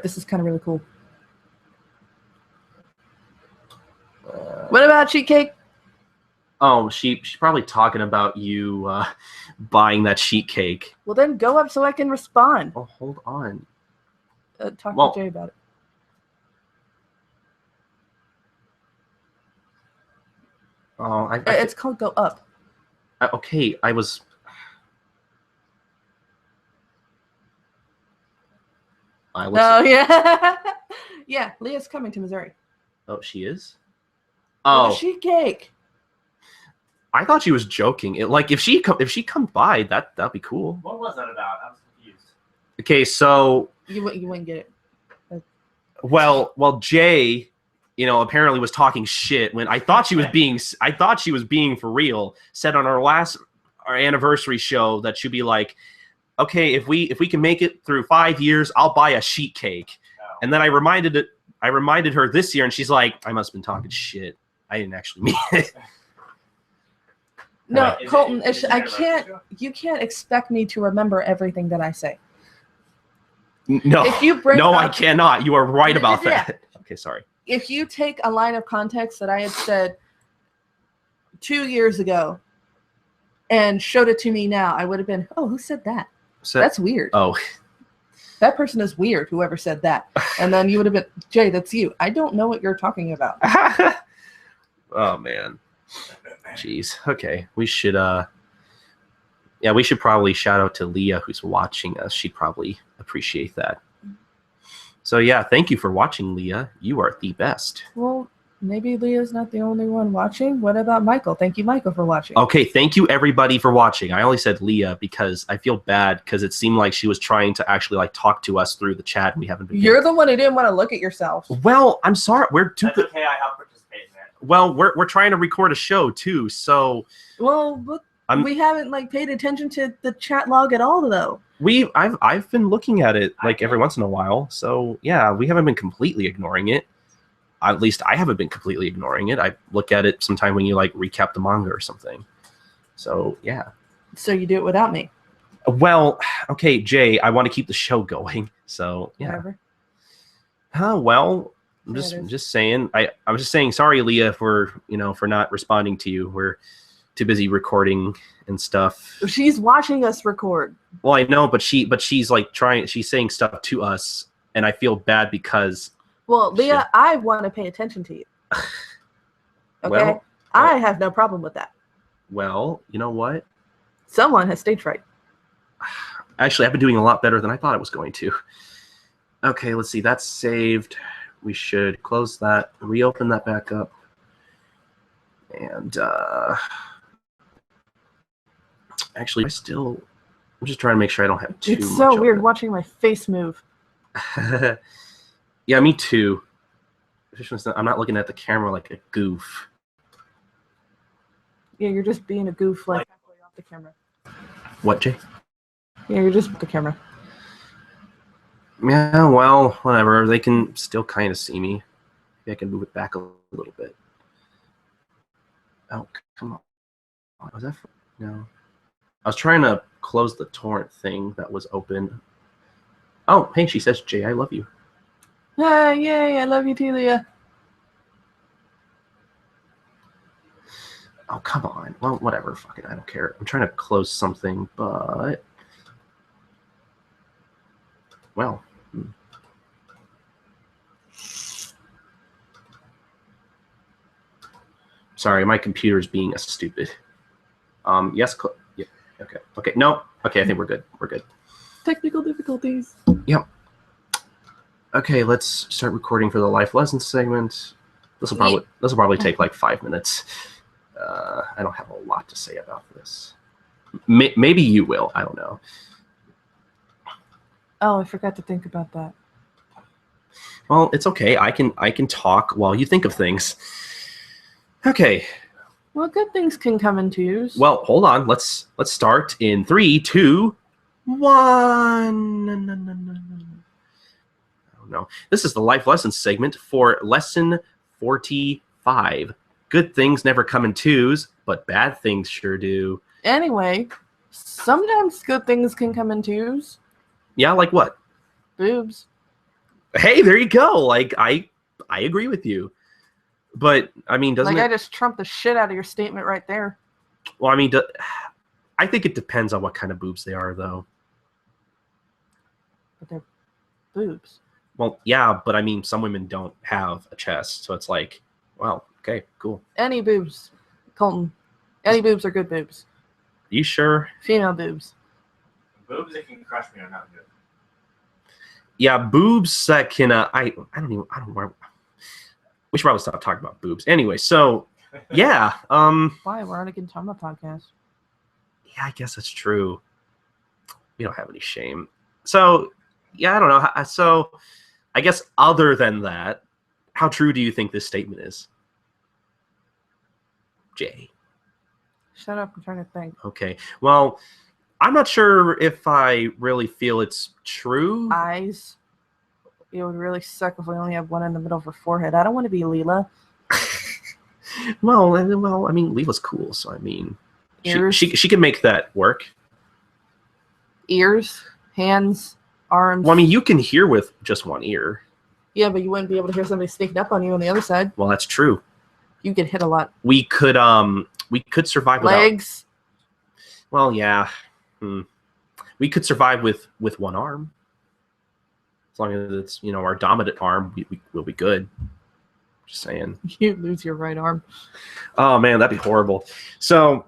This is kind of really cool. What about cheat cake? Oh, she's probably talking about you buying that sheet cake. Well, then go up so I can respond. Oh, hold on. Talk to Jay about it. Oh, it's called Go Up. Okay, I was. Oh yeah, yeah. Leah's coming to Missouri. Oh, she is. Oh, sheet cake. I thought she was joking. If she come by, that'd be cool. What was that about? I was confused. Okay, so you wouldn't get it. Well, Jay, apparently was talking shit when I thought she was being for real. Said on our anniversary show that she'd be like, okay, if we can make it through 5 years, I'll buy a sheet cake. Oh. And then I reminded her this year, and she's like, I must have been talking shit. I didn't actually mean it. No, Colton, you can't expect me to remember everything that I say. No, I cannot. You are right about that. Okay, sorry. If you take a line of context that I had said 2 years ago and showed it to me now, I would have been, oh, who said that? That's weird. Oh. That person is weird, whoever said that. And then you would have been, Jay, that's you. I don't know what you're talking about. Oh, man. Jeez. Okay. We should probably shout out to Leah who's watching us. She'd probably appreciate that. So yeah, thank you for watching, Leah. You are the best. Well, maybe Leah's not the only one watching. What about Michael? Thank you, Michael, for watching. Okay, thank you everybody for watching. I only said Leah because I feel bad because it seemed like she was trying to actually talk to us through the chat and we haven't been. You're the one who didn't want to look at yourself. Well, I'm sorry. That's okay. I helped participate in it. Well, we're trying to record a show too, so. Well, we haven't paid attention to the chat log at all, though. I've been looking at it every once in a while, so yeah, we haven't been completely ignoring it. At least I haven't been completely ignoring it. I look at it sometime when you recap the manga or something. So yeah. So you do it without me? Well, okay, Jay, I want to keep the show going, so yeah. Whatever. Well, I'm just saying. I was just saying sorry, Leah, for not responding to you. We're too busy recording and stuff. She's watching us record. Well, I know, but she's she's saying stuff to us, and I feel bad because. Well, Leah, I want to pay attention to you. Okay? Well, I have no problem with that. Well, you know what? Someone has stage fright. Actually, I've been doing a lot better than I thought I was going to. Okay, let's see. That's saved. We should close that, reopen that back up. And actually, I'm just trying to make sure I don't have too much. It's so weird watching my face move. Yeah, me too. I'm not looking at the camera like a goof. Yeah, you're just being a goof halfway off the camera. What, Jay? Yeah, you're just the camera. Yeah, well, whatever. They can still kind of see me. Maybe I can move it back a little bit. Oh, come on. Was that no? I was trying to close the torrent thing that was open. Oh, hey, she says, Jay, I love you. Yay, I love you too, Leah. Oh, come on. Well, whatever. Fuck it. I don't care. I'm trying to close something, but. Well. Sorry, my computer's being a stupid. Yes. Yeah. Okay. Okay. No. Okay. I think we're good. We're good. Technical difficulties. Yep. Okay. Let's start recording for the life lesson segment. This will probably take 5 minutes. I don't have a lot to say about this. Maybe you will. I don't know. Oh, I forgot to think about that. Well, it's okay. I can talk while you think of things. Okay. Well, good things can come in twos. Well, hold on. Let's start in 3, 2, 1. Oh no. This is the life lesson segment for lesson 45. Good things never come in twos, but bad things sure do. Anyway, sometimes good things can come in twos. Yeah, like what? Boobs. Hey, there you go. I agree with you. But I mean, doesn't I just trumped the shit out of your statement right there. Well, I mean, I think it depends on what kind of boobs they are, though. But they're boobs. Well, yeah, but I mean, some women don't have a chest, so it's like, well, okay, cool. Any boobs, Colton. Any boobs are good boobs. Are you sure? Female boobs. Boobs that can crush me are not good. Yeah, boobs that can. I don't know. We should probably stop talking about boobs. Anyway, so yeah. Why? We're on a Gintama podcast. Yeah, I guess that's true. We don't have any shame. So yeah, I don't know. So I guess other than that, how true do you think this statement is, Jay? Shut up! I'm trying to think. Okay. Well, I'm not sure if I really feel it's true. Eyes. It would really suck if we only have one in the middle of her forehead. I don't want to be Leela. well, I mean, Leela's cool, so I mean, she can make that work. Ears, hands, arms. Well, I mean, you can hear with just one ear. Yeah, but you wouldn't be able to hear somebody sneaking up on you on the other side. Well, that's true. You get hit a lot. We could survive without legs. Well, yeah. We could survive with one arm. As long as it's, our dominant arm, we'll be good. Just saying. You lose your right arm. Oh man, that'd be horrible. So,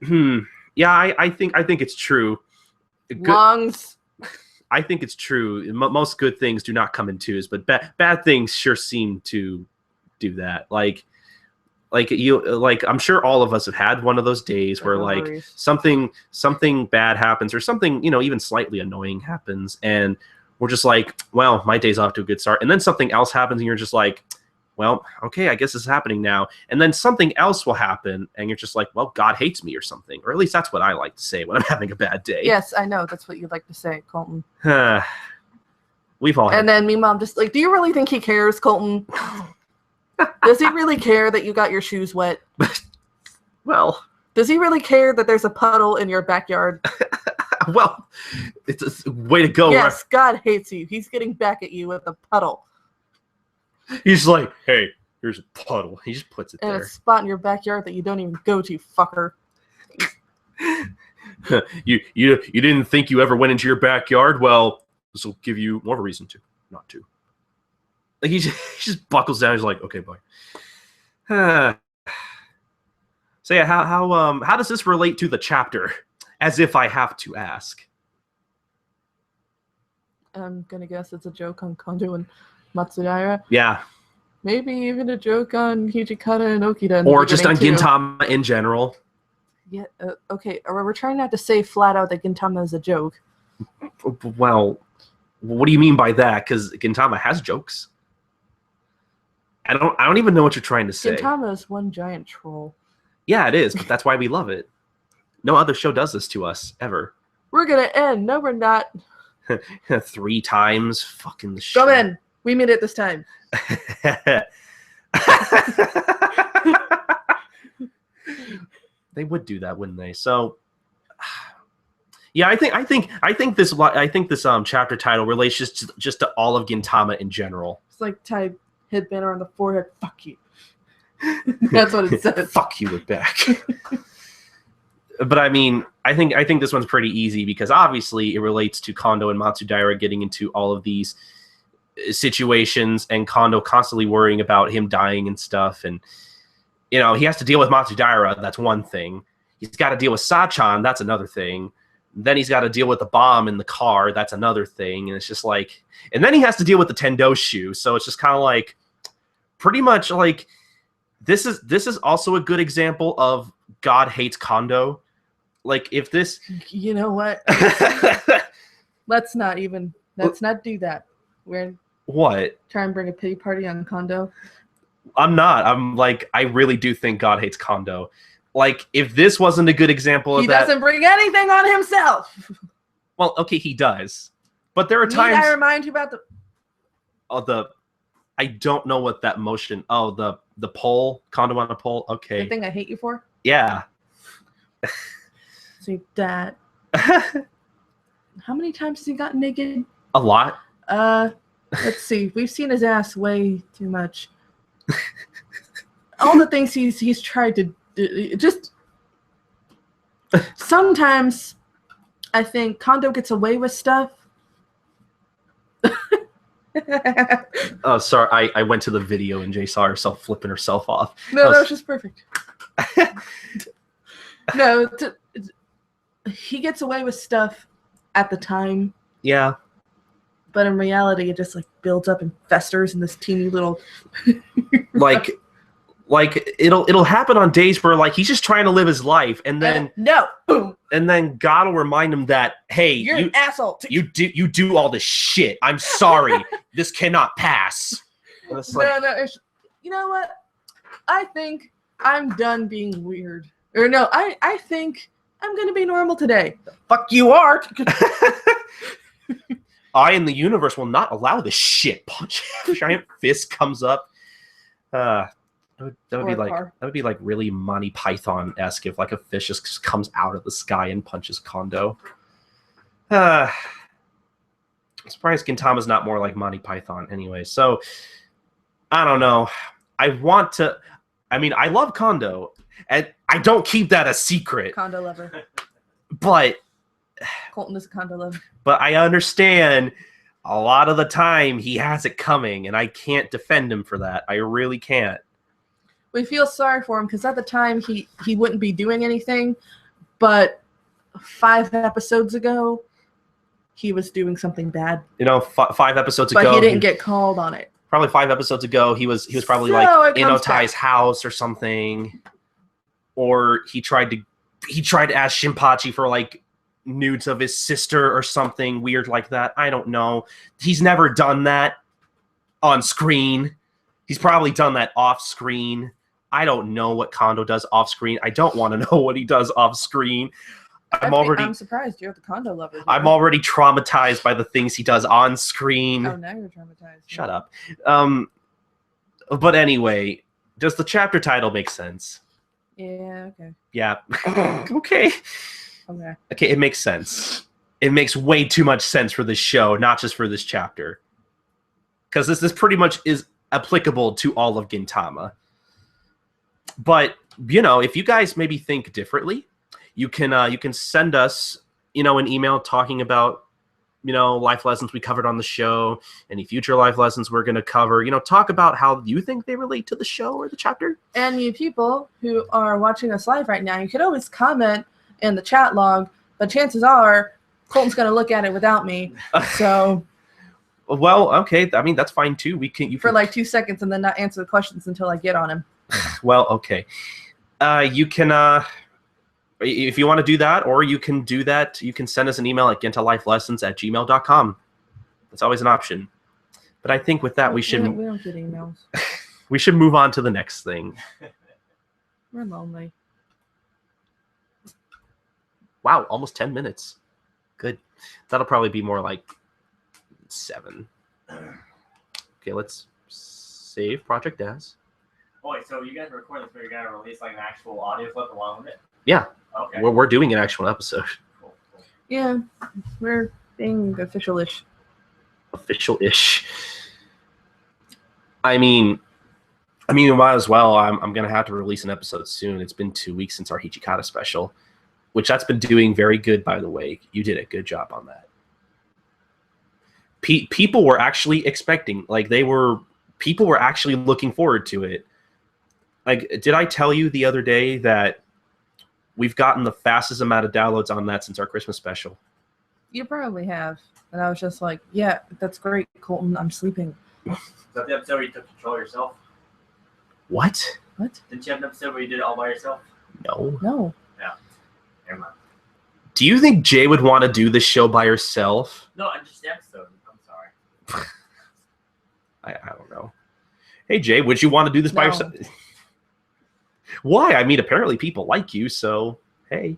yeah, I think it's true. Lungs. I think it's true. Most good things do not come in twos, but bad things sure seem to do that. Like I'm sure all of us have had one of those days where like something bad happens or something, even slightly annoying happens, and we're just like, well, my day's off to a good start. And then something else happens and you're just like, well, okay, I guess this is happening now. And then something else will happen and you're just like, well, God hates me or something. Or at least that's what I like to say when I'm having a bad day. Yes, I know. That's what you like to say, Colton. We've all had. And then me mom just like, do you really think he cares, Colton? Does he really care that you got your shoes wet? Well. Does he really care that there's a puddle in your backyard? Well, it's a way to go. Yes, right? God hates you. He's getting back at you with a puddle. He's like, hey, here's a puddle. He just puts it there. And a spot in your backyard that you don't even go to, fucker. You didn't think you ever went into your backyard? Well, this will give you more of a reason to not to. Like he just buckles down. He's like, okay, bye. So yeah, how does this relate to the chapter? As if I have to ask. I'm gonna guess it's a joke on Kondo and Matsudaira. Yeah. Maybe even a joke on Hijikata and Okida. Or just on Gintama in general. Yeah. Okay. We're trying not to say flat out that Gintama is a joke. Well, what do you mean by that? Because Gintama has jokes. I don't even know what you're trying to say. Gintama is one giant troll. Yeah, it is, but that's why we love it. No other show does this to us, ever. We're gonna end. No, we're not. 3 times? Fucking the shit. Come in. We mean it this time. They would do that, wouldn't they? So, yeah, I think this chapter title relates just to all of Gintama in general. It's like tie headband on the forehead. Fuck you. That's what it says. Fuck you, look back. But I mean, I think this one's pretty easy because obviously it relates to Kondo and Matsudaira getting into all of these situations and Kondo constantly worrying about him dying and stuff. And, he has to deal with Matsudaira. That's one thing. He's got to deal with Sachan. That's another thing. Then he's got to deal with the bomb in the car. That's another thing. And it's just like, and then he has to deal with the Tendoshu. So it's just kind of like, pretty much like, this is also a good example of God hates Kondo. Like if this, you know what? Let's not do that. We're what? Try and bring a pity party on Kondo. I'm not. I'm like, I really do think God hates Kondo. Like if this wasn't a good example of that, he doesn't bring anything on himself. Well, okay, he does, but there are times. I remind you about I don't know what that motion. Oh, the pole, Kondo on a pole. Okay. The thing I hate you for. Yeah. See that. How many times has he gotten naked? A lot. Let's see. We've seen his ass way too much. all the things he's tried to do, just sometimes I think Kondo gets away with stuff. Oh, sorry. I went to the video and Jay saw herself flipping herself off. No, that was just perfect. No, he gets away with stuff at the time. Yeah. But in reality, it just like builds up and festers in this teeny little. like it'll happen on days where like he's just trying to live his life, and then boom, and then God will remind him that, hey, you're an asshole. You do all this shit. I'm sorry. This cannot pass. No. You know what? I think I'm done being weird. Or no, I think I'm gonna be normal today. The fuck you are. I in the universe will not allow this shit. Punch. Giant fist comes up. That would be like really Monty Python-esque if like a fish just comes out of the sky and punches Kondo. I'm surprised Gintama's not more like Monty Python anyway. So I don't know. I love Kondo, and I don't keep that a secret. Kondo lover. But Colton is a Kondo lover. But I understand a lot of the time he has it coming, and I can't defend him for that. I really can't. We feel sorry for him because at the time he wouldn't be doing anything, but 5 episodes ago he was doing something bad. You know, 5 episodes ago, but he didn't get called on it. Probably 5 episodes ago, he was probably in Otai's house or something, or he tried to ask Shinpachi for like nudes of his sister or something weird like that. I don't know. He's never done that on screen. He's probably done that off screen. I don't know what Kondo does off screen. I don't want to know what he does off screen. I'm surprised you're the Kondo lover. I'm already traumatized by the things he does on screen. Oh, now you're traumatized. Shut up. But anyway, does the chapter title make sense? Yeah, okay. Yeah. Okay. Okay, it makes sense. It makes way too much sense for this show, not just for this chapter. Because this pretty much is applicable to all of Gintama. But, you know, if you guys maybe think differently, you can send us, you know, an email talking about, you know, life lessons we covered on the show, any future life lessons we're going to cover. You know, talk about how you think they relate to the show or the chapter. And you people who are watching us live right now, you could always comment in the chat log, but chances are Colton's going to look at it without me. So, well, okay. I mean, that's fine too. You can for like 2 seconds and then not answer the questions until I get on him. Well, okay. You can, if you want to do that, or you can do that, you can send us an email at gintalifelessons@gmail.com. That's always an option. But I think with that, we don't get emails. We should move on to the next thing. We're lonely. Wow, almost 10 minutes. Good. That'll probably be more like 7. Okay, let's save Project as. Oh, wait, so you guys are recording this, but you're going to release like an actual audio clip along with it? Yeah. Okay. We're doing an actual episode. Cool. Yeah, we're being official-ish. Official-ish. I mean, we might as well. I'm going to have to release an episode soon. It's been 2 weeks since our Hichikata special, which that's been doing very good, by the way. You did a good job on that. People were actually expecting, like people were actually looking forward to it. Like, did I tell you the other day that we've gotten the fastest amount of downloads on that since our Christmas special? You probably have. And I was just like, yeah, that's great, Colton. I'm sleeping. Is that the episode where you took control yourself? What? Didn't you have an episode where you did it all by yourself? No. Yeah. Never mind. Do you think Jay would want to do this show by herself? No, just the episode. I'm sorry. I don't know. Hey, Jay, would you want to do this by yourself? Why? I mean, apparently people like you, so hey.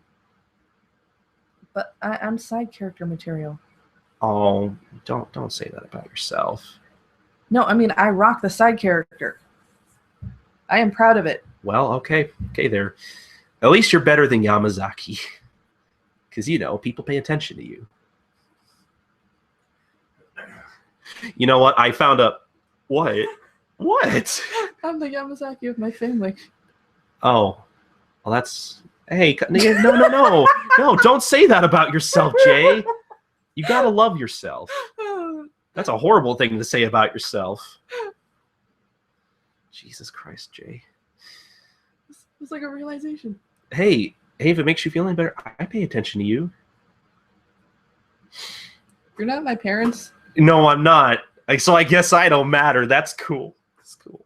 But I'm side character material. Oh, don't say that about yourself. No, I mean, I rock the side character. I am proud of it. Well, okay there. At least you're better than Yamazaki. Because, you know, people pay attention to you. You know what? I found a... What? I'm the Yamazaki of my family. Oh, well, that's... Hey, no. No, don't say that about yourself, Jay. You gotta love yourself. That's a horrible thing to say about yourself. Jesus Christ, Jay. It's like a realization. Hey, if it makes you feel any better, I pay attention to you. You're not my parents. No, I'm not. So I guess I don't matter. That's cool. That's cool.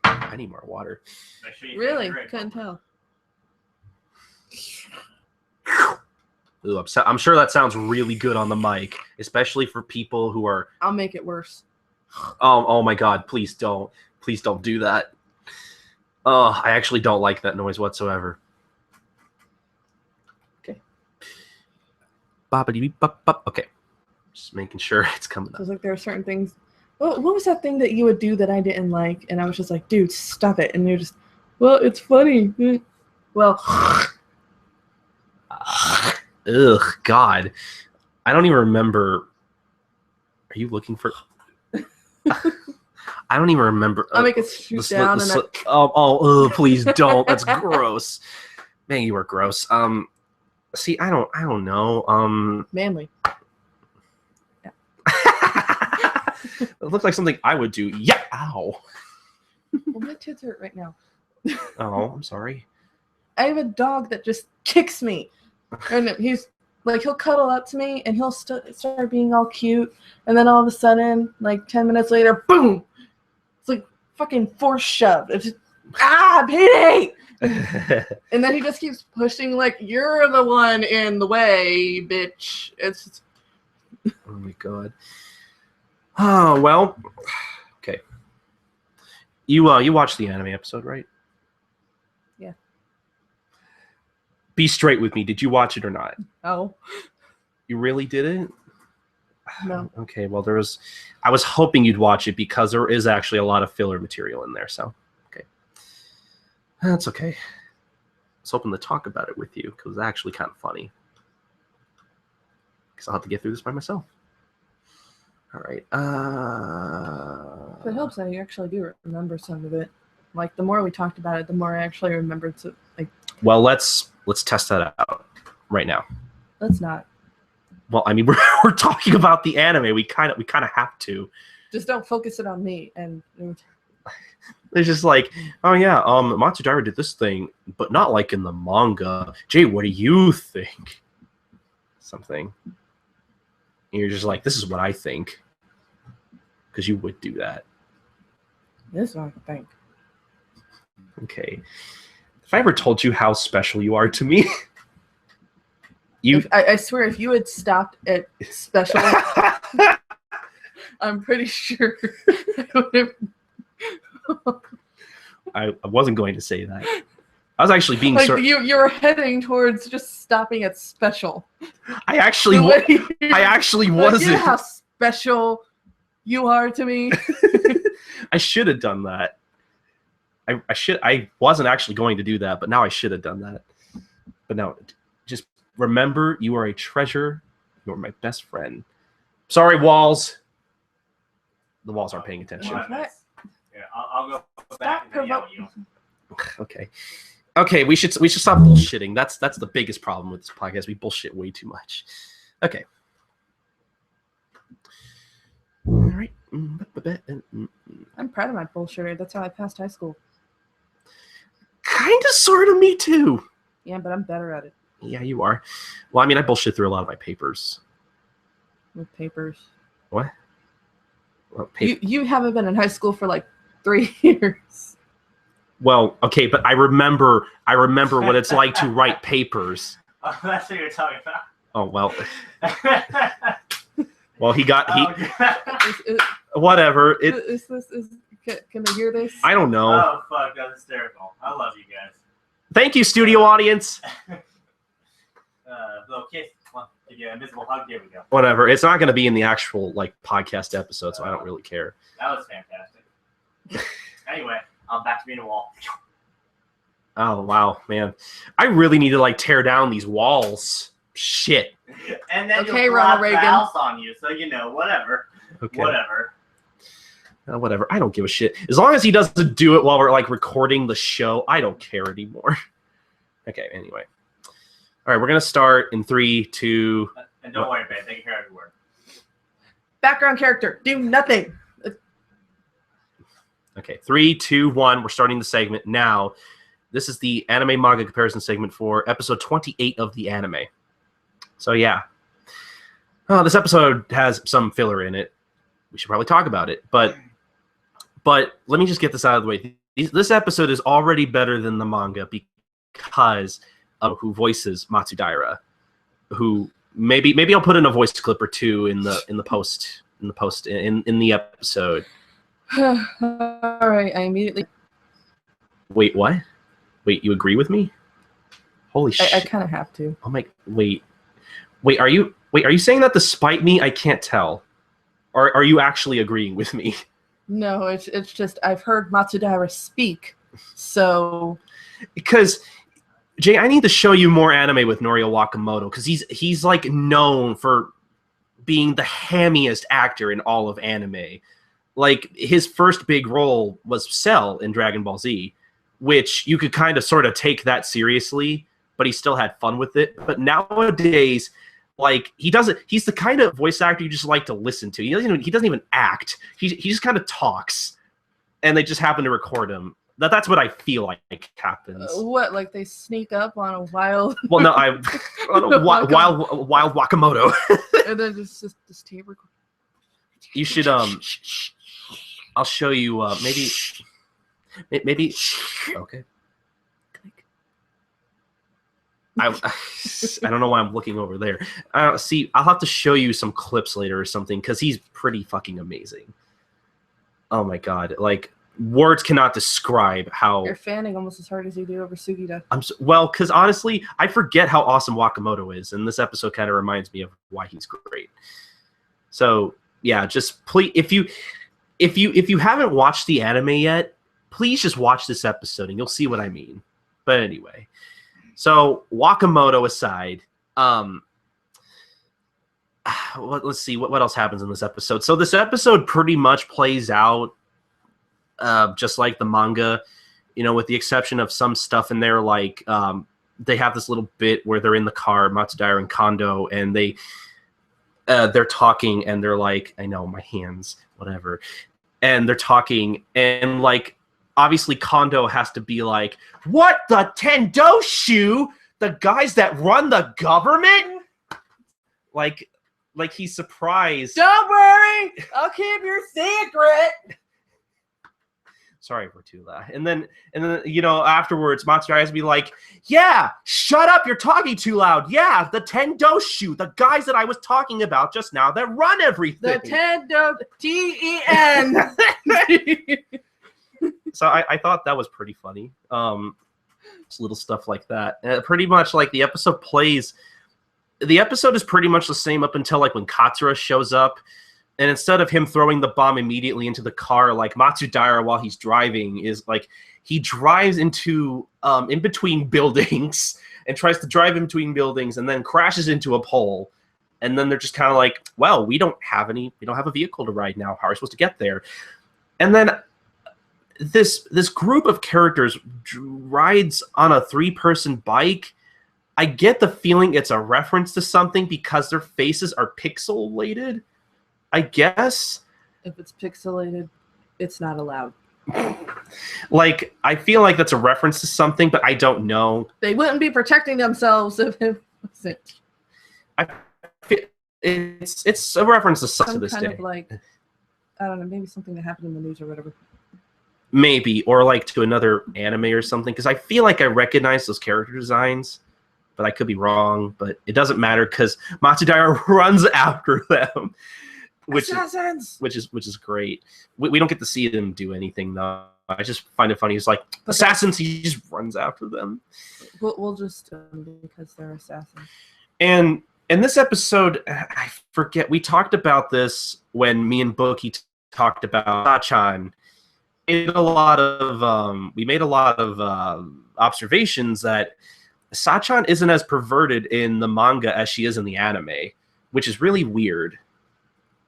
I need more water. Really? Couldn't tell. Ooh, I'm sure that sounds really good on the mic, especially for people who are... I'll make it worse. Oh my God, please don't. Please don't do that. I actually don't like that noise whatsoever. Okay. Boppity-beep-bop-bop. Okay. Just making sure it's coming up. It's like there are certain things... What was that thing that you would do that I didn't like? And I was just like, dude, stop it. And you're just, well, it's funny. Well... Ugh, God. I don't even remember. Are you looking for... I don't even remember. I'll make it shoot down. Please don't. That's gross. Man, you are gross. See, I don't know. Manly. Yeah. It looks like something I would do. Yeah. Ow. Well, my tits hurt right now. Oh, I'm sorry. I have a dog that just kicks me. And he's like, he'll cuddle up to me and he'll start being all cute. And then all of a sudden, like 10 minutes later, boom! It's like fucking force shove. It's just, payday! And then he just keeps pushing, like, you're the one in the way, bitch. It's just... Oh my God. Oh, well. Okay. You watched the anime episode, right? Yeah. Be straight with me. Did you watch it or not? Oh. You really didn't? No. Okay, well, I was hoping you'd watch it because there is actually a lot of filler material in there, so, okay. That's okay. I was hoping to talk about it with you because it's actually kind of funny. Because I'll have to get through this by myself. All right. It helps that you actually do remember some of it. Like, the more we talked about it, the more I actually remembered to, like... Well, let's test that out right now. Let's not. Well, I mean, we're talking about the anime. We kind of have to. Just don't focus it on me. And it's just like, oh yeah, Matsudara did this thing, but not like in the manga. Jay, what do you think? Something. And you're just like, this is what I think, because you would do that. This is what I think. Okay. If I ever told you how special you are to me, I swear, if you had stopped at special, I'm pretty sure I would have. I wasn't going to say that. I was actually being like you were heading towards just stopping at special. I actually wasn't. You know how special you are to me. I should have done that. I wasn't actually going to do that, but now I should have done that. But no, just remember, you are a treasure. You are my best friend. Sorry, walls. The walls aren't paying attention. Yeah, I'll go back and yell at you. Okay, we should stop bullshitting. That's the biggest problem with this podcast. We bullshit way too much. Okay. All right. I'm proud of my bullshitter. That's how I passed high school. Kind of, sort of, me too. Yeah, but I'm better at it. Yeah, you are. Well, I mean, I bullshit through a lot of my papers. With papers? What? Well, you haven't been in high school for like 3 years. Well, okay, but I remember what it's like to write papers. Oh, that's what you're talking about. Oh, well. Well, whatever. Can I hear this? I don't know. Oh, fuck, that's hysterical. I love you guys. Thank you, studio audience. Little kiss. Well, give you an invisible hug. There we go. Whatever. It's not going to be in the actual podcast episode, so I don't really care. That was fantastic. Anyway, back to being a wall. Oh, wow, man. I really need to tear down these walls. shit. And then Okay, you'll Ronald drop the Reagan. house on you, so whatever. Okay. Whatever. Whatever. I don't give a shit. As long as he doesn't do it while we're like recording the show, I don't care anymore. Okay. Anyway. All right, we're gonna start in 3, 2. And don't worry, babe. They can hear every word. Background character, do nothing. Okay, 3, 2, 1. We're starting the segment now. This is the anime manga comparison segment for episode 28 of the anime. So yeah, this episode has some filler in it. We should probably talk about it, but let me just get this out of the way. This episode is already better than the manga because of who voices Matsudaira, who maybe I'll put in a voice clip or two in the episode. All right, I immediately. Wait, what? Wait, you agree with me? Holy shit! I kind of have to. Oh my! Wait. Are you saying that to spite me? I can't tell. Or are you actually agreeing with me? No, it's just I've heard Matsudaira speak, so. Because Jay, I need to show you more anime with Norio Wakamoto because he's like known for being the hammiest actor in all of anime. Like his first big role was Cell in Dragon Ball Z, which you could kind of sort of take that seriously, but he still had fun with it. But nowadays, like he's the kind of voice actor you just like to listen to. He doesn't even act. He just kind of talks, and they just happen to record him. That's what I feel like happens. What, like they sneak up on a wild? Well, no, wild Wakamoto. And then just tape record. You should I'll show you maybe okay. I don't know why I'm looking over there. See, I'll have to show you some clips later or something because he's pretty fucking amazing. Oh my god, like words cannot describe how You're fanning almost as hard as you do over Sugita. Well, because honestly, I forget how awesome Wakamoto is, and this episode kind of reminds me of why he's great. So yeah, just please, if you haven't watched the anime yet, please just watch this episode and you'll see what I mean. But anyway, so Wakamoto aside, let's see what else happens in this episode. So this episode pretty much plays out just like the manga, with the exception of some stuff in there, like they have this little bit where they're in the car, Matsudaira and Kondo, and they're talking and they're like, I know my hands, whatever. And they're talking and like, obviously Kondo has to be like, what the Tendoshu? The guys that run the government? Like he's surprised. Don't worry, I'll keep your secret. Sorry if we're too loud. And then afterwards, Matsudaira has to be like, yeah, shut up, you're talking too loud. Yeah, the Tendoshu, the guys that I was talking about just now that run everything. The Tendo T-E-N. So I thought that was pretty funny. Just little stuff like that. Pretty much like the episode is pretty much the same up until like when Katsura shows up. And instead of him throwing the bomb immediately into the car, like Matsudaira while he's driving is like he drives into in between buildings and tries to drive in between buildings and then crashes into a pole. And then they're just kind of like, well, we don't have a vehicle to ride now. How are we supposed to get there? And then this group of characters rides on a 3-person bike. I get the feeling it's a reference to something because their faces are pixelated. I guess. If it's pixelated, it's not allowed. Like, I feel like that's a reference to something, but I don't know. They wouldn't be protecting themselves if it wasn't. I feel it's a reference to something to this kind day. of like, I don't know, maybe something that happened in the news or whatever. Maybe, or like to another anime or something, because I feel like I recognize those character designs, but I could be wrong. But it doesn't matter because Matsudaira runs after them. Which is great. We don't get to see them do anything though. I just find it funny. It's like assassins. He just runs after them. We'll just because they're assassins. And in this episode, I forget we talked about this when me and Bookie talked about Sachan. We made a lot of observations that Sachan isn't as perverted in the manga as she is in the anime, which is really weird.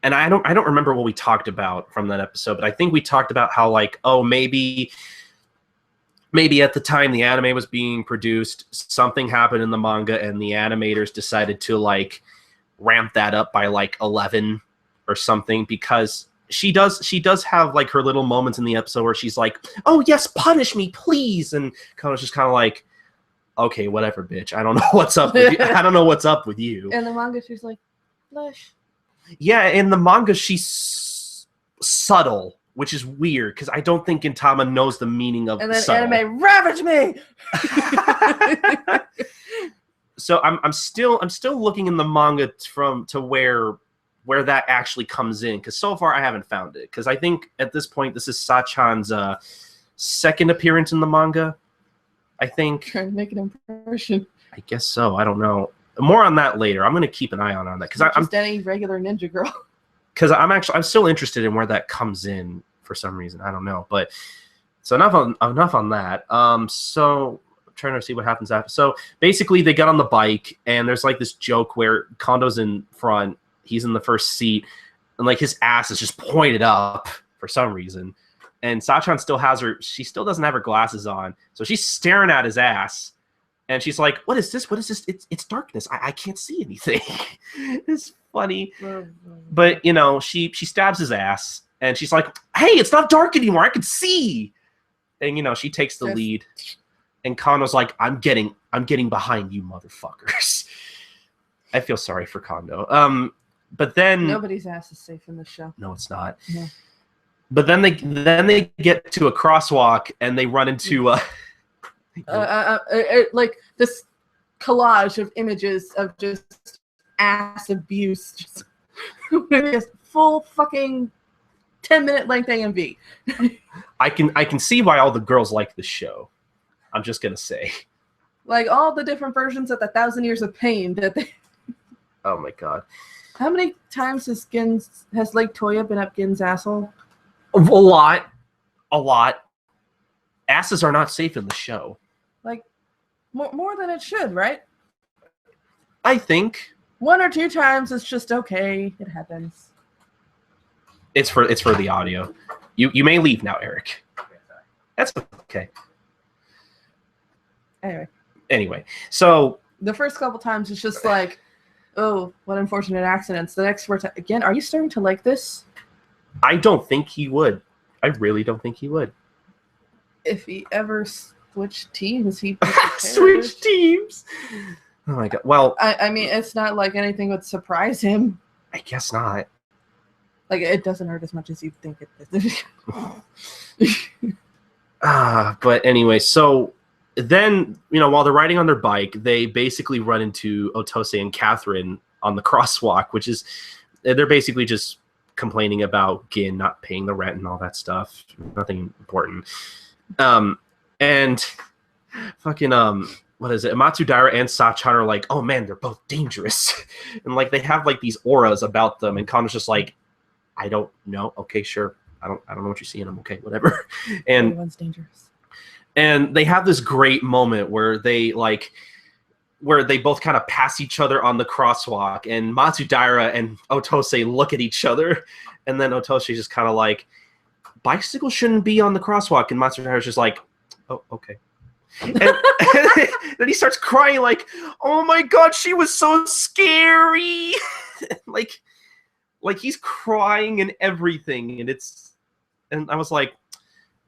And I don't remember what we talked about from that episode, but I think we talked about how, like, oh, maybe at the time the anime was being produced, something happened in the manga and the animators decided to, like, ramp that up by, like, 11 or something, because she does have, like, her little moments in the episode where she's like, oh, yes, punish me, please. And Kono's just kind of like, okay, whatever, bitch. I don't know what's up with you. I don't know what's up with you. In the manga, she's like, blush. Yeah, in the manga, she's subtle, which is weird because I don't think Gintama knows the meaning of and then subtle. Anime ravage me. So I'm still looking in the manga to where that actually comes in, because so far I haven't found it, because I think at this point this is Sachan's second appearance in the manga. I think. Trying to make an impression. I guess so. I don't know. More on that later. I'm going to keep an eye on that, because I'm any regular ninja girl. Because I'm still interested in where that comes in for some reason. I don't know, but so enough on that. So I'm trying to see what happens after. So basically, they get on the bike, and there's like this joke where Kondo's in front, he's in the first seat, and like his ass is just pointed up for some reason. And Sachan she still doesn't have her glasses on, so she's staring at his ass. And she's like, what is this? What is this? It's darkness. I can't see anything. It's funny. But, you know, she stabs his ass. And she's like, hey, it's not dark anymore. I can see. And, you know, she takes the lead. And Kondo's like, I'm getting behind you, motherfuckers. I feel sorry for Kondo. But then... Nobody's ass is safe in this show. No, it's not. No. But then they get to a crosswalk, and they run into... like this collage of images of just ass abuse, just with full fucking 10-minute length AMV. I can see why all the girls like this show. I'm just gonna say, like all the different versions of the 1,000 Years of Pain that they. Oh my god! How many times has Lake Toya been up Gin's asshole? A lot. Asses are not safe in the show. Like, more than it should, right? I think 1 or 2 times it's just okay. It happens. It's for the audio. You may leave now, Eric. That's okay. Anyway, so the first couple times it's just like, oh, what unfortunate accidents. The next 4 times, again, are you starting to like this? I don't think he would. I really don't think he would. If he ever switched teams, he switch teams. Oh my god! Well, I mean, it's not like anything would surprise him. I guess not. Like, it doesn't hurt as much as you think it does. But anyway, so then, you know, while they're riding on their bike, they basically run into Otose and Catherine on the crosswalk, which is they're basically just complaining about Gin not paying the rent and all that stuff. Nothing important. And fucking what is it? Matsudaira and Sachan are like, oh man, they're both dangerous. And like they have like these auras about them, and Kondo's just like, I don't know. Okay, sure. I don't know what you're seeing. I'm okay, whatever. And everyone's dangerous. And they have this great moment where they both kind of pass each other on the crosswalk, and Matsudaira and Otose look at each other, and then Otose just kind of like, bicycles shouldn't be on the crosswalk, and Matsudaira's just like, oh, okay. And then he starts crying like, oh my god, she was so scary. like he's crying and everything, and I was like,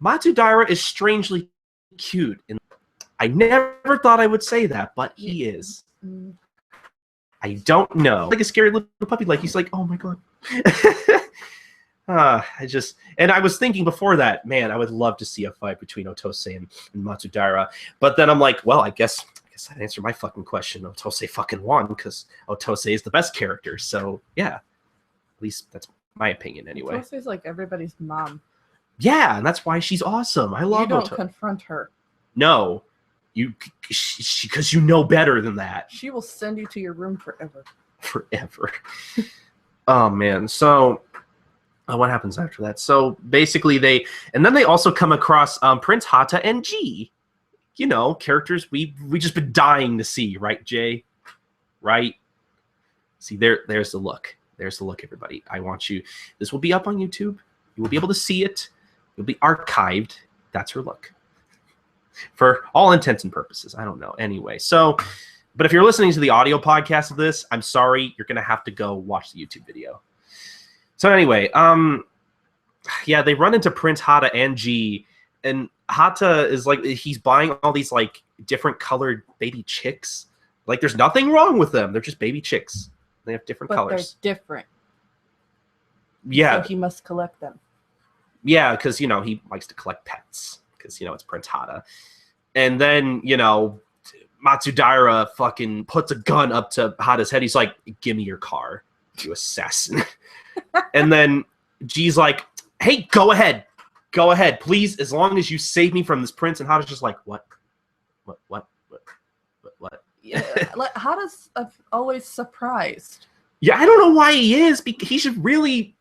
Matsudaira is strangely cute, and I never thought I would say that, but he is. I don't know, like a scary little puppy. Like he's like, oh my god. I was thinking before that, man, I would love to see a fight between Otose and Matsudaira. But then I'm like, well, I guess that answered my fucking question. Otose fucking won because Otose is the best character. So yeah, at least that's my opinion anyway. Otose's like everybody's mom. Yeah, and that's why she's awesome. I love Otose. You don't confront her. No, because you know better than that. She will send you to your room forever. Forever. Oh man, so. What happens after that? So basically they also come across Prince Hata and G. you know, characters we just been dying to see, right, Jay? Right? See, there's the look. There's the look, everybody. I want you. This will be up on YouTube. You will be able to see it. It'll be archived. That's her look. For all intents and purposes. I don't know. Anyway, so, but if you're listening to the audio podcast of this, I'm sorry. You're going to have to go watch the YouTube video. So anyway, yeah, they run into Prince Hata and G, and Hata is like, he's buying all these like different colored baby chicks. Like, there's nothing wrong with them. They're just baby chicks. They have different colors. They're different. Yeah. So he must collect them. Yeah, because, you know, he likes to collect pets. Because, you know, it's Prince Hata. And then, you know, Matsudaira fucking puts a gun up to Hata's head. He's like, give me your car, you assassin. And then G's like, hey, go ahead. Go ahead, please, as long as you save me from this prince. And Hata's just like, what? Yeah, like Hata's always surprised. Yeah, I don't know why he is. He should really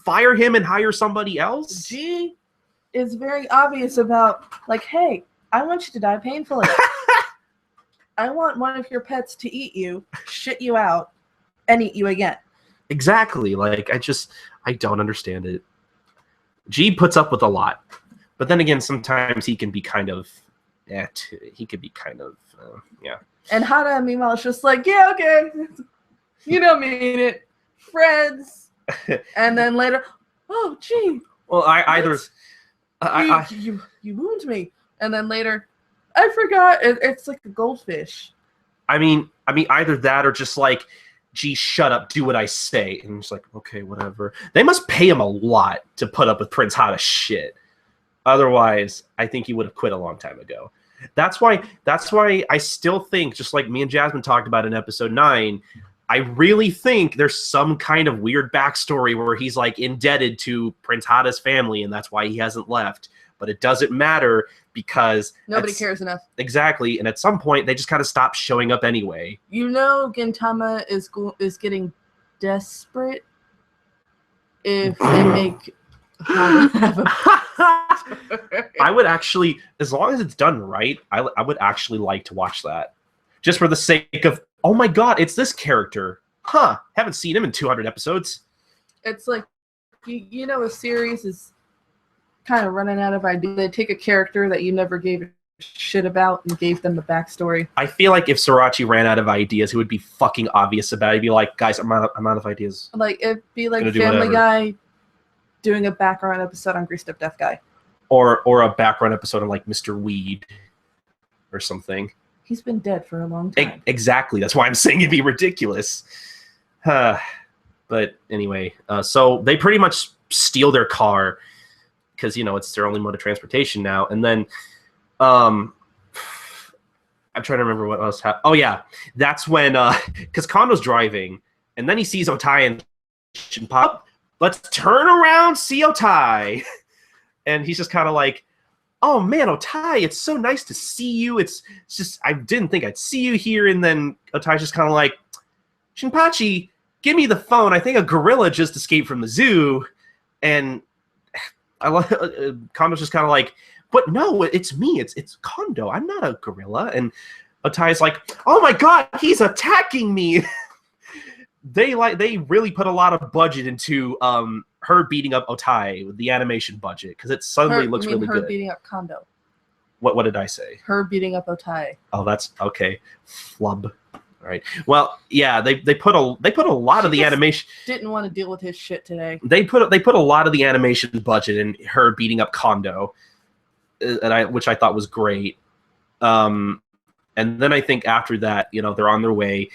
fire him and hire somebody else. G is very obvious about, like, hey, I want you to die painfully. I want one of your pets to eat you, shit you out, and eat you again. Exactly. Like, I don't understand it. G puts up with a lot. But then again, sometimes he can be kind of, yeah. And Hata, meanwhile, is just like, yeah, okay. You don't mean it. Friends. And then later, oh, gee. Well, You wound me. And then later, I forgot. It's like a goldfish. I mean, either that or just like, gee, shut up, do what I say. And it's like, okay, whatever. They must pay him a lot to put up with Prince Hata's shit. Otherwise, I think he would have quit a long time ago. That's why I still think, just like me and Jasmine talked about in episode 9, I really think there's some kind of weird backstory where he's like indebted to Prince Hata's family, and that's why he hasn't left. But it doesn't matter because nobody cares enough. Exactly, and at some point they just kind of stop showing up anyway. You know, Gintama is getting desperate if they make. I would actually, as long as it's done right, I would actually like to watch that. Just for the sake of, oh my god, it's this character. Huh, haven't seen him in 200 episodes. It's like, you know, a series is kind of running out of ideas. They take a character that you never gave a shit about and gave them a backstory. I feel like if Sorachi ran out of ideas, it would be fucking obvious about it. He'd be like, guys, I'm out of ideas. Like, it'd be like Family Guy doing a background episode on Greased Up Deaf Guy. Or a background episode on like Mr. Weed or something. He's been dead for a long time. Exactly. That's why I'm saying it'd be ridiculous. But anyway, so they pretty much steal their car because, you know, it's their only mode of transportation now. And then I'm trying to remember what else happened. Oh, yeah. That's when, because Kondo's driving, and then he sees Otai and Shinpa. Let's turn around, see Otai. And he's just kind of like, oh, man, Otai, it's so nice to see you. It's just, I didn't think I'd see you here. And then Otai's just kind of like, Shinpachi, give me the phone. I think a gorilla just escaped from the zoo. And Kondo's just kind of like, but no, it's me. It's Kondo. I'm not a gorilla. And Otai's like, oh my god, he's attacking me. They really put a lot of budget into her beating up Otai with the animation budget because it suddenly looks really good. Her beating up Kondo. What did I say? Her beating up Otai. Oh, that's okay. Flub. All right. Well, yeah, they put a lot of the animation. Didn't want to deal with his shit today. They put a lot of the animation budget in her beating up Kondo, which I thought was great. And then I think after that, you know, they're on their way.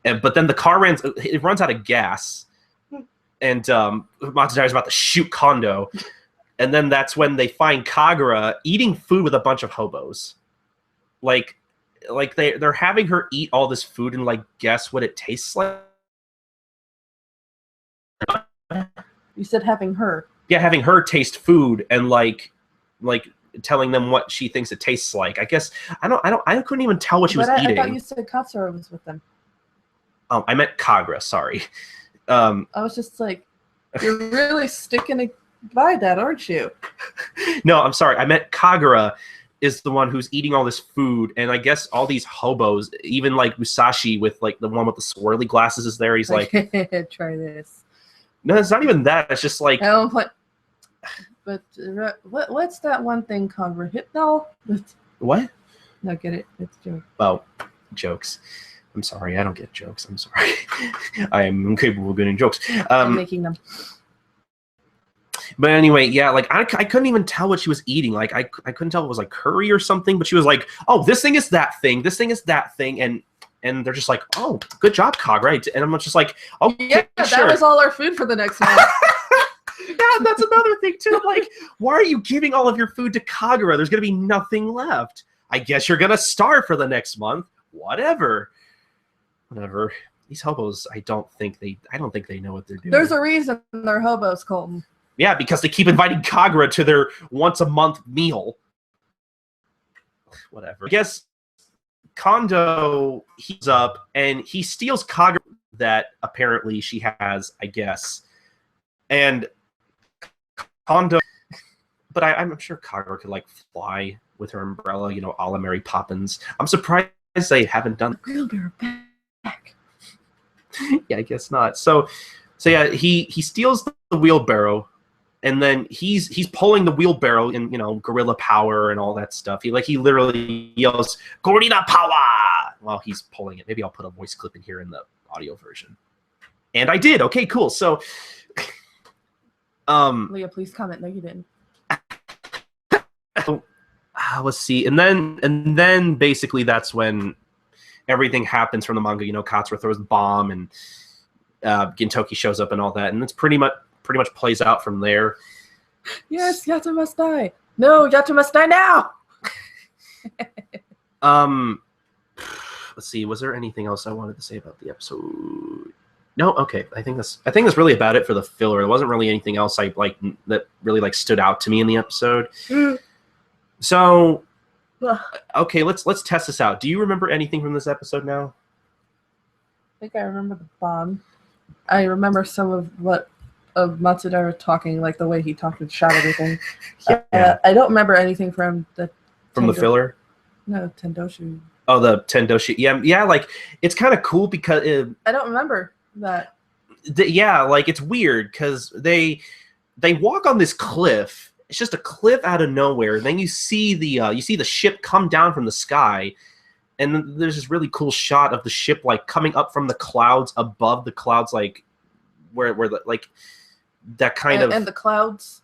But then the car runs out of gas, and Matsudaira's about to shoot Kondo, and then that's when they find Kagura eating food with a bunch of hobos. Like they're having her eat all this food and like guess what it tastes like. You said having her. Yeah, having her taste food and like telling them what she thinks it tastes like. I guess I couldn't even tell what she was eating. I thought you said Katsura was with them. I meant Kagura, sorry. I was just like, you're really sticking by that, aren't you? No, I'm sorry. I meant Kagura is the one who's eating all this food, and I guess all these hobos, even like Musashi with like the one with the swirly glasses is there. He's like, try this. No, it's not even that. It's just like, I don't put. But what's that one thing called? Hypnol? What? No, get it. It's a joke. Oh, jokes. I'm sorry, I don't get jokes. I'm sorry. I am incapable of getting jokes. I'm making them. But anyway, yeah, like I couldn't even tell what she was eating. Like I couldn't tell if it was like curry or something. But she was like, "Oh, this thing is that thing. This thing is that thing," and they're just like, "Oh, good job, Kagura." And I'm just like, "Oh, yeah, sure." That was all our food for the next month. Yeah, that's another thing too. Like, why are you giving all of your food to Kagura? There's gonna be nothing left. I guess you're gonna starve for the next month. Whatever. These hobos, I don't think they know what they're doing. There's a reason they're hobos, Colton. Yeah, because they keep inviting Kagura to their once-a-month meal. Whatever. I guess Kondo heats up, and he steals Kagura that apparently she has, I guess. And Kondo... But I'm sure Kagura could, like, fly with her umbrella, you know, a la Mary Poppins. I'm surprised they haven't done... Wheelbarrow back. Yeah, I guess not. So yeah, he steals the wheelbarrow, and then he's pulling the wheelbarrow in, you know, gorilla power and all that stuff. He literally yells "Gorilla power" while he's pulling it. Maybe I'll put a voice clip in here in the audio version. And I did. Okay, cool. So Leah, please comment. No, you didn't. Let's see. And then basically that's when everything happens from the manga. You know, Katsura throws the bomb, and Gintoki shows up and all that, and it's pretty much plays out from there. Yes, Yato must die. No, Yato must die now. Let's see. Was there anything else I wanted to say about the episode? No. Okay. I think that's really about it for the filler. There wasn't really anything else that really stood out to me in the episode. So. Okay, let's test this out. Do you remember anything from this episode now? I think I remember the bomb. I remember some of Matsuda talking, like the way he talked and shot everything. Yeah. I don't remember anything from the filler. No, Tendoshi. Oh, the Tendoshi. Yeah. Like it's kind of cool because I don't remember that. Like it's weird because they walk on this cliff. It's just a cliff out of nowhere. And then you see the ship come down from the sky, and then there's this really cool shot of the ship like coming up from the clouds, above the clouds, like where the like that kind of and the clouds.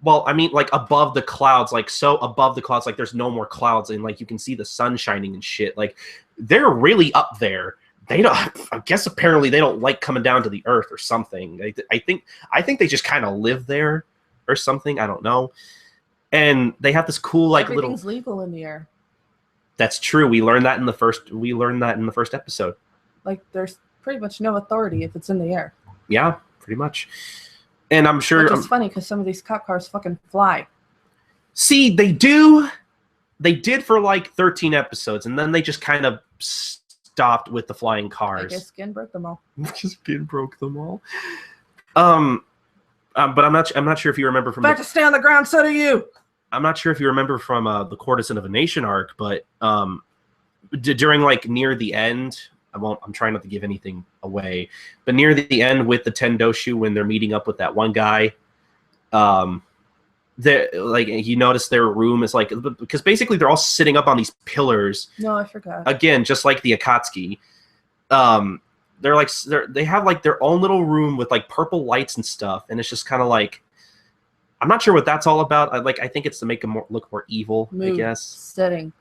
Well, I mean, like above the clouds, like so above the clouds, like there's no more clouds, and like you can see the sun shining and shit. Like they're really up there. They don't. I guess apparently they don't like coming down to the earth or something. I think they just kind of live there. Or something, I don't know. And they have this cool like everything's legal in the air. That's true. We learned that in the first episode. Like there's pretty much no authority if it's in the air. Yeah, pretty much. And I'm sure it's funny because some of these cop cars fucking fly. See, they do. They did for like 13 episodes, and then they just kind of stopped with the flying cars. I guess Skin broke them all. Skin broke them all. But I'm not sure if you remember from. If I have to stay on the ground, so do you. I'm not sure if you remember from the Courtesan of a Nation arc, but during like near the end, I'm trying not to give anything away, but near the end with the Tendoshu when they're meeting up with that one guy, like you notice their room is like because basically they're all sitting up on these pillars. No, I forgot. Again, just like the Akatsuki. They have like their own little room with like purple lights and stuff, and it's just kind of like I'm not sure what that's all about. I think it's to make them look more evil. Mood, I guess setting.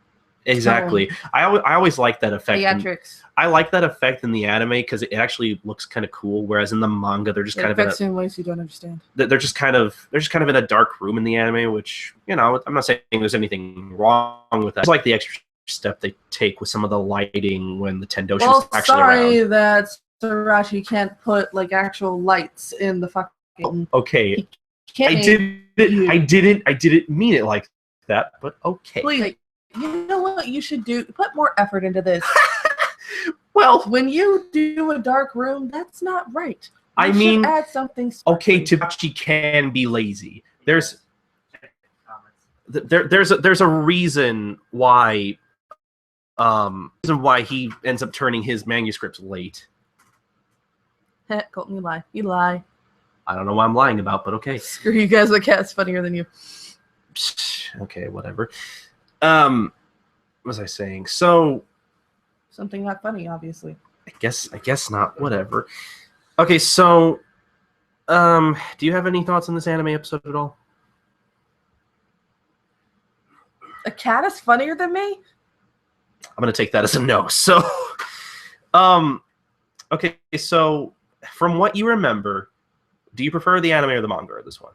Exactly. I always like that effect. Theatrics. I like that effect in the anime because it actually looks kind of cool. Whereas in the manga, they're just kind of affects in ways you don't understand. They're just kind of in a dark room in the anime, which I'm not saying there's anything wrong with that. It's like the extra step they take with some of the lighting when the Tendoshi is actually sorry around. That Sriracha can't put like actual lights in the fucking. Okay, I didn't mean it like that, but okay. Please, you know what you should do? Put more effort into this. Well, when you do a dark room, that's not right. I mean, add something. Okay, Tabachi can be lazy. There's there's a reason why he ends up turning his manuscripts late. Colton, you lie. You lie. I don't know what I'm lying about, but okay. Screw you guys. The cat's funnier than you. Okay, whatever. What was I saying? So something not funny, obviously. I guess not. Whatever. Okay, so do you have any thoughts on this anime episode at all? A cat is funnier than me? I'm gonna take that as a no. So okay, so from what you remember, do you prefer the anime or the manga or this one?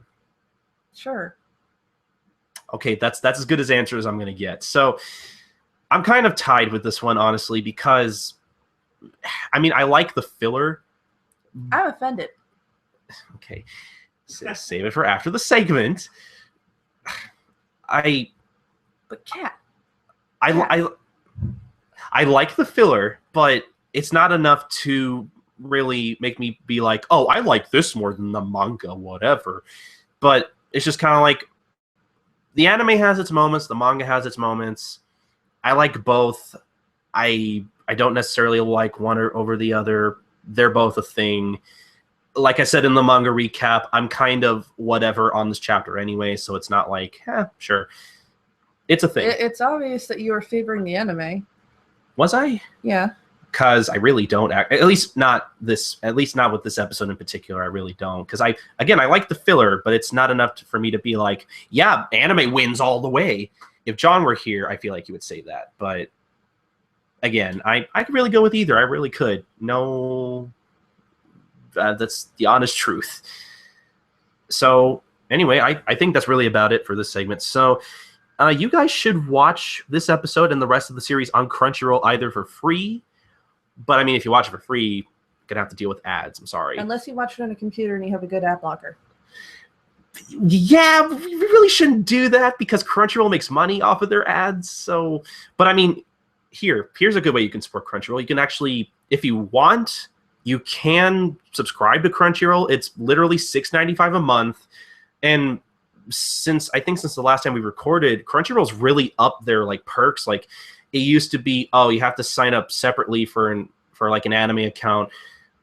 Sure. Okay, that's as good as answer as I'm gonna get. So I'm kind of tied with this one, honestly, because I mean I like the filler. I'm offended. Okay. Save it for after the segment. But cat. I like the filler, but it's not enough to really make me be like, oh, I like this more than the manga, whatever. But it's just kind of like the anime has its moments, the manga has its moments. I like both. I don't necessarily like one or over the other. They're both a thing. Like I said in the manga recap, I'm kind of whatever on this chapter anyway, so it's not like, sure. It's a thing. It's obvious that you are favoring the anime. Was I? Yeah. Because I really don't at least not with this episode in particular. I really don't. Because I like the filler, but it's not enough for me to be like, yeah, anime wins all the way. If John were here, I feel like he would say that. But again, I could really go with either. I really could. No, that's the honest truth. So anyway, I think that's really about it for this segment. So you guys should watch this episode and the rest of the series on Crunchyroll either for free. But I mean, if you watch it for free, you're going to have to deal with ads. I'm sorry. Unless you watch it on a computer and you have a good ad blocker. Yeah, we really shouldn't do that because Crunchyroll makes money off of their ads. So, but I mean, here's a good way you can support Crunchyroll. You can actually, if you want, you can subscribe to Crunchyroll. It's literally $6.95 a month. And since the last time we recorded, Crunchyroll's really up their like perks. Like it used to be, oh, you have to sign up separately for like an anime account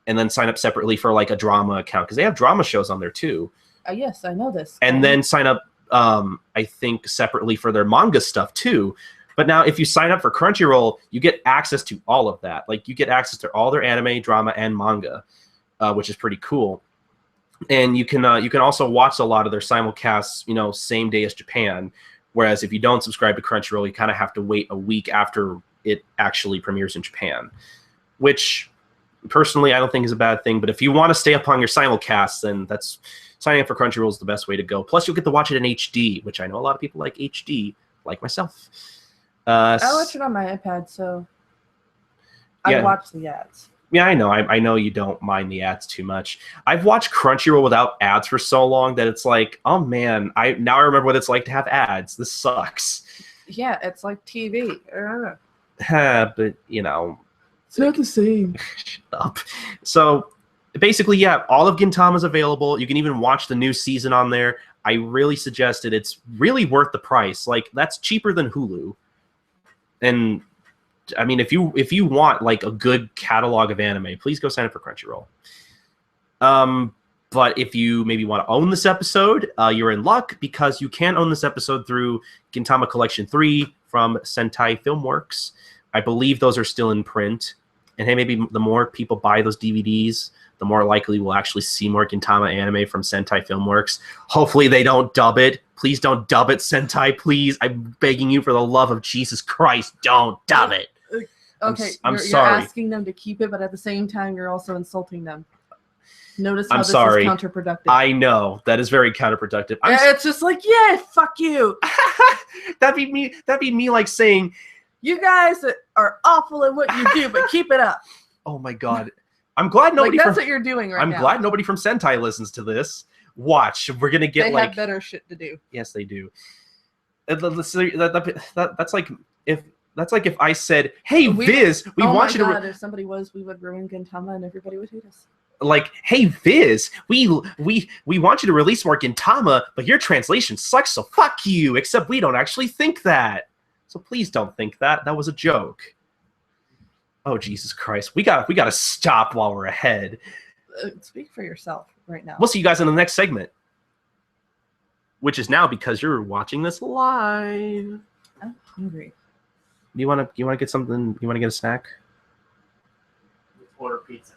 and then sign up separately for like a drama account because they have drama shows on there too. Yes, I know this. And then sign up, I think, separately for their manga stuff too. But now if you sign up for Crunchyroll, you get access to all of that. Like you get access to all their anime, drama, and manga, which is pretty cool. And you can also watch a lot of their simulcasts, same day as Japan. Whereas if you don't subscribe to Crunchyroll, you kind of have to wait a week after it actually premieres in Japan, which personally I don't think is a bad thing. But if you want to stay up on your simulcasts, then signing up for Crunchyroll is the best way to go. Plus, you'll get to watch it in HD, which I know a lot of people like HD, like myself. I watch it on my iPad, so I watch the ads. Yeah, I know. I know you don't mind the ads too much. I've watched Crunchyroll without ads for so long that it's like, oh man, I remember what it's like to have ads. This sucks. Yeah, it's like TV. But it's not the same. Shut up. So basically, yeah, all of Gintama is available. You can even watch the new season on there. I really suggest it. It's really worth the price. Like that's cheaper than Hulu. And I mean, if you want like a good catalog of anime, please go sign up for Crunchyroll. But if you maybe want to own this episode, you're in luck because you can own this episode through Gintama Collection 3 from Sentai Filmworks. I believe those are still in print. And hey, maybe the more people buy those DVDs, the more likely we'll actually see more Gintama anime from Sentai Filmworks. Hopefully they don't dub it. Please don't dub it, Sentai, please. I'm begging you for the love of Jesus Christ, don't dub it. Okay, I'm sorry. You're asking them to keep it, but at the same time, you're also insulting them. Notice how I'm this sorry. is counterproductive. I know. That is very counterproductive. It's just like, yeah, fuck you. That'd be me like saying, you guys are awful at what you do, but keep it up. Oh my God. I'm glad nobody that's what you're doing right now. I'm glad nobody from Sentai listens to this. Watch. We're going to get they have better shit to do. Yes, they do. That's like if I said, "Hey, Viz, we want you to." If somebody we would ruin Gintama and everybody would hate us. like, hey Viz, we want you to release more Gintama, but your translation sucks, so fuck you. Except we don't actually think that, so please don't think that. That was a joke. Oh Jesus Christ, we gotta stop while we're ahead. Speak for yourself right now. We'll see you guys in the next segment, which is now because you're watching this live. I'm hungry. Do you want to get something? You want to get a snack? Let's order pizza.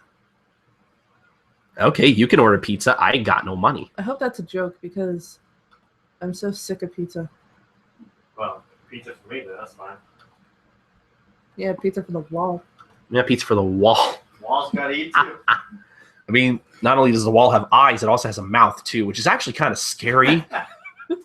Okay, you can order pizza. I ain't got no money. I hope that's a joke because I'm so sick of pizza. Well, pizza for me, but that's fine. Yeah, pizza for the wall. Yeah, pizza for the wall. Wall's gotta eat too. I mean, not only does the wall have eyes, it also has a mouth too, which is actually kind of scary. You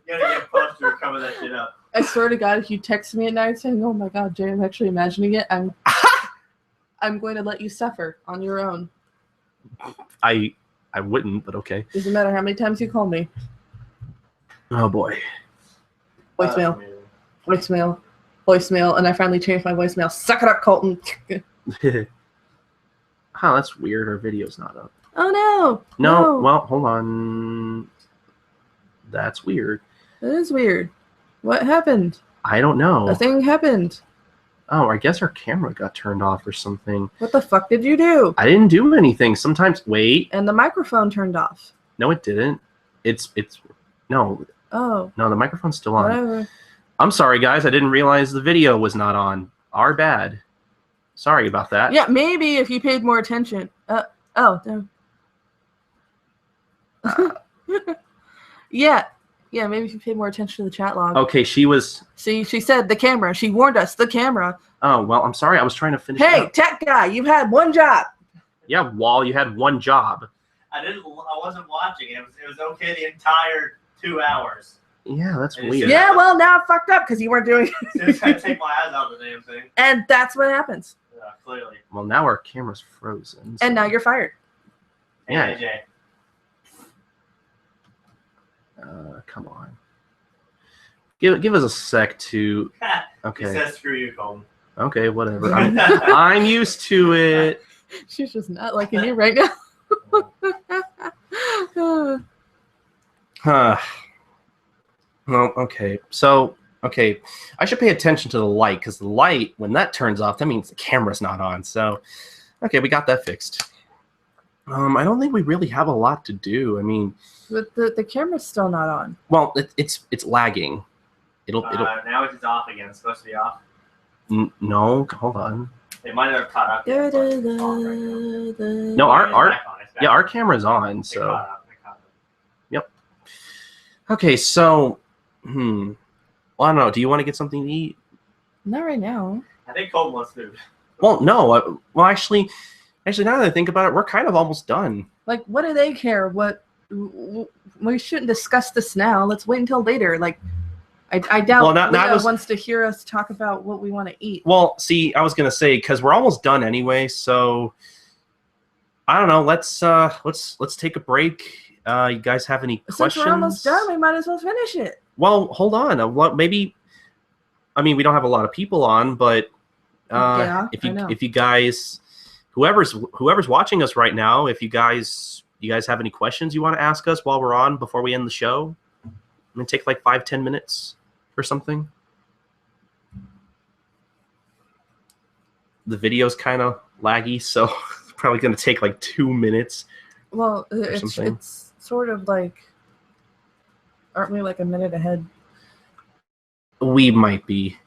gotta get punched to cover that shit up. I swear to God, if you text me at night saying, "Oh my God, Jay, I'm actually imagining it," I'm going to let you suffer on your own. I wouldn't, but okay. Doesn't matter how many times you call me. Oh boy. Voicemail. Voicemail, and I finally changed my voicemail. Suck it up, Colton. Huh, that's weird. Our video's not up. Oh no. No, well, hold on. That's weird. That is weird. What happened? I don't know. A thing happened. Oh, I guess our camera got turned off or something. What the fuck did you do? I didn't do anything. Sometimes, wait. And the microphone turned off. No, it didn't. No, Oh. no, the microphone's still on. Whatever. I'm sorry, guys. I didn't realize the video was not on. Our bad. Sorry about that. Yeah, maybe if you paid more attention. Oh, no. Yeah, maybe if you paid more attention to the chat log. Okay, she was... See, she said the camera. She warned us, the camera. Oh, well, I'm sorry. I was trying to finish Hey, up. tech guy, you've had one job. Yeah, Wall, you had one job. I wasn't watching it. It was okay the entire 2 hours. Yeah, that's And weird. Yeah, well, now it fucked up because you weren't doing As soon as I take my eyes out of the damn thing. And that's what happens. Yeah, clearly. Well, now our camera's frozen. And now you're fired. Hey, Yeah. AJ. Come on. Give us a sec to... He Okay. says screw you, Colton. Okay, whatever. I'm used to it. She's just not liking you right now. Huh. Well, okay. So, okay. I should pay attention to the light, because the light, when that turns off, that means the camera's not on. So, okay, we got that fixed. I don't think we really have a lot to do. I mean... But the camera's still not on. Well, it's lagging. It'll Now it's off again. It's supposed to be off. no, hold on. It might have caught up. Yet, but it's off right now. No, our It's back on, it's back yeah, on. our camera's on. It So caught up, it caught up. okay, so well, I don't know. Do you want to get something to eat? Not right now. I think Colton wants food. Well, no. Well, actually, now that I think about it, we're kind of almost done. Like, what do they care? We shouldn't discuss this now. Let's wait until later. Like, I doubt Leo wants to hear us talk about what we want to eat. Well, see, I was gonna say because we're almost done anyway. So I don't know. Let's take a break. You guys have any questions? Since we're almost done, we might as well finish it. Well, hold on. Maybe. I mean, we don't have a lot of people on, but Yeah, if you guys, whoever's watching us right now, if you guys have any questions you want to ask us while we're on before we end the show, I'm gonna take like 5-10 minutes or something. The video's kind of laggy, so it's probably gonna take like 2 minutes. Well, it's sort of like, aren't we like a minute ahead? We might be.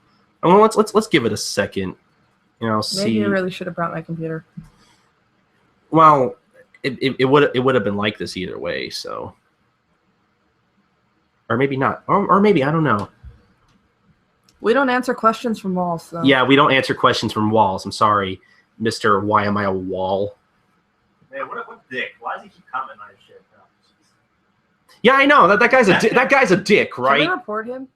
Well, let's give it a second. You know, see. Maybe I really should have brought my computer. Well, it would have been like this either way. So, or maybe not, or maybe I don't know. We don't answer questions from walls. So. Yeah, we don't answer questions from walls. I'm sorry, Mr. Why am I a wall? Man, what dick? Why does he keep commenting on his shit? Oh, Yeah, I know that guy's that guy's a dick, right? Can we report him?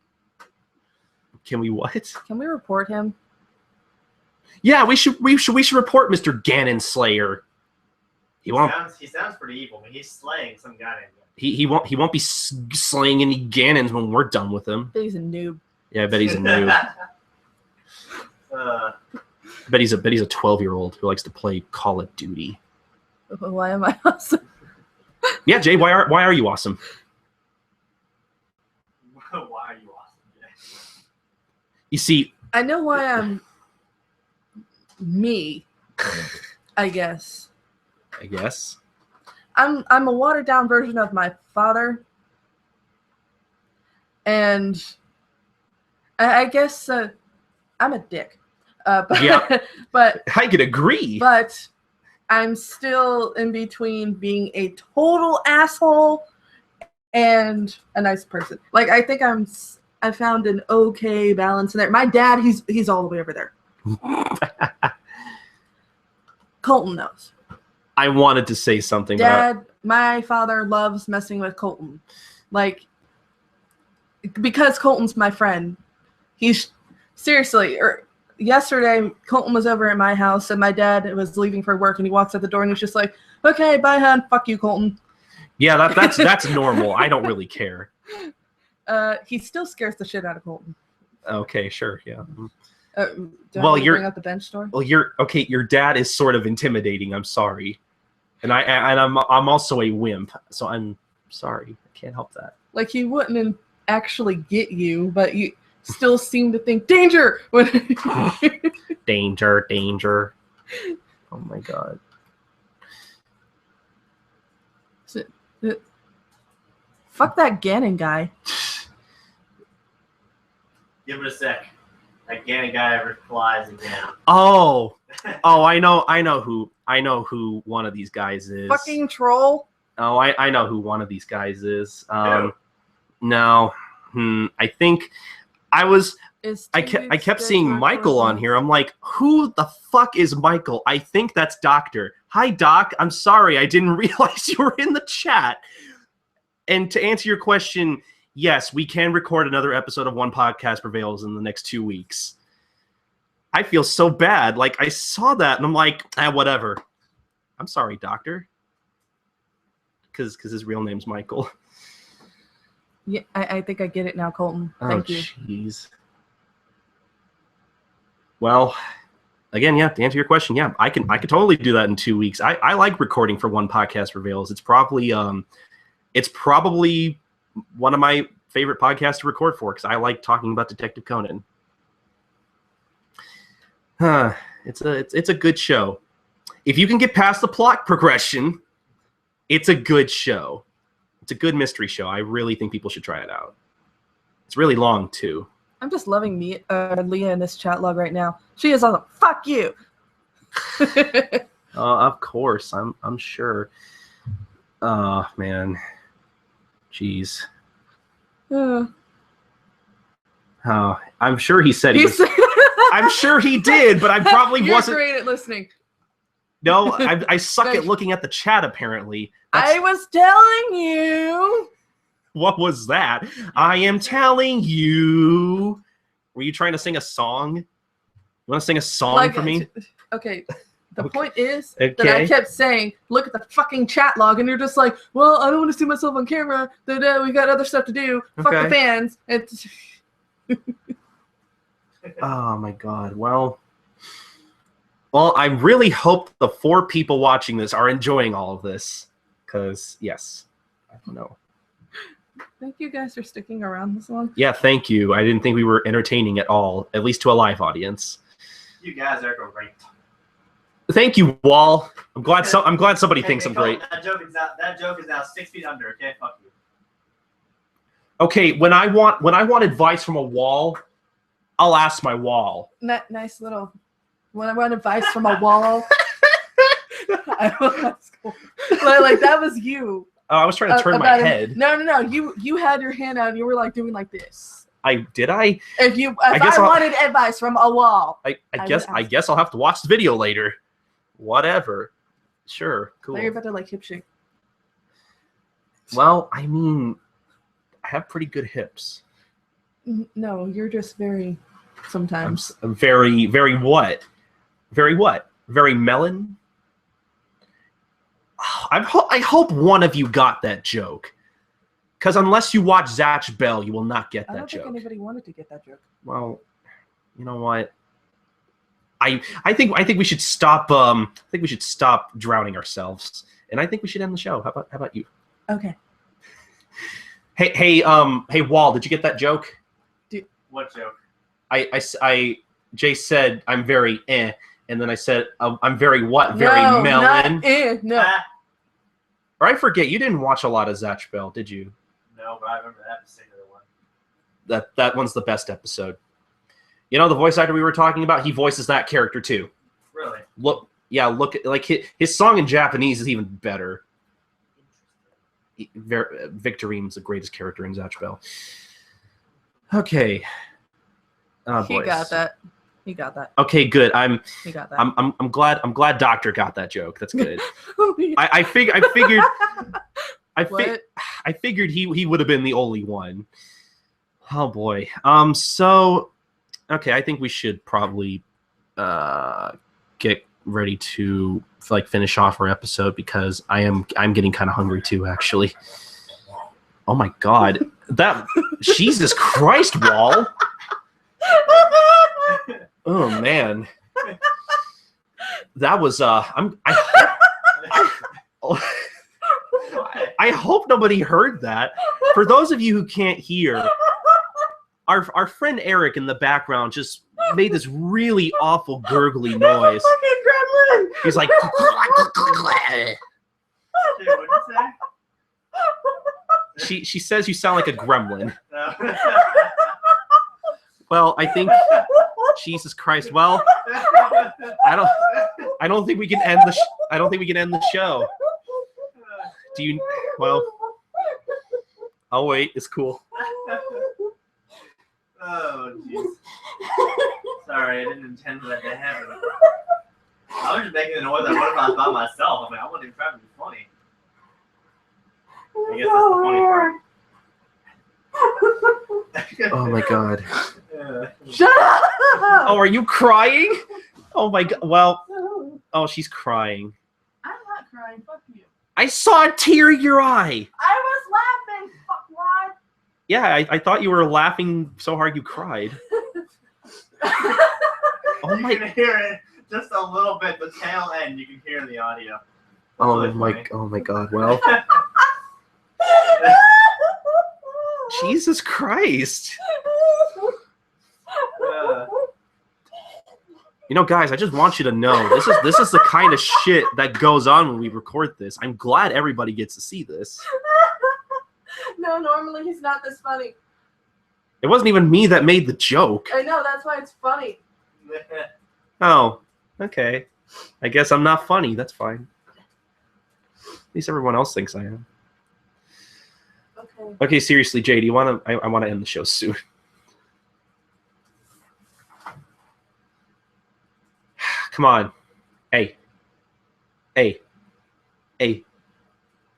Can we what? Can we report him? Yeah, we should report Mr. Ganon Slayer. He sounds pretty evil, but he's slaying some guy named he won't be slaying any Ganons when we're done with him. He's a noob. Yeah, I bet he's a noob. I bet he's a 12-year-old who likes to play Call of Duty. Why am I awesome? Yeah, Jay, why are you awesome? Why are you awesome, Jay? You see, I know why I'm me, I guess. I'm a watered down version of my father. And I guess I'm a dick. But, yeah, but I could agree. But I'm still in between being a total asshole and a nice person. Like, I think I found an okay balance in there. My dad, he's all the way over there. Colton knows. I wanted to say something. Dad, my father loves messing with Colton. Like, because Colton's my friend. He's seriously, yesterday, Colton was over at my house, and my dad was leaving for work, and he walks out the door, and he's just like, "Okay, bye, hon. Fuck you, Colton." Yeah, that's normal. I don't really care. He still scares the shit out of Colton. Okay, sure, yeah. Well, you're bring up the bench story. Well, you're okay. Your dad is sort of intimidating. I'm sorry, and I'm also a wimp, so I'm sorry. I can't help that. Like, he wouldn't actually get you, but you still seem to think danger. Danger. Oh my god. Fuck that Ganon guy. Give it a sec. That Ganon guy ever flies again. Oh, I know who one of these guys is. Fucking troll. Oh, I know who one of these guys is. No. I think I kept seeing Michael on here. I'm like, who the fuck is Michael? I think that's Doctor. Hi, Doc. I'm sorry. I didn't realize you were in the chat. And to answer your question, yes, we can record another episode of One Podcast Prevails in the next 2 weeks. I feel so bad. Like, I saw that, and I'm like, whatever. I'm sorry, Doctor. Because his real name's Michael. Yeah, I think I get it now, Colton. Thank you. Jeez. Well, again, yeah, to answer your question, yeah, I could totally do that in 2 weeks. I like recording for One Podcast Prevails. It's probably one of my favorite podcasts to record for because I like talking about Detective Conan. It's a good show. If you can get past the plot progression, it's a good show. It's a good mystery show. I really think people should try it out. It's really long too. I'm just loving Leah in this chat log right now. She is awesome. Fuck you. Of course, I'm sure. Oh man, jeez. Oh, I'm sure he said he was. I'm sure he did, but I probably wasn't. You're great at listening. No, I suck at looking at the chat, apparently. I was telling you. What was that? I am telling you. Were you trying to sing a song? You want to sing a song for me? Okay. The point is that I kept saying, look at the fucking chat log, and you're just like, well, I don't want to see myself on camera. We got other stuff to do. Fuck the fans. Oh, my God. Well, I really hope the 4 people watching this are enjoying all of this. Because, yes, I don't know. Thank you guys for sticking around this long. Yeah, thank you. I didn't think we were entertaining at all, at least to a live audience. You guys are great. Thank you, Wall. I'm glad somebody thinks I'm great. That joke is now 6 feet under. Okay, fuck you. Okay, when I want advice from a wall, I'll ask my wall. Nice little. When I want advice from a wall, I will ask. Like that was you. Oh, I was trying to turn my head. No. You had your hand out and you were like doing like this. Did I? If I wanted advice from a wall. I guess I'll have to watch the video later. Whatever. Sure. Cool. Now you're about to like hip shake. Well, I mean, I have pretty good hips. No, you're just very sometimes. I'm very, very what? Very what? Very melon? I hope one of you got that joke. Because unless you watch Zatch Bell, you will not get that joke. I don't think anybody wanted to get that joke. Well, you know what? I think we should stop. I think we should stop drowning ourselves, and I think we should end the show. How about you? Okay. Hey, Wall, did you get that joke? What joke? Jay said I'm very and then I said I'm very what? Very melon. No. Or I forget. You didn't watch a lot of Zatch Bell, did you? No, but I remember that particular one. That one's the best episode. You know, the voice actor we were talking about, he voices that character too. Really? Look at like his song in Japanese is even better. Victorine's the greatest character in Zatch Bell. Okay. He got that. He got that. Okay, good. He got that. I'm glad Doctor got that joke. That's good. I figured he would have been the only one. Oh boy. So okay, I think we should probably get ready to like finish off our episode because I'm getting kind of hungry too, actually. Oh my god. That Jesus Christ, Wall. Oh man. That was I hope nobody heard that. For those of you who can't hear, our friend Eric in the background just made this really awful gurgly noise. Fucking gremlin. He's like What'd you say? she says you sound like a gremlin. No. Well, I think Jesus Christ. Well, I don't think we can end the show. Do you? Well, I'll wait. It's cool. Oh, jeez. Sorry, I didn't intend for that to happen. I was just making the noise. What if I was by myself? I mean, I wasn't even trying to be funny. I guess that's the funny part. Oh my god. Shut up! Oh, are you crying? Oh my god. Well, oh, she's crying. I'm not crying. Fuck you. I saw a tear in your eye. I was laughing. Fuck what? Yeah, I thought you were laughing so hard you cried. Oh my! You can hear it just a little bit. The tail end, you can hear the audio. Oh really my! funny. Oh my God! Well, Jesus Christ! You know, guys, I just want you to know this is the kind of shit that goes on when we record this. I'm glad everybody gets to see this. No, normally he's not this funny. It wasn't even me that made the joke. I know, that's why it's funny. Oh, okay. I guess I'm not funny. That's fine. At least everyone else thinks I am. Okay. Okay, seriously, Jay, do you want to? I want to end the show soon. Come on. Hey. Hey. Hey.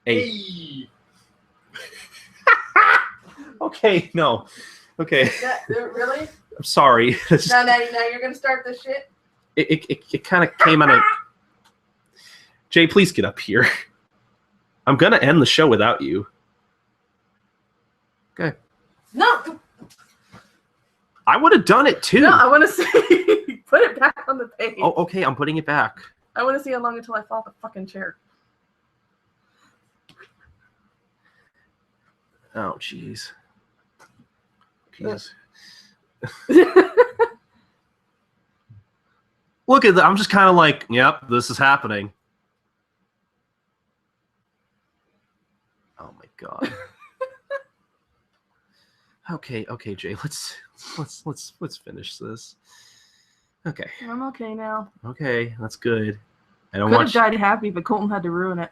Hey. Okay, no. Okay. Really? I'm sorry. Now you're gonna start this shit? It kind of came out of... Jay, please get up here. I'm gonna end the show without you. Okay. No! I would have done it too. No, I want to see... Put it back on the page. Oh, okay, I'm putting it back. I want to see how long until I fall off the fucking chair. Oh, jeez. Jeez. Look at that. I'm just kind of like, yep, this is happening. Oh my God. Okay, Jay. Let's finish this. Okay. I'm okay now. Okay, that's good. I don't Could want. have died happy, but Colton had to ruin it.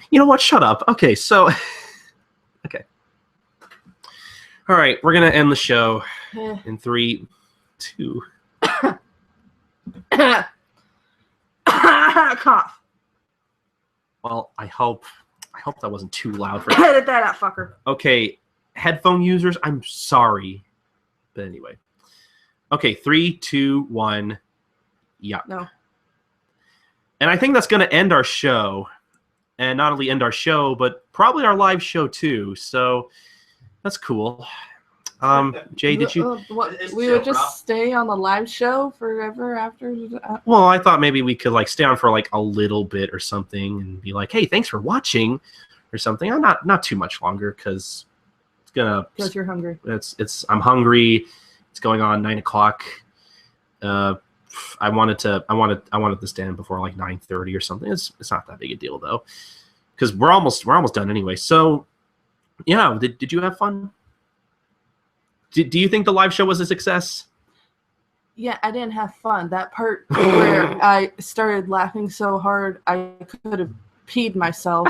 You know what? Shut up. Okay, so. Okay. All right, we're gonna end the show in 3, 2. Cough. Well, I hope that wasn't too loud for. Edit that out, fucker. Okay, headphone users, I'm sorry, but anyway. Okay, 3, 2, 1. Yeah. No. And I think that's gonna end our show, and not only end our show, but probably our live show too. So that's cool. Jay, did you? We would just stay on the live show forever after. Well, I thought maybe we could like stay on for like a little bit or something and be like, hey, thanks for watching or something. I'm not too much longer because it's gonna. Because you're hungry. I'm hungry. It's going on 9 o'clock. I wanted to stand before like 9:30 or something. It's not that big a deal though, because we're almost done anyway. So, yeah, did you have fun? Do you think the live show was a success? Yeah, I didn't have fun. That part where I started laughing so hard I could have peed myself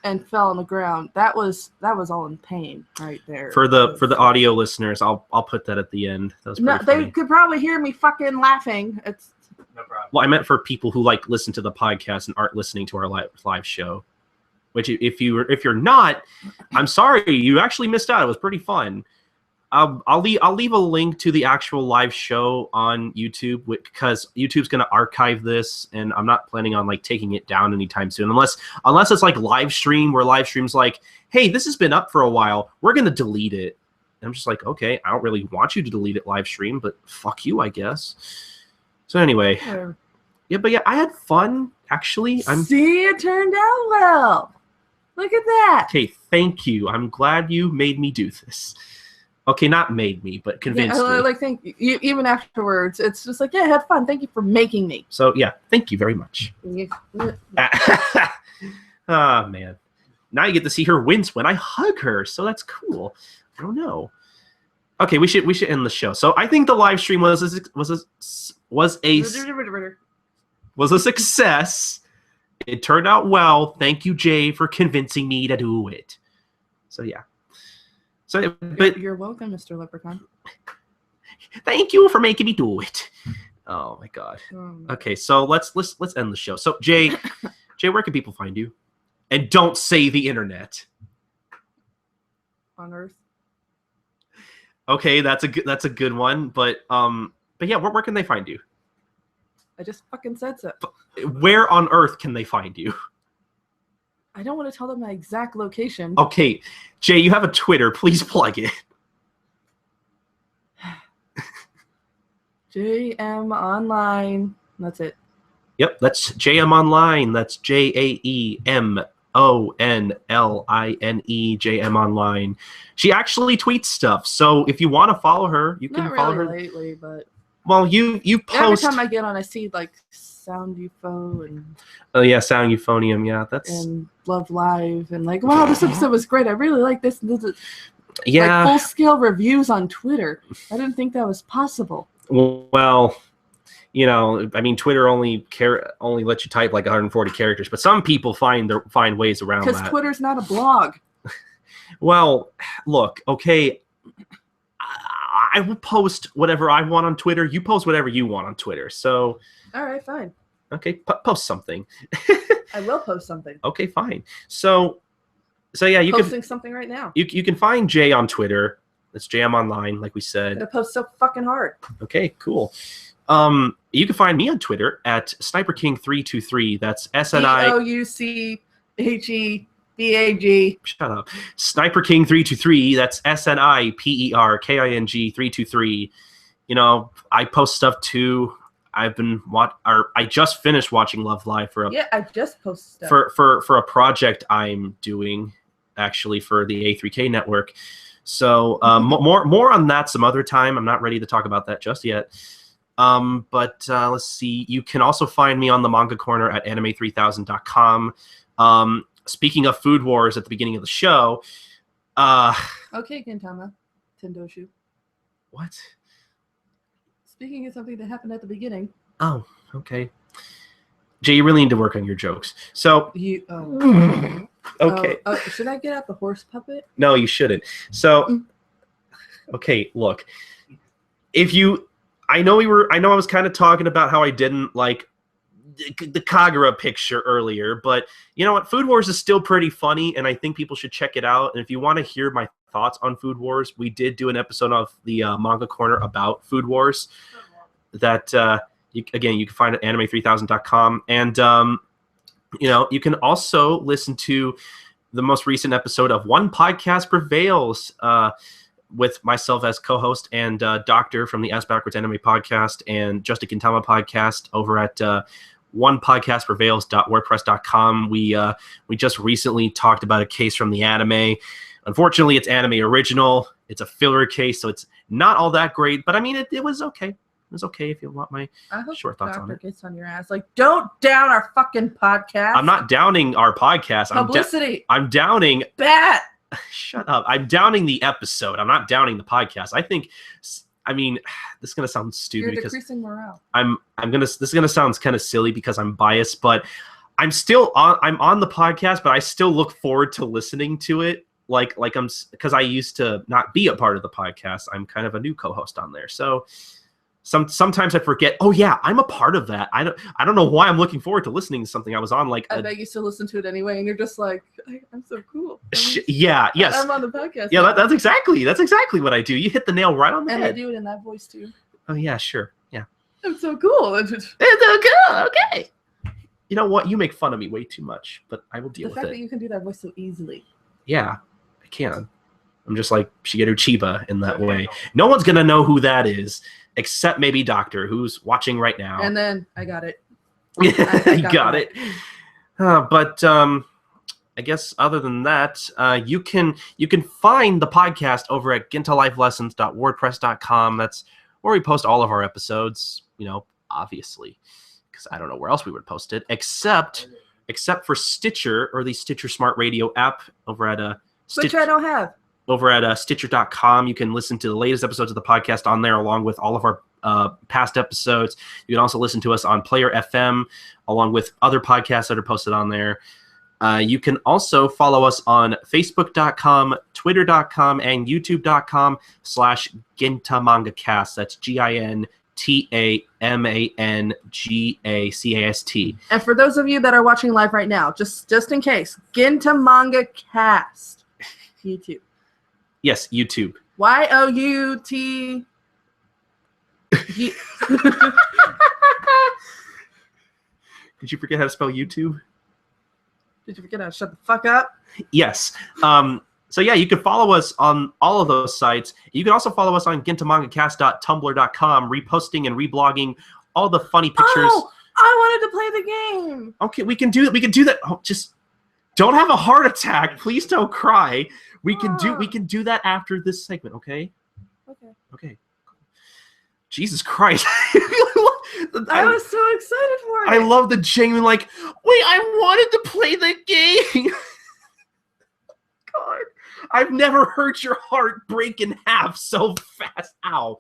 and fell on the ground. That was all in pain right there. For the audio listeners, I'll put that at the end. That was no, funny. they could probably hear me fucking laughing. It's No problem. Well, I meant for people who like listen to the podcast and aren't listening to our live show. Which if you're not, I'm sorry, you actually missed out. It was pretty fun. I'll leave a link to the actual live show on YouTube because YouTube's going to archive this, and I'm not planning on like taking it down anytime soon unless it's like live stream where live stream's like, hey, this has been up for a while, we're going to delete it. And I'm just like, okay, I don't really want you to delete it live stream, but fuck you, I guess. So anyway, yeah, I had fun actually. See, it turned out well. Look at that. Okay, thank you. I'm glad you made me do this. Okay, not made me, but convinced me. Like, thank you. Even afterwards, it's just like, yeah, I had fun. Thank you for making me. So, yeah, thank you very much. Oh, man. Now you get to see her wince when I hug her, so that's cool. I don't know. Okay, we should end the show. So I think the live stream was a success. It turned out well. Thank you, Jay, for convincing me to do it. So, yeah. So, but you're welcome, Mr. Leprechaun. Thank you for making me do it. Oh my god. Okay, so let's end the show. So Jay, where can people find you? And don't say the internet. On Earth. Okay, that's a good one. But yeah, where can they find you? I just fucking said so. Where on Earth can they find you? I don't want to tell them my exact location. Okay, Jay, you have a Twitter. Please plug it. JM Online. That's it. Yep, that's JM Online. That's JAEMONLINE. JM Online. She actually tweets stuff. So if you want to follow her, you can follow her. Not really lately, but well, you post. Every time I get on, I see like Sound UFO and Sound Euphonium. Yeah, that's and Love Live and like, wow, this episode was great. I really like this. Yeah, like full scale reviews on Twitter. I didn't think that was possible. Well, I mean, Twitter only lets you type like 140 characters, but some people find ways around that. Because Twitter's not a blog. Well, look, okay. I will post whatever I want on Twitter. You post whatever you want on Twitter. So, all right, fine. Okay, post something. I will post something. Okay, fine. So yeah, you posting something right now. You can find Jay on Twitter. It's JM Online, like we said. I'm gonna post so fucking hard. Okay, cool. You can find me on Twitter at SniperKing323. That's SNIPERKing323. Shut up. SniperKing323. That's SNIPERKING323. I post stuff too. I just finished watching Love Live I just posted stuff for a project I'm doing actually for the A3K network. So more on that some other time. I'm not ready to talk about that just yet. But let's see. You can also find me on the Manga Corner at anime3000.com. Speaking of Food Wars at the beginning of the show. Okay, Gintama. Tendoshu. What? Speaking of something that happened at the beginning. Oh, okay. Jay, you really need to work on your jokes. So okay. Should I get out the horse puppet? No, you shouldn't. So okay, look. I know I was kind of talking about how I didn't like the Kagura picture earlier, but you know what? Food Wars is still pretty funny, and I think people should check it out. And if you want to hear my thoughts on Food Wars, we did do an episode of the Manga Corner about Food Wars that you can find at anime3000.com. And you can also listen to the most recent episode of One Podcast Prevails. with myself as co-host and Doctor from the Ass Backwards Anime Podcast and Just a Gintama Podcast over at onepodcastprevails.wordpress.com. We just recently talked about a case from the anime. Unfortunately, it's anime original. It's a filler case, so it's not all that great. But I mean, it was okay. It was okay if you want my short thoughts on it. Gets on your ass. Like, don't down our fucking podcast. I'm not downing our podcast. Publicity. I'm downing. Bat. Shut up. I'm downing the episode. I'm not downing the podcast. I mean, this is gonna sound stupid. You're decreasing morale. This is gonna sound kind of silly because I'm biased, but I'm on the podcast, but I still look forward to listening to it. Because I used to not be a part of the podcast. I'm kind of a new co-host on there. So sometimes I forget, oh yeah, I'm a part of that. I don't know why I'm looking forward to listening to something I was on. I bet you still listen to it anyway, and you're just like, I'm so cool. Yeah, yes. I'm on the podcast. Yeah, that's exactly what I do. You hit the nail right on the head. And I do it in that voice too. Oh yeah, sure. Yeah. I'm so cool. It's so cool. Okay. You know what? You make fun of me way too much, but I will deal with it. The fact that you can do that voice so easily. Yeah. I can. I'm just like Shigeru Chiba in that way. No one's gonna know who that is except maybe Doctor, who's watching right now. And then I got it. I got it. But I guess other than that, you can find the podcast over at gintalifelessons.wordpress.com. That's where we post all of our episodes. Obviously, because I don't know where else we would post it except for Stitcher or the Stitcher Smart Radio app over at which I don't have. Over at Stitcher.com, you can listen to the latest episodes of the podcast on there, along with all of our past episodes. You can also listen to us on Player FM, along with other podcasts that are posted on there. You can also follow us on Facebook.com, Twitter.com, and YouTube.com/GintaMangaCast. That's GintaMangacast. And for those of you that are watching live right now, just in case, Gintama Manga Cast. YouTube. Yes, YouTube. YOUT. Did you forget how to spell YouTube? Did you forget how to shut the fuck up? Yes. So yeah, you can follow us on all of those sites. You can also follow us on gintamangacast.tumblr.com, reposting and reblogging all the funny pictures. Oh, I wanted to play the game. Okay, we can do that. We can do that. Oh, just don't have a heart attack. Please don't cry. We can do that after this segment, okay? Okay. Jesus Christ. I was so excited for it. I love the genuine, wait, I wanted to play the game. God. I've never heard your heart break in half so fast. Ow.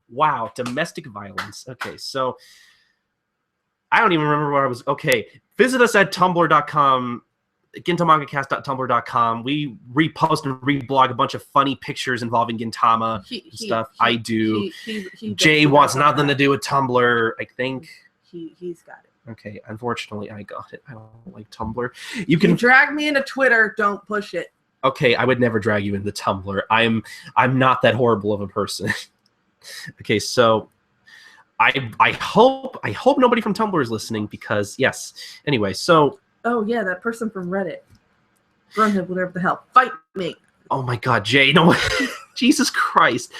Wow. Domestic violence. Okay, so I don't even remember where I was. Okay. Visit us at tumblr.com, gintamangacast.tumblr.com. We repost and reblog a bunch of funny pictures involving Gintama stuff. I do. Jay wants nothing to do with Tumblr, I think. He's got it. Okay, unfortunately, I got it. I don't like Tumblr. You can drag me into Twitter. Don't push it. Okay, I would never drag you into Tumblr. I'm not that horrible of a person. Okay, so I hope nobody from Tumblr is listening because yes. Anyway, so oh yeah, that person from Reddit. Grunhead, whatever the hell. Fight me. Oh my God, Jay, no. Jesus Christ.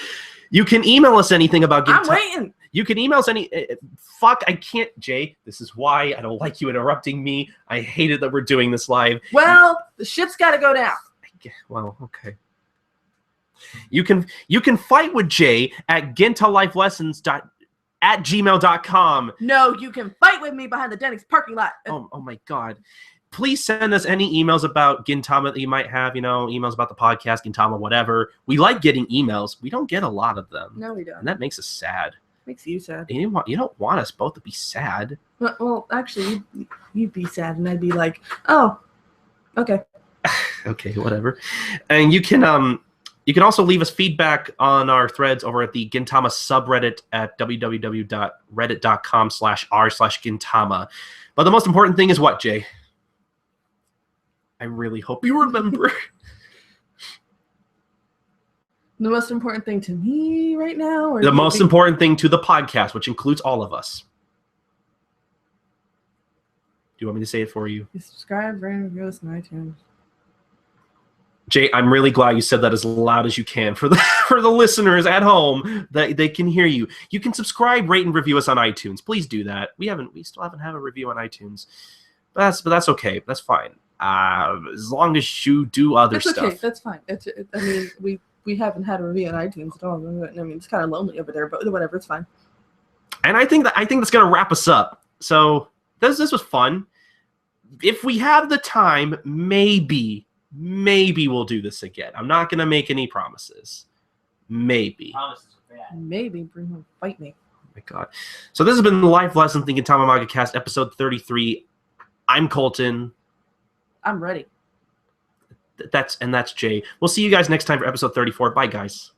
You can email us anything about I'm waiting. You can email us any fuck, I can't, Jay. This is why I don't like you interrupting me. I hated that we're doing this live. Well, the shit's got to go down. Well, okay. You can fight with Jay at gintalifelessons@gmail.com. No, you can fight with me behind the Denny's parking lot. Oh my God. Please send us any emails about Gintama that you might have, emails about the podcast, Gintama, whatever. We like getting emails. We don't get a lot of them. No, we don't. And that makes us sad. Makes you sad. You don't want us both to be sad. Well, actually, you'd be sad, and I'd be like, oh, okay. Okay, whatever. And you can also leave us feedback on our threads over at the Gintama subreddit at www.reddit.com/r/Gintama. But the most important thing is what, Jay? I really hope you remember. The most important thing to me right now? Or the most important thing to the podcast, which includes all of us. Do you want me to say it for you? You subscribe, rate, review us on iTunes. Jay, I'm really glad you said that as loud as you can for the listeners at home that they can hear you. You can subscribe, rate, and review us on iTunes. Please do that. We still haven't had a review on iTunes, but that's okay. That's fine. As long as you do other stuff. Okay. That's fine. I mean, we haven't had a review on iTunes at all. I mean, it's kind of lonely over there, but whatever, it's fine. And I think that's gonna wrap us up. So this was fun. If we have the time, maybe we'll do this again. I'm not gonna make any promises. Maybe. Promises are bad. Maybe bring him fight me. Oh my God. So this has been the Life Lesson Thinking Gintama Manga Cast, episode 33. I'm Colton. I'm ready. That's Jay. We'll see you guys next time for episode 34. Bye, guys.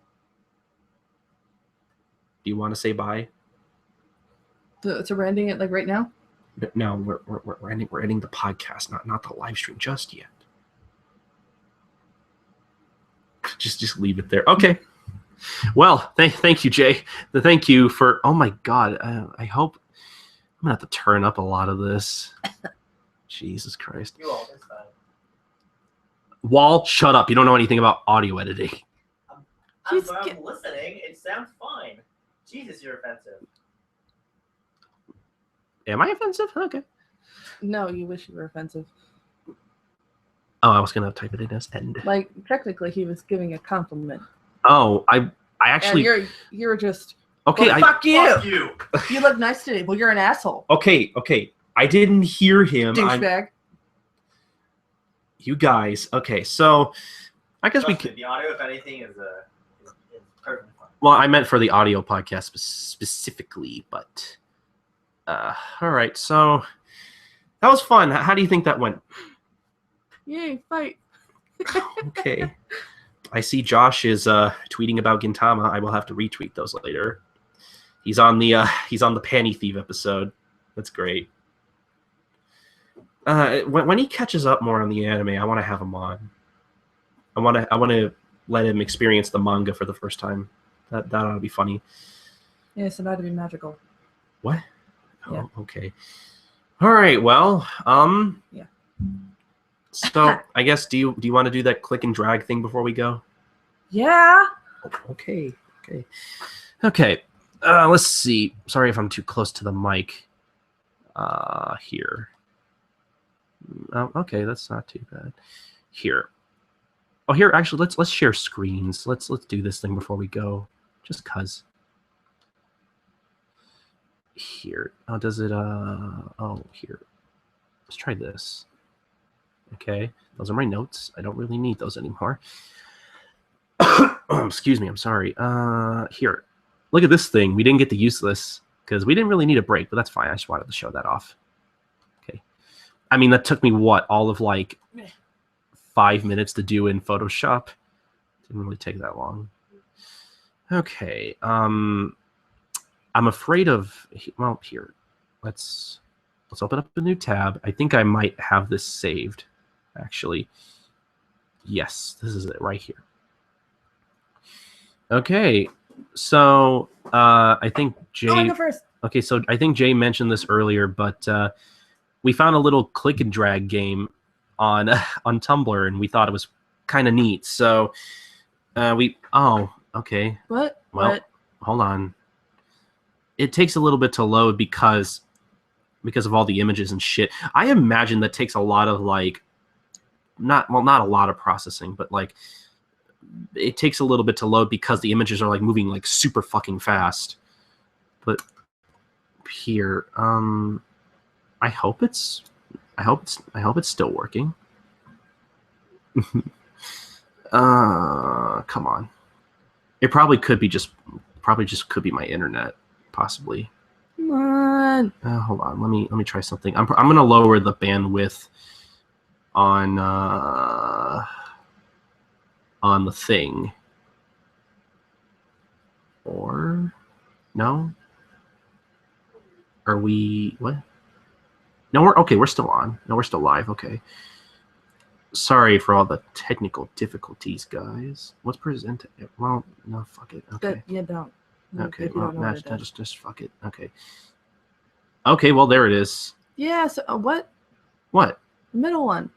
Do you want to say bye? So we're ending it like right now? No, we're ending the podcast, not the live stream just yet. Just leave it there. Okay. Well, thank you, Jay. Thank you for. Oh my God. I hope I'm gonna have to turn up a lot of this. Jesus Christ. You all this time. Wall, shut up. You don't know anything about audio editing. I'm listening. It sounds fine. Jesus, you're offensive. Am I offensive? Okay. No, you wish you were offensive. Oh, I was gonna type it in as end. Like technically, he was giving a compliment. Oh, I actually. And you're just. Okay. Well, fuck you. Fuck you. You look nice today. Well, you're an asshole. Okay. I didn't hear him. Douchebag. You guys. Okay, so I guess Trust me, the audio, if anything, is perfectly fine. Well, I meant for the audio podcast specifically, but all right. So that was fun. How do you think that went? Yay, fight. Okay. I see Josh is tweeting about Gintama. I will have to retweet those later. He's on the Panty Thief episode. That's great. When he catches up more on the anime, I want to have him on. I want to let him experience the manga for the first time. That ought to be funny. Yeah, so that'd be magical. What? Yeah. Oh, okay. All right. Well, Yeah. So I guess do you want to do that click and drag thing before we go? Yeah. Okay. Let's see. Sorry if I'm too close to the mic. Here. Okay, that's not too bad. Here. Oh, here. Actually, let's share screens. Let's do this thing before we go. Just cause. Here. Oh, does it? Oh, here. Let's try this. Okay, those are my notes. I don't really need those anymore. Excuse me. I'm sorry. Here. Look at this thing. We didn't get to use this because we didn't really need a break, but that's fine. I just wanted to show that off. Okay. I mean, that took me all of like 5 minutes to do in Photoshop. Didn't really take that long. Okay. I'm afraid of. Well, here. Let's open up a new tab. I think I might have this saved. Actually, yes, this is it right here. Okay, so I think Jay. I go first. Okay, so I think Jay mentioned this earlier, but we found a little click and drag game on Tumblr, and we thought it was kind of neat. So we. Oh, okay. What? Well, what? Hold on. It takes a little bit to load because of all the images and shit. I imagine that takes a lot of like. Not a lot of processing, but like it takes a little bit to load because the images are like moving like super fucking fast. But here, I hope it's still working. Come on. It probably just could be my internet, possibly. Come on. Hold on. Let me try something. I'm gonna lower the bandwidth on the thing. Or no? Are we what? No, we're still on. No, we're still live. Okay. Sorry for all the technical difficulties, guys. What's presented? Well, no, fuck it. Okay. Yeah, don't. Okay, well, just fuck it. Okay. Okay, well, there it is. Yeah, so what? What? The middle one.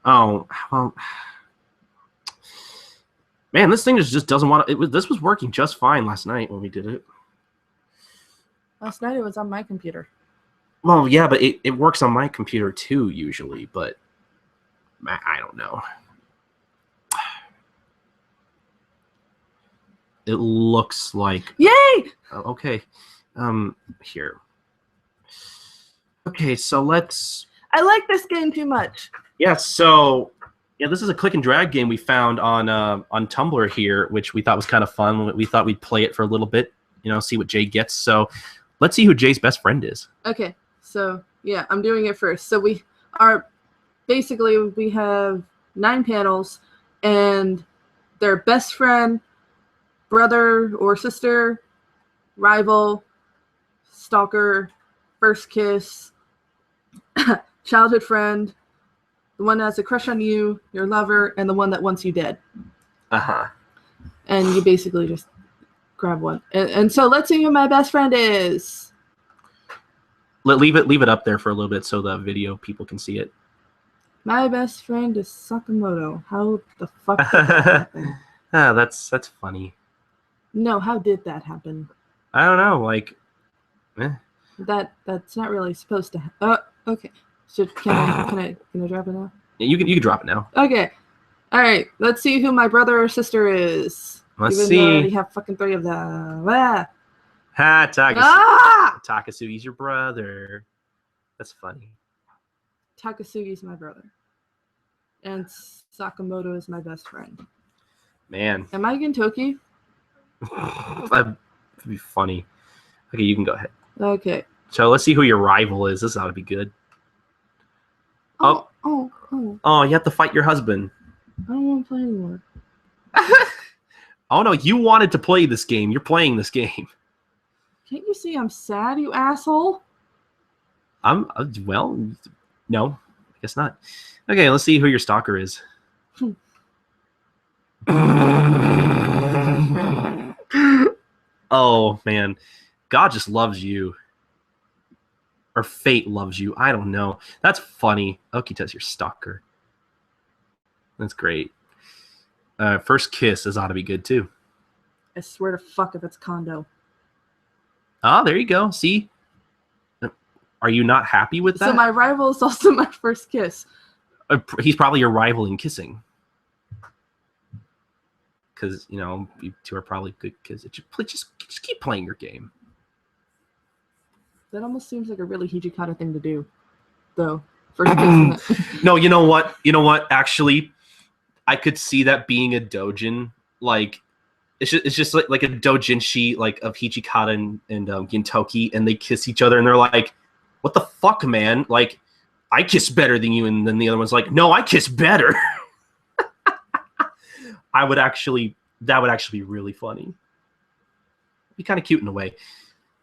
Oh, well, Man, this thing just doesn't want to. This was working just fine last night when we did it. Last night it was on my computer. Well, yeah, but it works on my computer too usually, but I don't know. It looks like... Yay! Okay. Here. Okay, so let's... I like this game too much. Yeah, so... Yeah, this is a click and drag game we found on Tumblr here, which we thought was kind of fun. We thought we'd play it for a little bit, see what Jay gets. So let's see who Jay's best friend is. Okay, so yeah, I'm doing it first. So we have 9 panels, and their best friend, brother or sister, rival, stalker, first kiss, childhood friend, the one that has a crush on you, your lover, and the one that wants you dead. Uh-huh. And you basically just grab one. And so let's see who my best friend is. Leave it up there for a little bit so the video people can see it. My best friend is Sakamoto. How the fuck did that happen? That's funny. No, how did that happen? I don't know, That's not really supposed to happen. Okay. So can I drop it now? You can drop it now. Okay. All right. Let's see who my brother or sister is. Let's Even see. though I already have fucking 3 of them. Ah! Ha, Takasugi's your brother. That's funny. Takasugi's my brother. And Sakamoto is my best friend. Man. Am I Gintoki? That'd be funny. Okay, you can go ahead. Okay. So let's see who your rival is. This ought to be good. Oh, you have to fight your husband. I don't want to play anymore. Oh no, you wanted to play this game. You're playing this game. Can't you see I'm sad, you asshole? Well, no, I guess not. Okay, let's see who your stalker is. Oh man, God just loves you. Or fate loves you. I don't know. That's funny. Okita's your stalker. That's great. First kiss ought to be good too. I swear to fuck if it's Kondo. Oh, there you go. See? Are you not happy with that? So my rival is also my first kiss. He's probably your rival in kissing. Because, you two are probably good kids. Just keep playing your game. That almost seems like a really Hijikata thing to do, though. First kiss. No, you know what? Actually, I could see that being a doujin. Like, it's just like a doujinshi of Hijikata and Gintoki, and they kiss each other, and they're like, "What the fuck, man? Like, I kiss better than you," and then the other one's like, "No, I kiss better." That would actually be really funny. Be kind of cute in a way.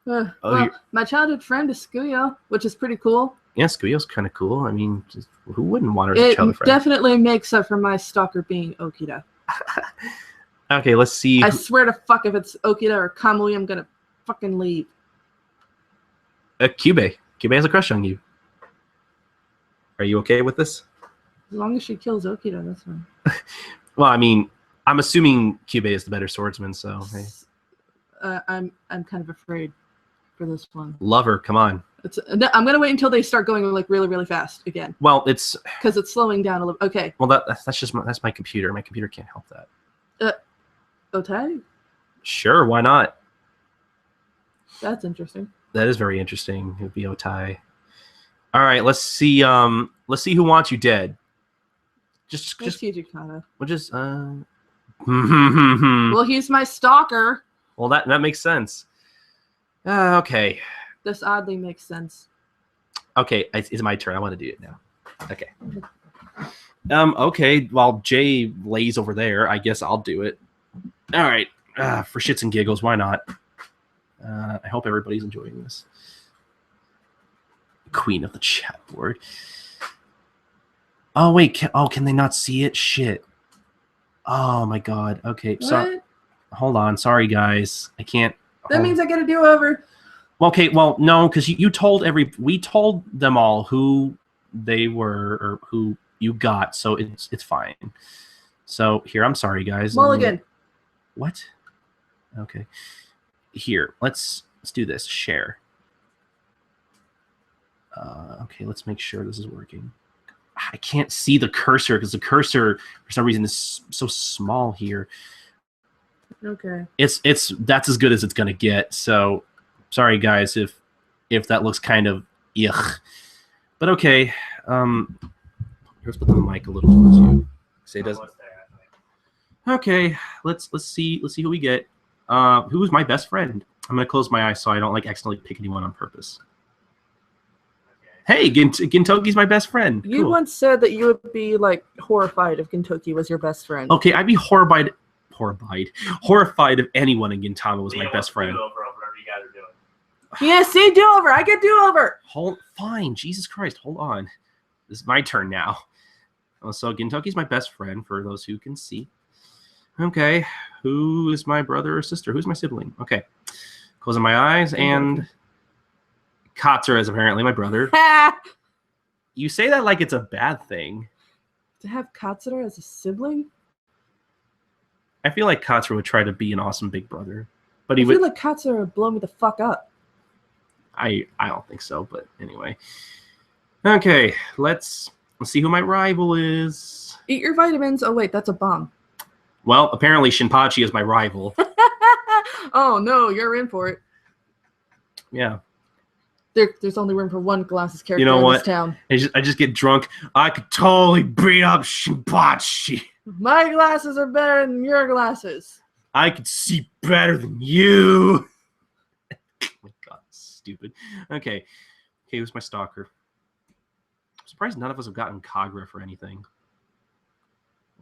My childhood friend is Skuyo, which is pretty cool. Yeah, Skuyo's kind of cool. I mean, who wouldn't want her as a childhood friend? It definitely makes up for my stalker being Okita. Okay, let's see. I swear to fuck if it's Okita or Kamui, I'm gonna fucking leave. Kyubey. Kyubey has a crush on you. Are you okay with this? As long as she kills Okita, that's fine. Well, I mean, I'm assuming Kyubey is the better swordsman, so hey. I'm kind of afraid for this one. Lover, come on. I'm gonna wait until they start going really, really fast again. Well, it's because it's slowing down a little. Okay. Well, that's my computer. My computer can't help that. Otai? Sure, why not? That's interesting. That is very interesting. It would be Otai. All right, let's see who wants you dead. Just Hijikata. We'll just Well, he's my stalker. Well, that makes sense. Okay. This oddly makes sense. Okay, it's my turn. I want to do it now. Okay. Okay. While Jay lays over there, I guess I'll do it. All right. For shits and giggles, why not? I hope everybody's enjoying this. Queen of the chat board. Oh wait. Can they not see it? Shit. Oh my god. Okay. So hold on. Sorry guys. I can't. That means I get a do-over. Okay, well, no, because we told them all who they were or who you got, so it's fine. So here, I'm sorry, guys. Mulligan. What? Okay. Here, let's do this. Share. Okay, let's make sure this is working. I can't see the cursor because the cursor, for some reason, is so small here. Okay. That's as good as it's gonna get. So, sorry guys if that looks kind of yuck. But okay. Let's put the mic a little towards you. Say it does. Okay, let's see who we get. Who's my best friend? I'm gonna close my eyes so I don't accidentally pick anyone on purpose. Hey, Gintoki's my best friend. You once said that you would be horrified if Gintoki was your best friend. Okay, I'd be horrified if anyone in Gintama was my best friend. Yeah, say do-over. I get do-over. Fine, Jesus Christ, hold on. This is my turn now. So Gintoki's my best friend, for those who can see. Okay, who is my brother or sister? Who's my sibling? Okay, closing my eyes, and Katsura is apparently my brother. You say that like it's a bad thing. To have Katsura as a sibling? I feel like Katsura would try to be an awesome big brother, but I feel like Katsura would blow me the fuck up. I don't think so, but anyway. Okay, let's see who my rival is. Eat your vitamins. Oh wait, that's a bomb. Well, apparently Shinpachi is my rival. Oh no, you're in for it. Yeah. There's only room for one glasses character in this town. I just get drunk. I could totally beat up Shinpachi. My glasses are better than your glasses. I could see better than you. Oh my god, stupid. Okay, who's my stalker? I'm surprised none of us have gotten Kagura for anything.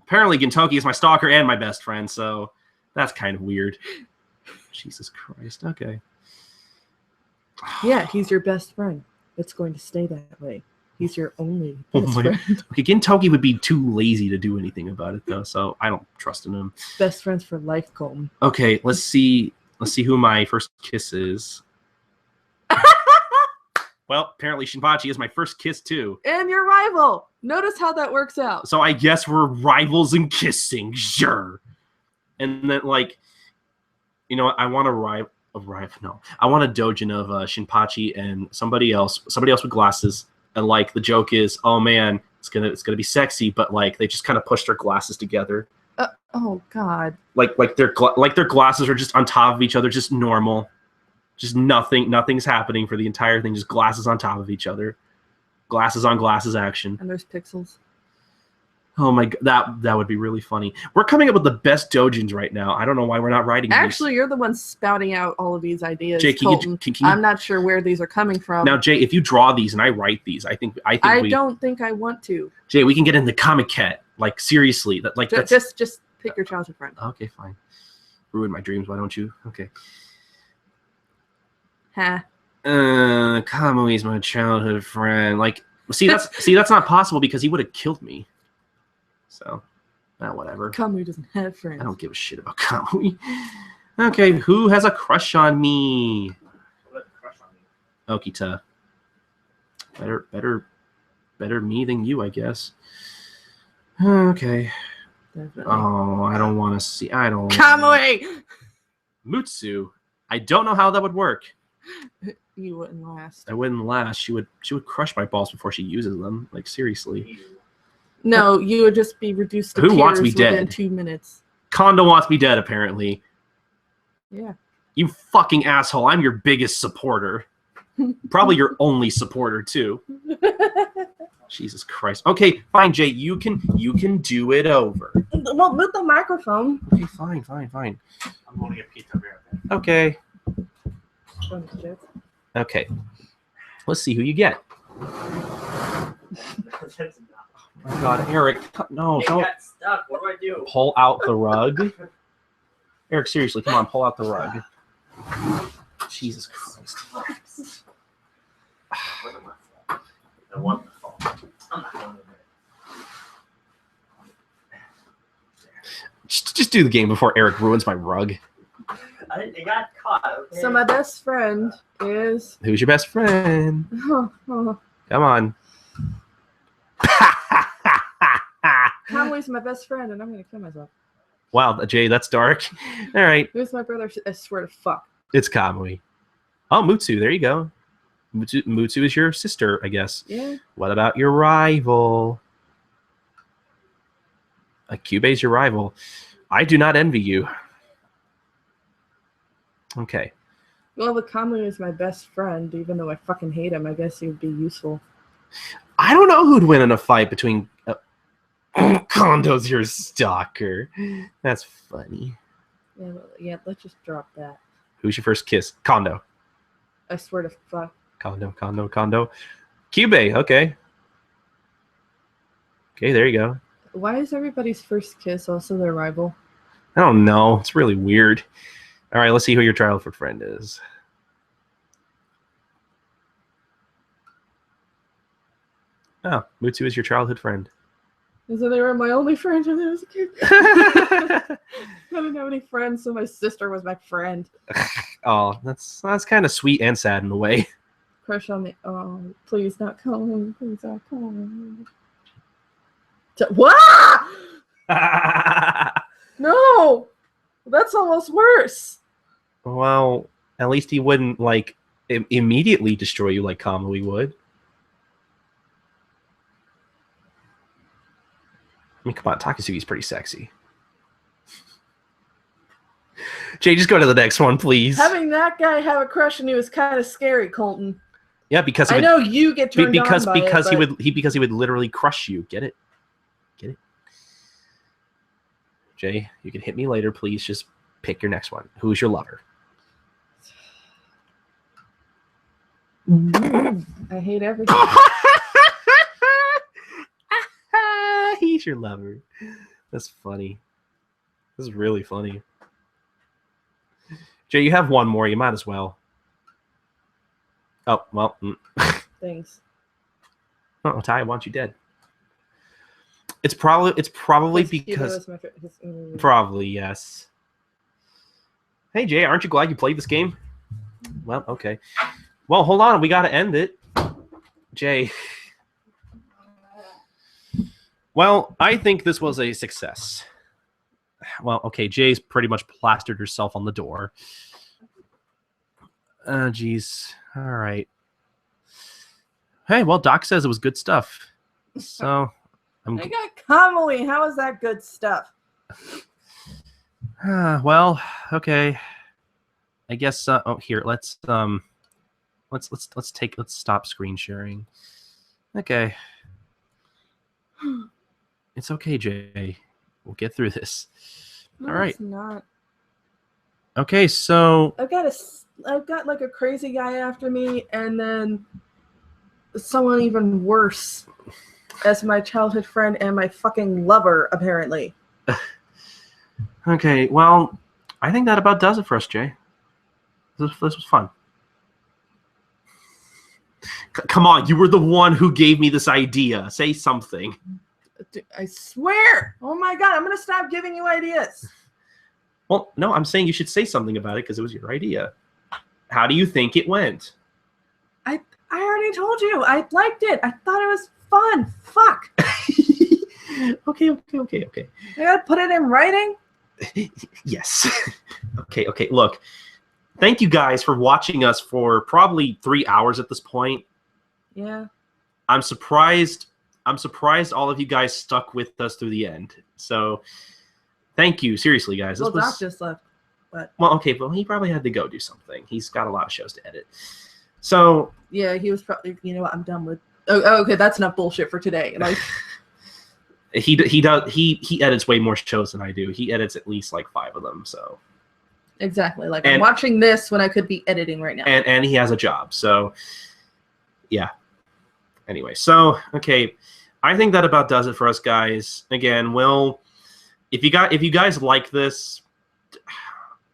Apparently Gintoki is my stalker and my best friend, so that's kind of weird. Jesus Christ, okay. Yeah, he's your best friend. It's going to stay that way. He's your only best friend. Okay, Gintoki would be too lazy to do anything about it, though, so I don't trust in him. Best friends for life, Colton. Okay, let's see who my first kiss is. Well, apparently Shinpachi is my first kiss, too. And your rival. Notice how that works out. So I guess we're rivals in kissing, sure. And then, I want a rival. No, I want a dojin of Shinpachi and somebody else with glasses. And the joke is, oh man, it's gonna be sexy, but they just kind of push their glasses together. Oh god. Like their glasses are just on top of each other, just normal. Just nothing's happening for the entire thing. Just glasses on top of each other. Glasses on glasses action. And there's pixels. Oh my god, that would be really funny. We're coming up with the best dojins right now. I don't know why we're not writing Actually, you're the one spouting out all of these ideas. Jay, I'm not sure where these are coming from. Now, Jay, if you draw these and I write these, I don't think I want to. Jay, we can get into Comic-Cat. Seriously, just pick your childhood friend. Okay, fine. Ruin my dreams, why don't you? Okay. Kamui's my childhood friend. See, that's not possible because he would have killed me. So, whatever. Kamui doesn't have friends. I don't give a shit about Kamui. Okay, who has a crush on me? Who has a crush on me? Okita. Better me than you, I guess. Okay. Definitely. Oh, I don't want to see. I don't. Kamui! Mutsu. I don't know how that would work. You wouldn't last. I wouldn't last. She would crush my balls before she uses them. Seriously. No, you would just be reduced to Who tears wants me within dead? 2 minutes. Kondo wants me dead, apparently. Yeah. You fucking asshole. I'm your biggest supporter. Probably your only supporter, too. Jesus Christ. Okay, fine, Jay. You can do it over. Well, mute the microphone. Okay, fine. I'm going to get pizza beer. Okay. Okay. Let's see who you get. Oh my God, Eric. No, don't. Got stuck. What do I do? Pull out the rug. Eric, seriously, come on, pull out the rug. Jesus Christ. I want the phone. I'm not going to Just do the game before Eric ruins my rug. It got caught. Okay? So my best friend is... Who's your best friend? Come on. Kamui Kamui's my best friend, and I'm gonna kill myself. Wow, Jay, that's dark. All right. Who's my brother? I swear to fuck. It's Kamui. Oh, Mutsu. There you go. Mutsu is your sister, I guess. Yeah. What about your rival? Kyubei's your rival. I do not envy you. Okay. Well, the Kamui is my best friend, even though I fucking hate him. I guess he would be useful. I don't know who'd win in a fight between... Kondo's your stalker. That's funny. Yeah, let's just drop that. Who's your first kiss? Kondo. I swear to fuck. Kondo. Kyubei, okay. Okay, there you go. Why is everybody's first kiss also their rival? I don't know. It's really weird. All right, let's see who your childhood friend is. Oh, Mutsu is your childhood friend. So they were my only friend when I was a kid. I didn't have any friends, so my sister was my friend. Oh, that's kind of sweet and sad in a way. Crush on me. Oh, please not come. Please not come. What? No! That's almost worse. Well, at least he wouldn't, like, immediately destroy you like Kamui would. I mean, come on, Takasugi's pretty sexy. Jay, just go to the next one, please. Having that guy have a crush on you is kind of scary, Colton. Yeah, because I know you get turned on by it, because he would literally crush you. Get it? Get it? Jay, you can hit me later, please. Just pick your next one. Who's your lover? I hate everything. He's your lover. That's funny. This is really funny. Jay, you have one more. You might as well. Oh, well. Thanks. Oh, Ty, I want you dead. It's probably because... Probably, yes. Hey, Jay, aren't you glad you played this game? Well, okay. Well, hold on. We got to end it. Jay... Well, I think this was a success. Well, okay, Jay's pretty much plastered herself on the door. Geez. All right. Hey, well, Doc says it was good stuff. So, I got Kamui. How is that good stuff? Well, okay. I guess. Oh, here. Let's stop screen sharing. Okay. It's okay, Jay. We'll get through this. No, all right. It's not. Okay, so I've got like a crazy guy after me, and then someone even worse as my childhood friend and my fucking lover, apparently. Okay, well, I think that about does it for us, Jay. This was fun. Come on, you were the one who gave me this idea. Say something. I swear! Oh my god, I'm gonna stop giving you ideas. Well, no, I'm saying you should say something about it because it was your idea. How do you think it went? I already told you. I liked it. I thought it was fun. Fuck. Okay. I gotta put it in writing? Yes. Okay. Look, thank you guys for watching us for probably 3 hours at this point. Yeah. I'm surprised all of you guys stuck with us through the end. So thank you. Seriously, guys. Well, Doc just left. But well, okay, but he probably had to go do something. He's got a lot of shows to edit. So yeah, he was probably, you know what, I'm done with. Oh, okay, that's enough bullshit for today. Like he edits way more shows than I do. He edits at least like 5 of them. So exactly. Like I'm watching this when I could be editing right now. And he has a job. So yeah. Anyway, so okay, I think that about does it for us, guys. Again, if you guys like this,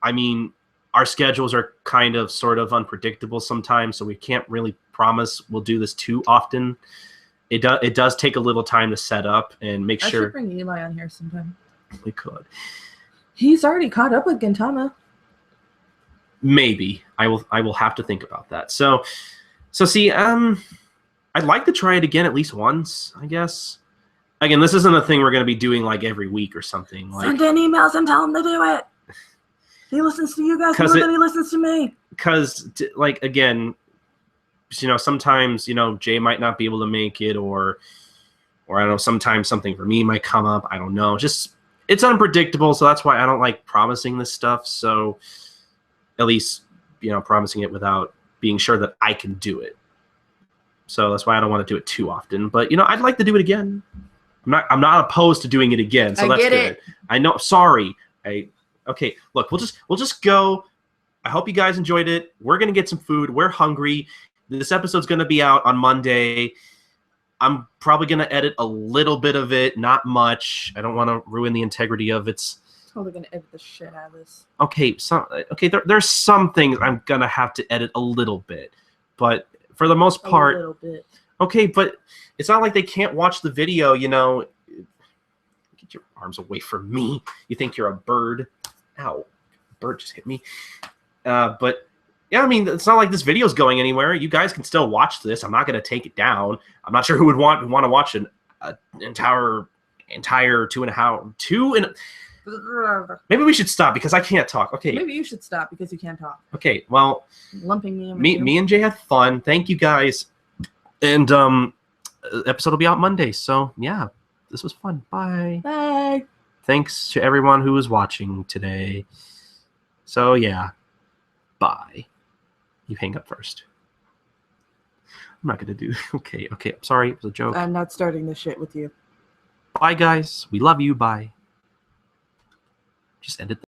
I mean, our schedules are kind of sort of unpredictable sometimes, so we can't really promise we'll do this too often. It does take a little time to set up and make sure. I should bring Eli on here sometime. We could. He's already caught up with Gintama. Maybe I will have to think about that. So see, I'd like to try it again at least once, I guess. again, this isn't a thing we're going to be doing like every week or something. Like, send in emails and tell him to do it. He listens to you guys more than he listens to me. Because, like, again, you know, sometimes, you know, Jay might not be able to make it, or I don't know, sometimes something for me might come up. I don't know. Just, it's unpredictable, so that's why I don't like promising this stuff. So, at least, you know, promising it without being sure that I can do it. So that's why I don't want to do it too often. But, you know, I'd like to do it again. I'm not opposed to doing it again, so that's good. I know. Sorry. Okay, look, we'll just go. I hope you guys enjoyed it. We're gonna get some food. We're hungry. This episode's gonna be out on Monday. I'm probably gonna edit a little bit of it, not much. I don't want to ruin the integrity of it. Totally gonna edit the shit out of this. Okay, there's some things I'm gonna have to edit a little bit, but for the most part, a little bit. Okay, but it's not like they can't watch the video. You know, get your arms away from me. You think you're a bird? Ow, bird just hit me. But yeah, I mean, it's not like this video's going anywhere. You guys can still watch this. I'm not going to take it down. I'm not sure who would want to watch an entire 2.5. Maybe we should stop because I can't talk. Okay. Maybe you should stop because you can't talk. Okay. Well, lumping me in. Me and Jay had fun. Thank you guys. And episode will be out Monday. So yeah, this was fun. Bye. Bye. Thanks to everyone who was watching today. So yeah, bye. You hang up first. I'm not gonna do. Okay. I'm sorry. It was a joke. I'm not starting this shit with you. Bye, guys. We love you. Bye. Just end it there.